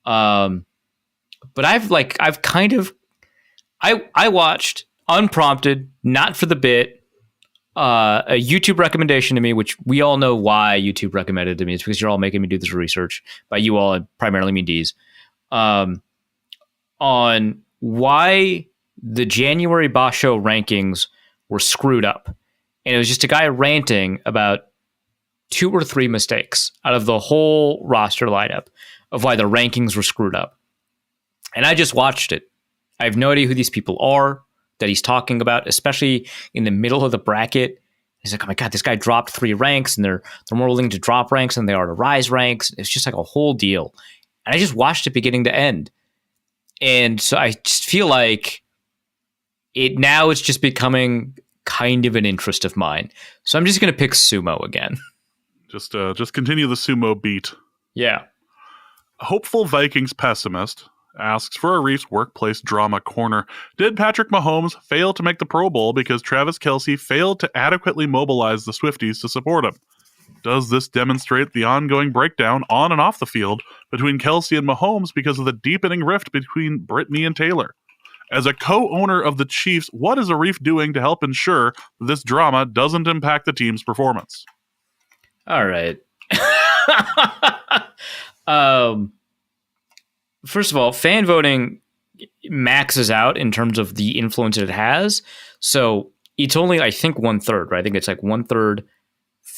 But I watched unprompted, not for the bit, a YouTube recommendation to me, which we all know why YouTube recommended to me. It's because you're all making me do this research. By you all, I primarily mean D's. On why the January Basho rankings were screwed up. And it was just a guy ranting about 2 or 3 mistakes out of the whole roster lineup of why the rankings were screwed up. And I just watched it. I have no idea who these people are that he's talking about, especially in the middle of the bracket. He's like, oh my God, this guy dropped 3 ranks, and they're more willing to drop ranks than they are to rise ranks. It's just like a whole deal. And I just watched it beginning to end. And so I just feel like it's just becoming kind of an interest of mine. So I'm just going to pick sumo again. Just continue the sumo beat. Yeah. Hopeful Vikings pessimist asks for Arif's workplace drama corner. Did Patrick Mahomes fail to make the Pro Bowl because Travis Kelce failed to adequately mobilize the Swifties to support him? Does this demonstrate the ongoing breakdown on and off the field between Kelce and Mahomes because of the deepening rift between Brittany and Taylor? As a co-owner of the Chiefs, what is Arif doing to help ensure this drama doesn't impact the team's performance? All right. First of all, fan voting maxes out in terms of the influence it has. So it's only, I think, 1/3, right? I think it's like 1/3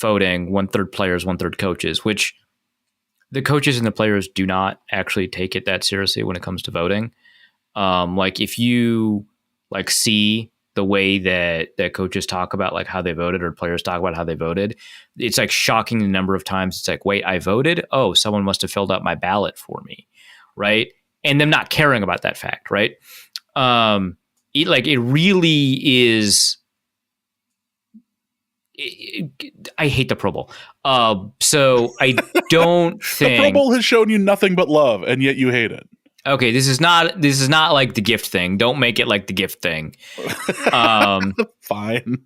voting, 1/3 players, 1/3 coaches, which the coaches and the players do not actually take it that seriously when it comes to voting. Like if you like see the way that coaches talk about like how they voted or players talk about how they voted, it's like shocking the number of times it's like, wait, I voted? Oh, someone must have filled out my ballot for me. Right. And them not caring about that fact. Right. It really is. I hate the Pro Bowl. So I don't think the Pro Bowl has shown you nothing but love, and yet you hate it. Okay, this is not like the gift thing. Don't make it like the gift thing. Fine.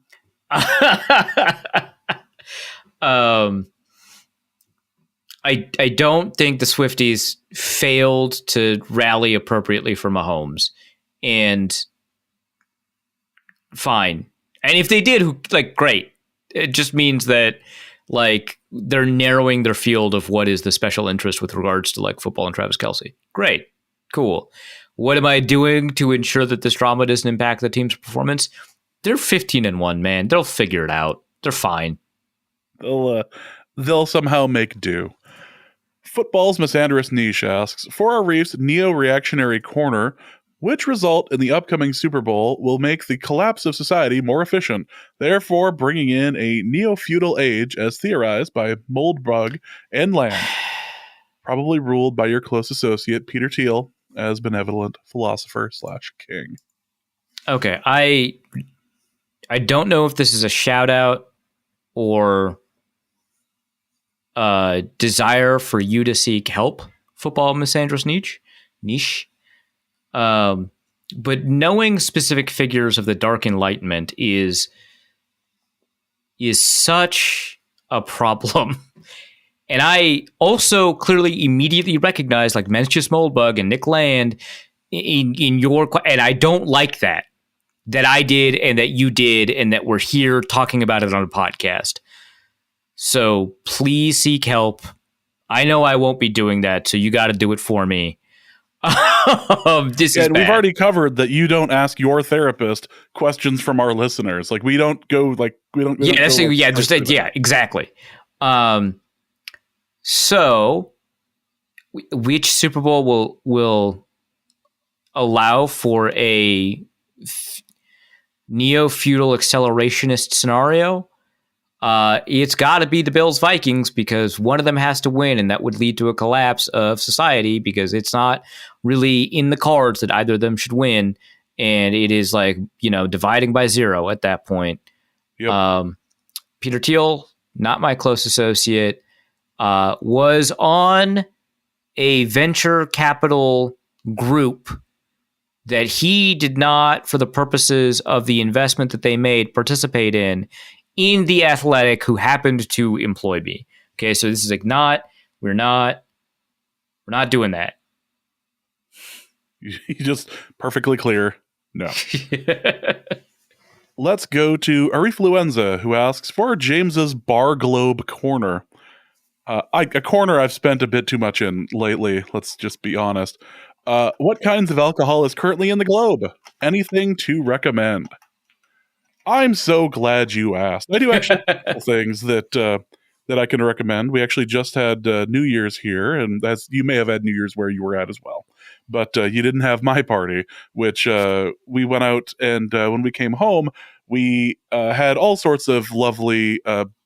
I don't think the Swifties failed to rally appropriately for Mahomes, and fine. And if they did, great. It just means that like they're narrowing their field of what is the special interest with regards to like football and Travis Kelce. Great. Cool. What am I doing to ensure that this drama doesn't impact the team's performance? They're 15-1, man. They'll figure it out. They're fine. They'll somehow make do. Football's Misandrous Niche asks, for Arif's neo-reactionary corner, which result in the upcoming Super Bowl will make the collapse of society more efficient, therefore bringing in a neo-feudal age as theorized by Moldbug and Land, probably ruled by your close associate Peter Thiel as benevolent philosopher/king. Okay, I don't know if this is a shout out or desire for you to seek help, Football Misandrous Niche. But knowing specific figures of the Dark Enlightenment is such a problem. And I also clearly immediately recognized like Mencius Moldbug and Nick Land in your, and I don't like that I did and that you did and that we're here talking about it on a podcast. So please seek help. I know I won't be doing that, so you got to do it for me. This is and bad. We've already covered that you don't ask your therapist questions from our listeners. Like we don't go like we don't. Yeah, that's exactly. So, which Super Bowl will allow for a neo-feudal accelerationist scenario? It's got to be the Bills-Vikings because one of them has to win, and that would lead to a collapse of society because it's not really in the cards that either of them should win, and it is like, dividing by zero at that point. Yep. Peter Thiel, not my close associate, was on a venture capital group that he did not, for the purposes of the investment that they made, participate in The Athletic, who happened to employ me. Okay, so this is like we're not doing that. You just perfectly clear. No. Let's go to Arifluenza, who asks for James's Bar Globe corner. A corner I've spent a bit too much in lately. Let's just be honest. What kinds of alcohol is currently in the Globe? Anything to recommend? I'm so glad you asked. I do actually have a couple things that I can recommend. We actually just had New Year's here, and as you may have had New Year's where you were at as well. But you didn't have my party, which we went out, and when we came home, we had all sorts of lovely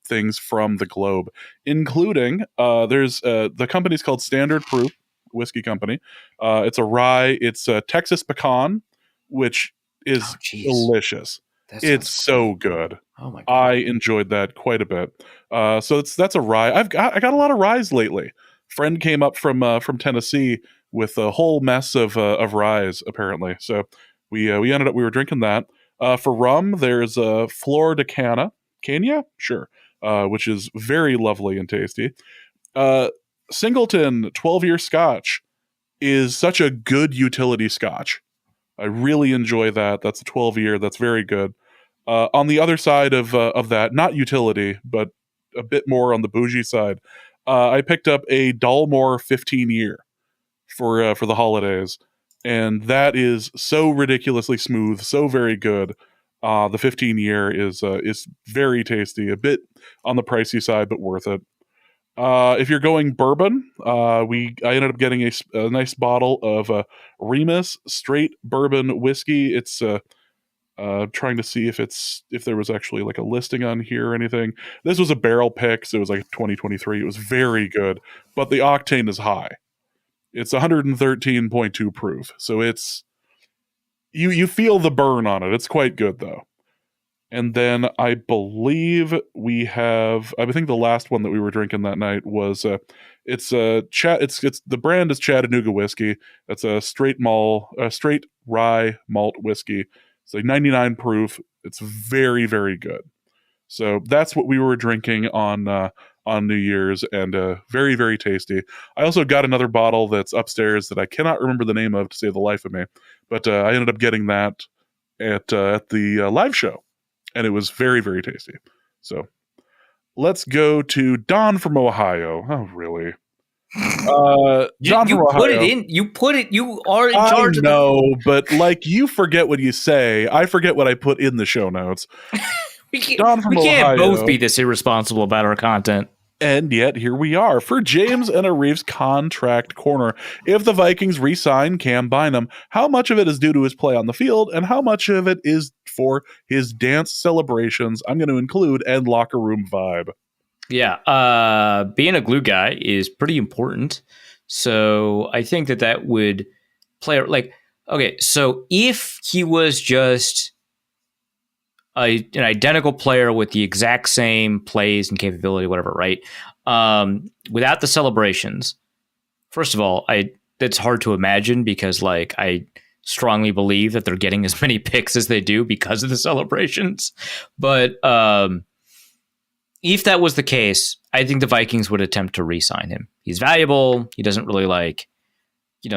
things from the Globe, including there's the company's called Standard Proof Whiskey Company. It's a rye. It's a Texas pecan, which is delicious. It's so good. Oh my God. I enjoyed that quite a bit. So that's a rye. I got a lot of ryes lately. Friend came up from Tennessee with a whole mess of ryes apparently. So we were drinking that. For rum, there's Flor de Cana, sure, which is very lovely and tasty. Singleton 12-year Scotch is such a good utility Scotch. I really enjoy that. That's a 12-year. That's very good. On the other side of that, not utility, but a bit more on the bougie side, I picked up a Dalmore 15-year for the holidays, and that is so ridiculously smooth, so very good. The 15-year is very tasty, a bit on the pricey side, but worth it. If you're going bourbon, I ended up getting a nice bottle of Remus straight bourbon whiskey. It's trying to see if there was actually like a listing on here or anything. This was a barrel pick, so it was like 2023. It was very good, but the octane is high. It's 113.2 proof, so it's you feel the burn on it. It's quite good though. And then I believe we have. I think the last one that we were drinking that night was it's the brand is Chattanooga whiskey. It's a straight rye malt whiskey. It's like 99 proof. It's very, very good. So that's what we were drinking on New Year's, and very, very tasty. I also got another bottle that's upstairs that I cannot remember the name of to save the life of me, but I ended up getting that at the live show, and it was very, very tasty. So let's go to Don from Ohio. Oh, really? John you from put Ohio. it in. You put it. You are in charge. I know, but like you forget what you say. I forget what I put in the show notes. We can't both be this irresponsible about our content. And yet here we are for James and Arif's contract corner. If the Vikings re-sign Cam Bynum, how much of it is due to his play on the field, and how much of it is for his dance celebrations? I'm going to include and locker room vibe. Yeah, being a glue guy is pretty important. So I think that would play like, okay, so if he was just an identical player with the exact same plays and capability, whatever, right? Without the celebrations, first of all, that's hard to imagine because like I strongly believe that they're getting as many picks as they do because of the celebrations. But if that was the case, I think the Vikings would attempt to re-sign him. He's valuable. He doesn't really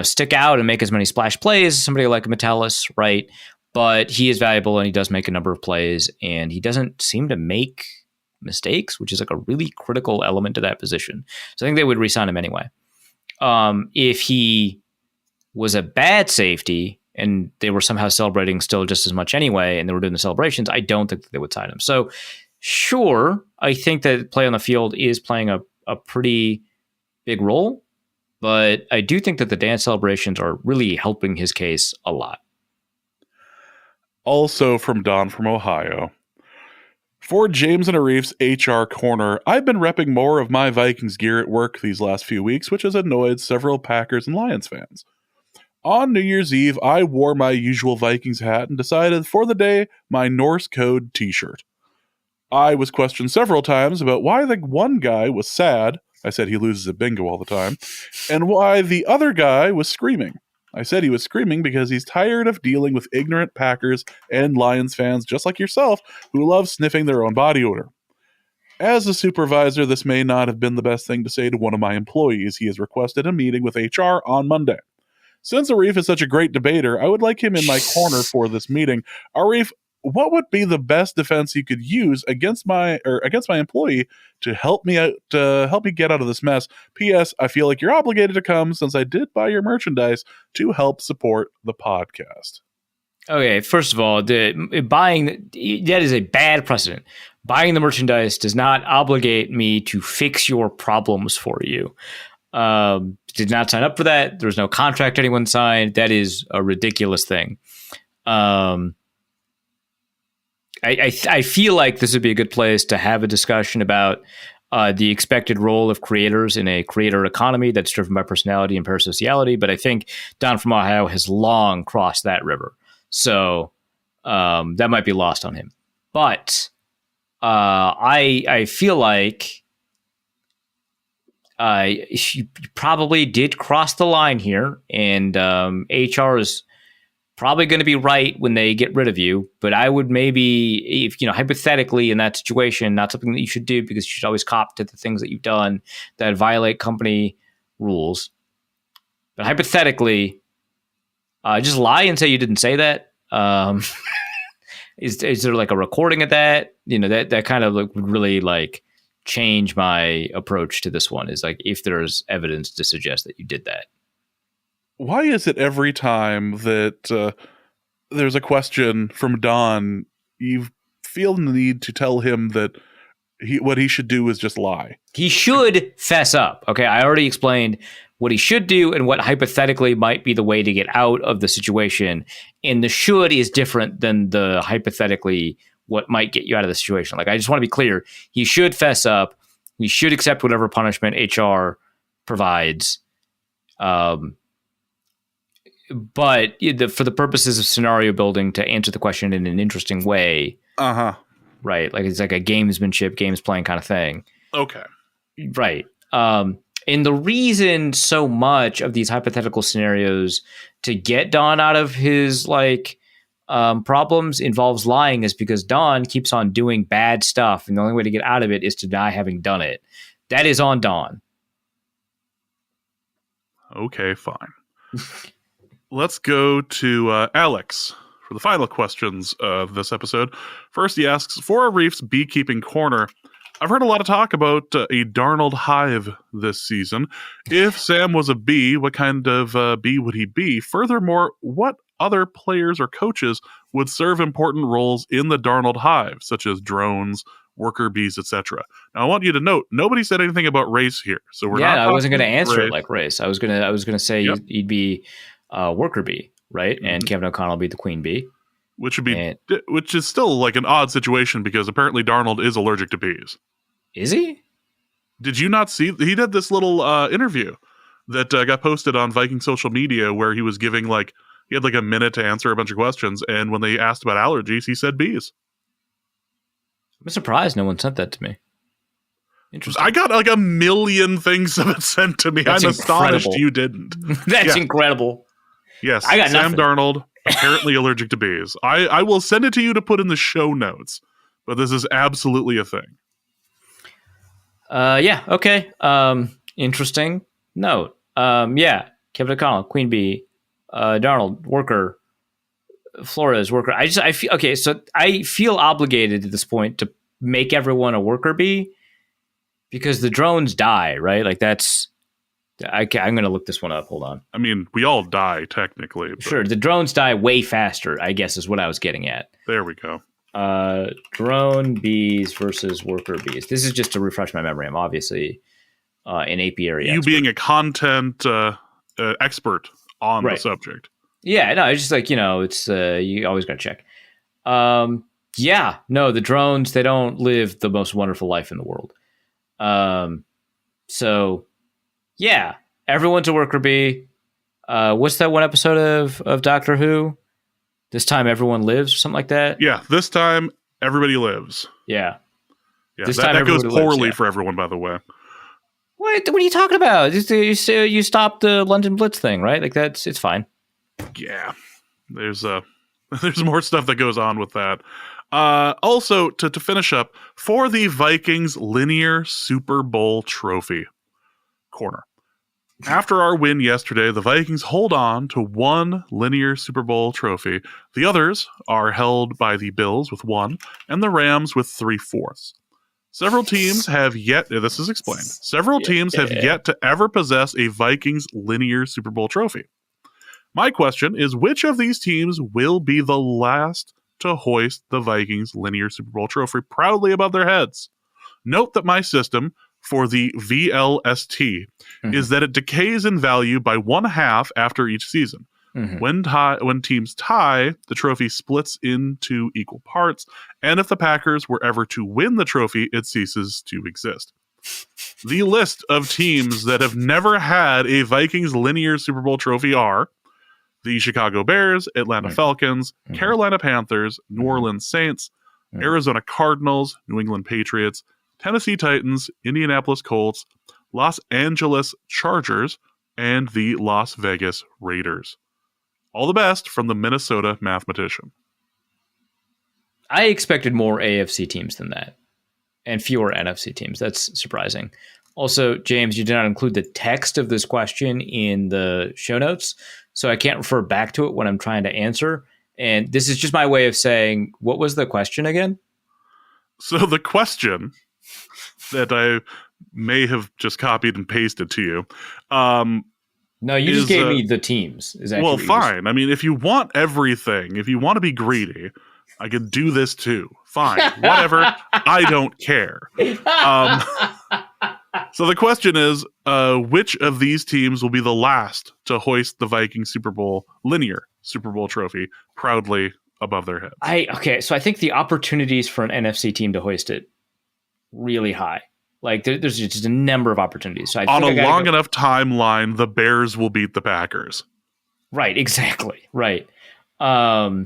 stick out and make as many splash plays as somebody like Metellus, right? But he is valuable and he does make a number of plays and he doesn't seem to make mistakes, which is like a really critical element to that position. So I think they would re-sign him anyway. If he was a bad safety and they were somehow celebrating still just as much anyway, and they were doing the celebrations, I don't think that they would sign him. So sure, I think that play on the field is playing a pretty big role, but I do think that the dance celebrations are really helping his case a lot. Also from Don from Ohio. For James and Arif's HR corner, I've been repping more of my Vikings gear at work these last few weeks, which has annoyed several Packers and Lions fans. On New Year's Eve, I wore my usual Vikings hat and decided for the day my Norse code t-shirt. I was questioned several times about why the one guy was sad, I said he loses at bingo all the time, and why the other guy was screaming. I said he was screaming because he's tired of dealing with ignorant Packers and Lions fans just like yourself who love sniffing their own body odor. As a supervisor, this may not have been the best thing to say to one of my employees. He has requested a meeting with HR on Monday. Since Arif is such a great debater, I would like him in my corner for this meeting. Arif, what would be the best defense you could use against my employee to help me out, to help me get out of this mess? P.S. I feel like you're obligated to come since I did buy your merchandise to help support the podcast. Okay, first of all, that is a bad precedent. Buying the merchandise does not obligate me to fix your problems for you. Did not sign up for that. There's no contract anyone signed. That is a ridiculous thing. I feel like this would be a good place to have a discussion about the expected role of creators in a creator economy that's driven by personality and parasociality. But I think Don from Ohio has long crossed that river. So that might be lost on him. But I feel like you probably did cross the line here, and HR is probably going to be right when they get rid of you. But I would maybe, if hypothetically in that situation, not something that you should do because you should always cop to the things that you've done that violate company rules. But hypothetically, just lie and say you didn't say that. Is there like a recording of that? That kind of would really change my approach to this one, is if there's evidence to suggest that you did that. Why is it every time that there's a question from Don, you feel the need to tell him that what he should do is just lie? He should fess up. Okay, I already explained what he should do and what hypothetically might be the way to get out of the situation. And the should is different than the hypothetically what might get you out of the situation. I just want to be clear. He should fess up. He should accept whatever punishment HR provides. But for the purposes of scenario building, to answer the question in an interesting way. Right. It's like a gamesmanship, games playing kind of thing. Okay. Right. And the reason so much of these hypothetical scenarios to get Don out of his problems involves lying is because Don keeps on doing bad stuff, and the only way to get out of it is to deny having done it. That is on Don. Okay, fine. Let's go to Alex for the final questions of this episode. First, he asks, for Arif's beekeeping corner, I've heard a lot of talk about a Darnold hive this season. If Sam was a bee, what kind of bee would he be? Furthermore, what other players or coaches would serve important roles in the Darnold hive, such as drones, worker bees, etc.? Now, I want you to note, nobody said anything about race here, so we're not. I wasn't going to answer it like race. I was going to say he'd be worker bee, right? And Kevin O'Connell would be the queen bee, which is still an odd situation because apparently Darnold is allergic to bees. Is he? Did you not see? He did this little interview that got posted on Viking social media where he was giving he had a minute to answer a bunch of questions, and when they asked about allergies, he said bees. I'm surprised no one sent that to me. Interesting. I got a million things of it sent to me. That's I'm incredible. Astonished you didn't. That's incredible. Yes, I got Sam nothing. Darnold, apparently allergic to bees. I will send it to you to put in the show notes, but this is absolutely a thing. Yeah. Okay. Interesting note. Yeah. Kevin O'Connell, Queen Bee, Darnold, Worker, Flores, Worker. I feel okay. So I feel obligated at this point to make everyone a Worker Bee because the drones die, right? Like that's. I'm going to look this one up. Hold on. I mean, we all die technically. But Sure, the drones die way faster, I guess is what I was getting at. there we go. Drone bees versus worker bees. This is just to refresh my memory. I'm obviously an apiary You expert. being a content expert on the Right. subject. Yeah, no, it's just like, it's you always got to check. Yeah, no, the drones, they don't live the most wonderful life in the world. So, yeah, everyone's a worker bee. What's that one episode of Doctor Who? This time everyone lives or something like that? Yeah, this time everybody lives. Yeah. Yeah, This time that goes everybody lives, poorly yeah. for everyone, by the way. What are you talking about? You stopped the London Blitz thing, right? Like it's fine. Yeah, there's there's more stuff that goes on with that. Also, to finish up, for the Vikings linear Super Bowl trophy corner. After our win yesterday, the Vikings hold on to one linear Super Bowl trophy. The others are held by the Bills with 1 and the Rams with 3/4. Several teams have yet, this is explained, several teams have yet to ever possess a Vikings linear Super Bowl trophy. My question is, which of these teams will be the last to hoist the Vikings linear Super Bowl trophy proudly above their heads? Note that my system for the VLST is that it decays in value by 1/2 after each season. When teams tie, the trophy splits into equal parts, and if the Packers were ever to win the trophy, it ceases to exist. The list of teams that have never had a Vikings linear Super Bowl trophy are the Chicago Bears, Atlanta Falcons, Carolina Panthers, New Orleans Saints, Arizona Cardinals, New England Patriots, Tennessee Titans, Indianapolis Colts, Los Angeles Chargers, and the Las Vegas Raiders. All the best from the Minnesota mathematician. I expected more AFC teams than that, and fewer NFC teams. That's surprising. Also, James, you did not include the text of this question in the show notes, so I can't refer back to it when I'm trying to answer. And this is just my way of saying, what was the question again? So the question that I may have just copied and pasted to you. No, you just gave me the teams. Well, fine. I mean, if you want everything, if you want to be greedy, I can do this too. Fine. Whatever. I don't care. So the question is, which of these teams will be the last to hoist the Vikings linear Super Bowl trophy proudly above their heads? So I think the opportunities for an NFC team to hoist it really high. Like there's just a number of opportunities. So on a long enough timeline, the Bears will beat the Packers. Right, exactly. Right.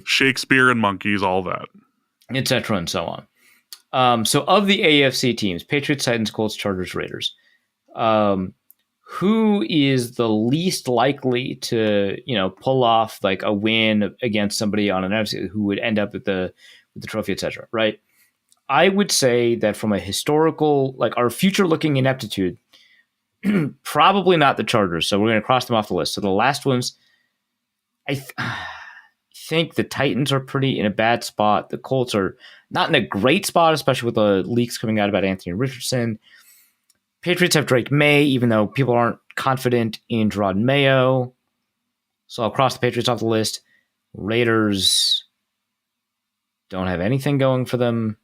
Shakespeare and monkeys, all that. Et cetera, and so on. So of the AFC teams, Patriots, Titans, Colts, Chargers, Raiders, who is the least likely to, pull off like a win against somebody on an NFC who would end up with the trophy, et cetera, right? I would say that from a historical, like our future-looking ineptitude, probably not the Chargers. So we're going to cross them off the list. So the last ones, I think the Titans are pretty in a bad spot. The Colts are not in a great spot, especially with the leaks coming out about Anthony Richardson. Patriots have Drake May, even though people aren't confident in Gerard Mayo. So I'll cross the Patriots off the list. Raiders don't have anything going for them.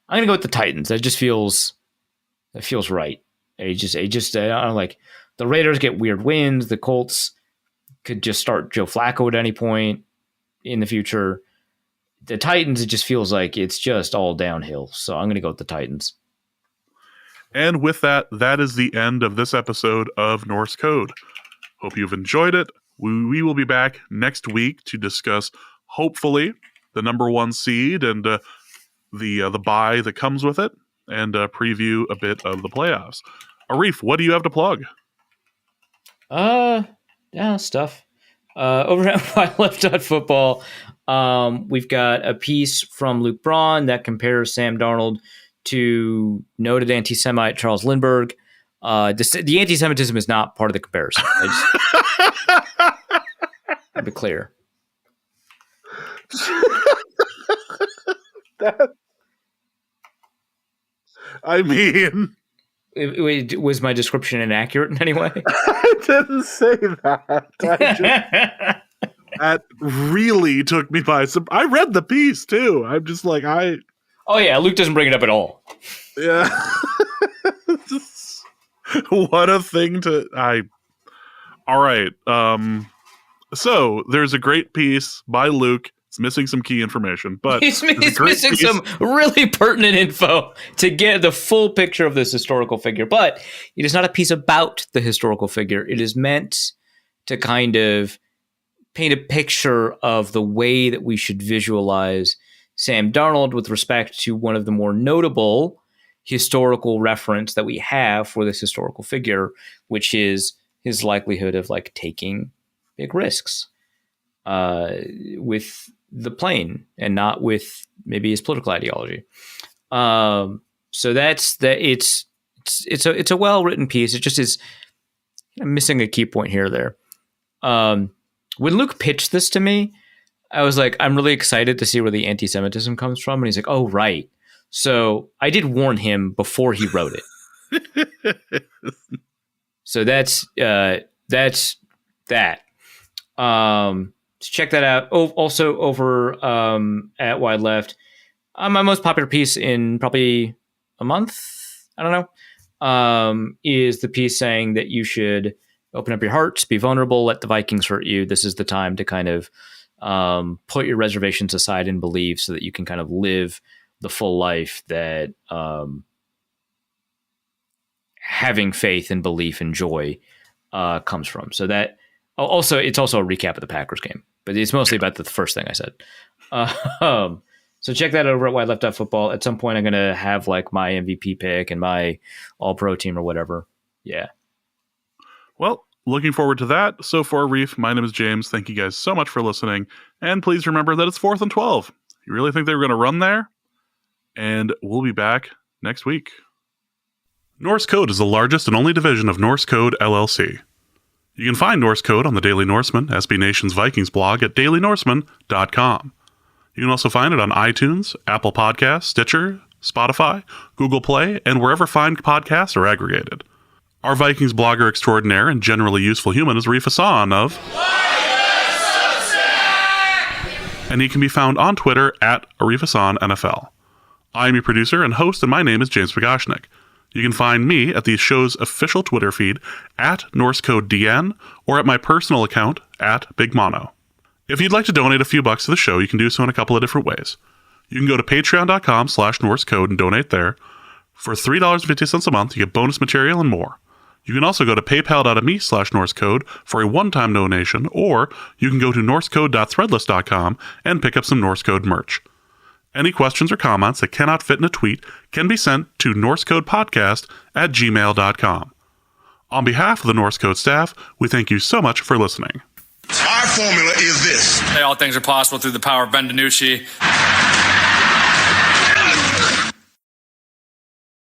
I'm gonna go with the Titans. That feels right. I don't like the Raiders get weird wins. The Colts could just start Joe Flacco at any point in the future. The Titans, it just feels like it's just all downhill. So I'm gonna go with the Titans. And with that, that is the end of this episode of Norse Code. Hope you've enjoyed it. We will be back next week to discuss, hopefully, the number 1 seed and the bye that comes with it, and preview a bit of the playoffs. Arif, what do you have to plug? Stuff. Over at MyLeft.Football, we've got a piece from Luke Braun that compares Sam Darnold to noted anti-Semite Charles Lindbergh. The anti-Semitism is not part of the comparison. I'll be clear. I mean, was my description inaccurate in any way? I didn't say that. That really took me by surprise. I read the piece too. I'm just like, Oh yeah, Luke doesn't bring it up at all. Yeah. What a thing to all right. So there's a great piece by Luke. It's missing some key information, but he's missing some really pertinent info to get the full picture of this historical figure. But it is not a piece about the historical figure. It is meant to kind of paint a picture of the way that we should visualize Sam Darnold with respect to one of the more notable historical reference that we have for this historical figure, which is his likelihood of like taking big risks with the plane and not with maybe his political ideology. So that's that. It's a well-written piece. It just is missing a key point here or there. When Luke pitched this to me, I was like, I'm really excited to see where the anti-Semitism comes from. And he's like, oh, right. So I did warn him before he wrote it. So that's that. So check that out. Oh, also over at Wide Left, my most popular piece in probably a month, I don't know, is the piece saying that you should open up your hearts, be vulnerable, let the Vikings hurt you. This is the time to kind of put your reservations aside and believe so that you can kind of live the full life that having faith and belief and joy comes from. So that also, it's also a recap of the Packers game, but it's mostly about the first thing I said. So check that out over at Wide Left Football. At some point, I'm going to have like my MVP pick and my all-pro team or whatever. Yeah. Well, looking forward to that. So for Arif, my name is James. Thank you guys so much for listening. And please remember that it's 4th and 12. You really think they were going to run there? And we'll be back next week. Norse Code is the largest and only division of Norse Code LLC. You can find Norse Code on the Daily Norseman, SB Nation's Vikings blog at dailynorseman.com. You can also find it on iTunes, Apple Podcasts, Stitcher, Spotify, Google Play, and wherever fine podcasts are aggregated. Our Vikings blogger extraordinaire and generally useful human is Arif of and he can be found on Twitter at ArifNFL. I am your producer and host, and my name is James Pagashnik. You can find me at the show's official Twitter feed at NorseCodeDN or at my personal account at BigMono. If you'd like to donate a few bucks to the show, you can do so in a couple of different ways. You can go to patreon.com/NorseCode and donate there. For $3.50 a month, you get bonus material and more. You can also go to paypal.me/NorseCode for a one-time donation, or you can go to norsecode.threadless.com and pick up some Norse Code merch. Any questions or comments that cannot fit in a tweet can be sent to norsecodepodcast@gmail.com. On behalf of the Norse Code staff, we thank you so much for listening. Our formula is this. All things are possible through the power of Ben DiNucci.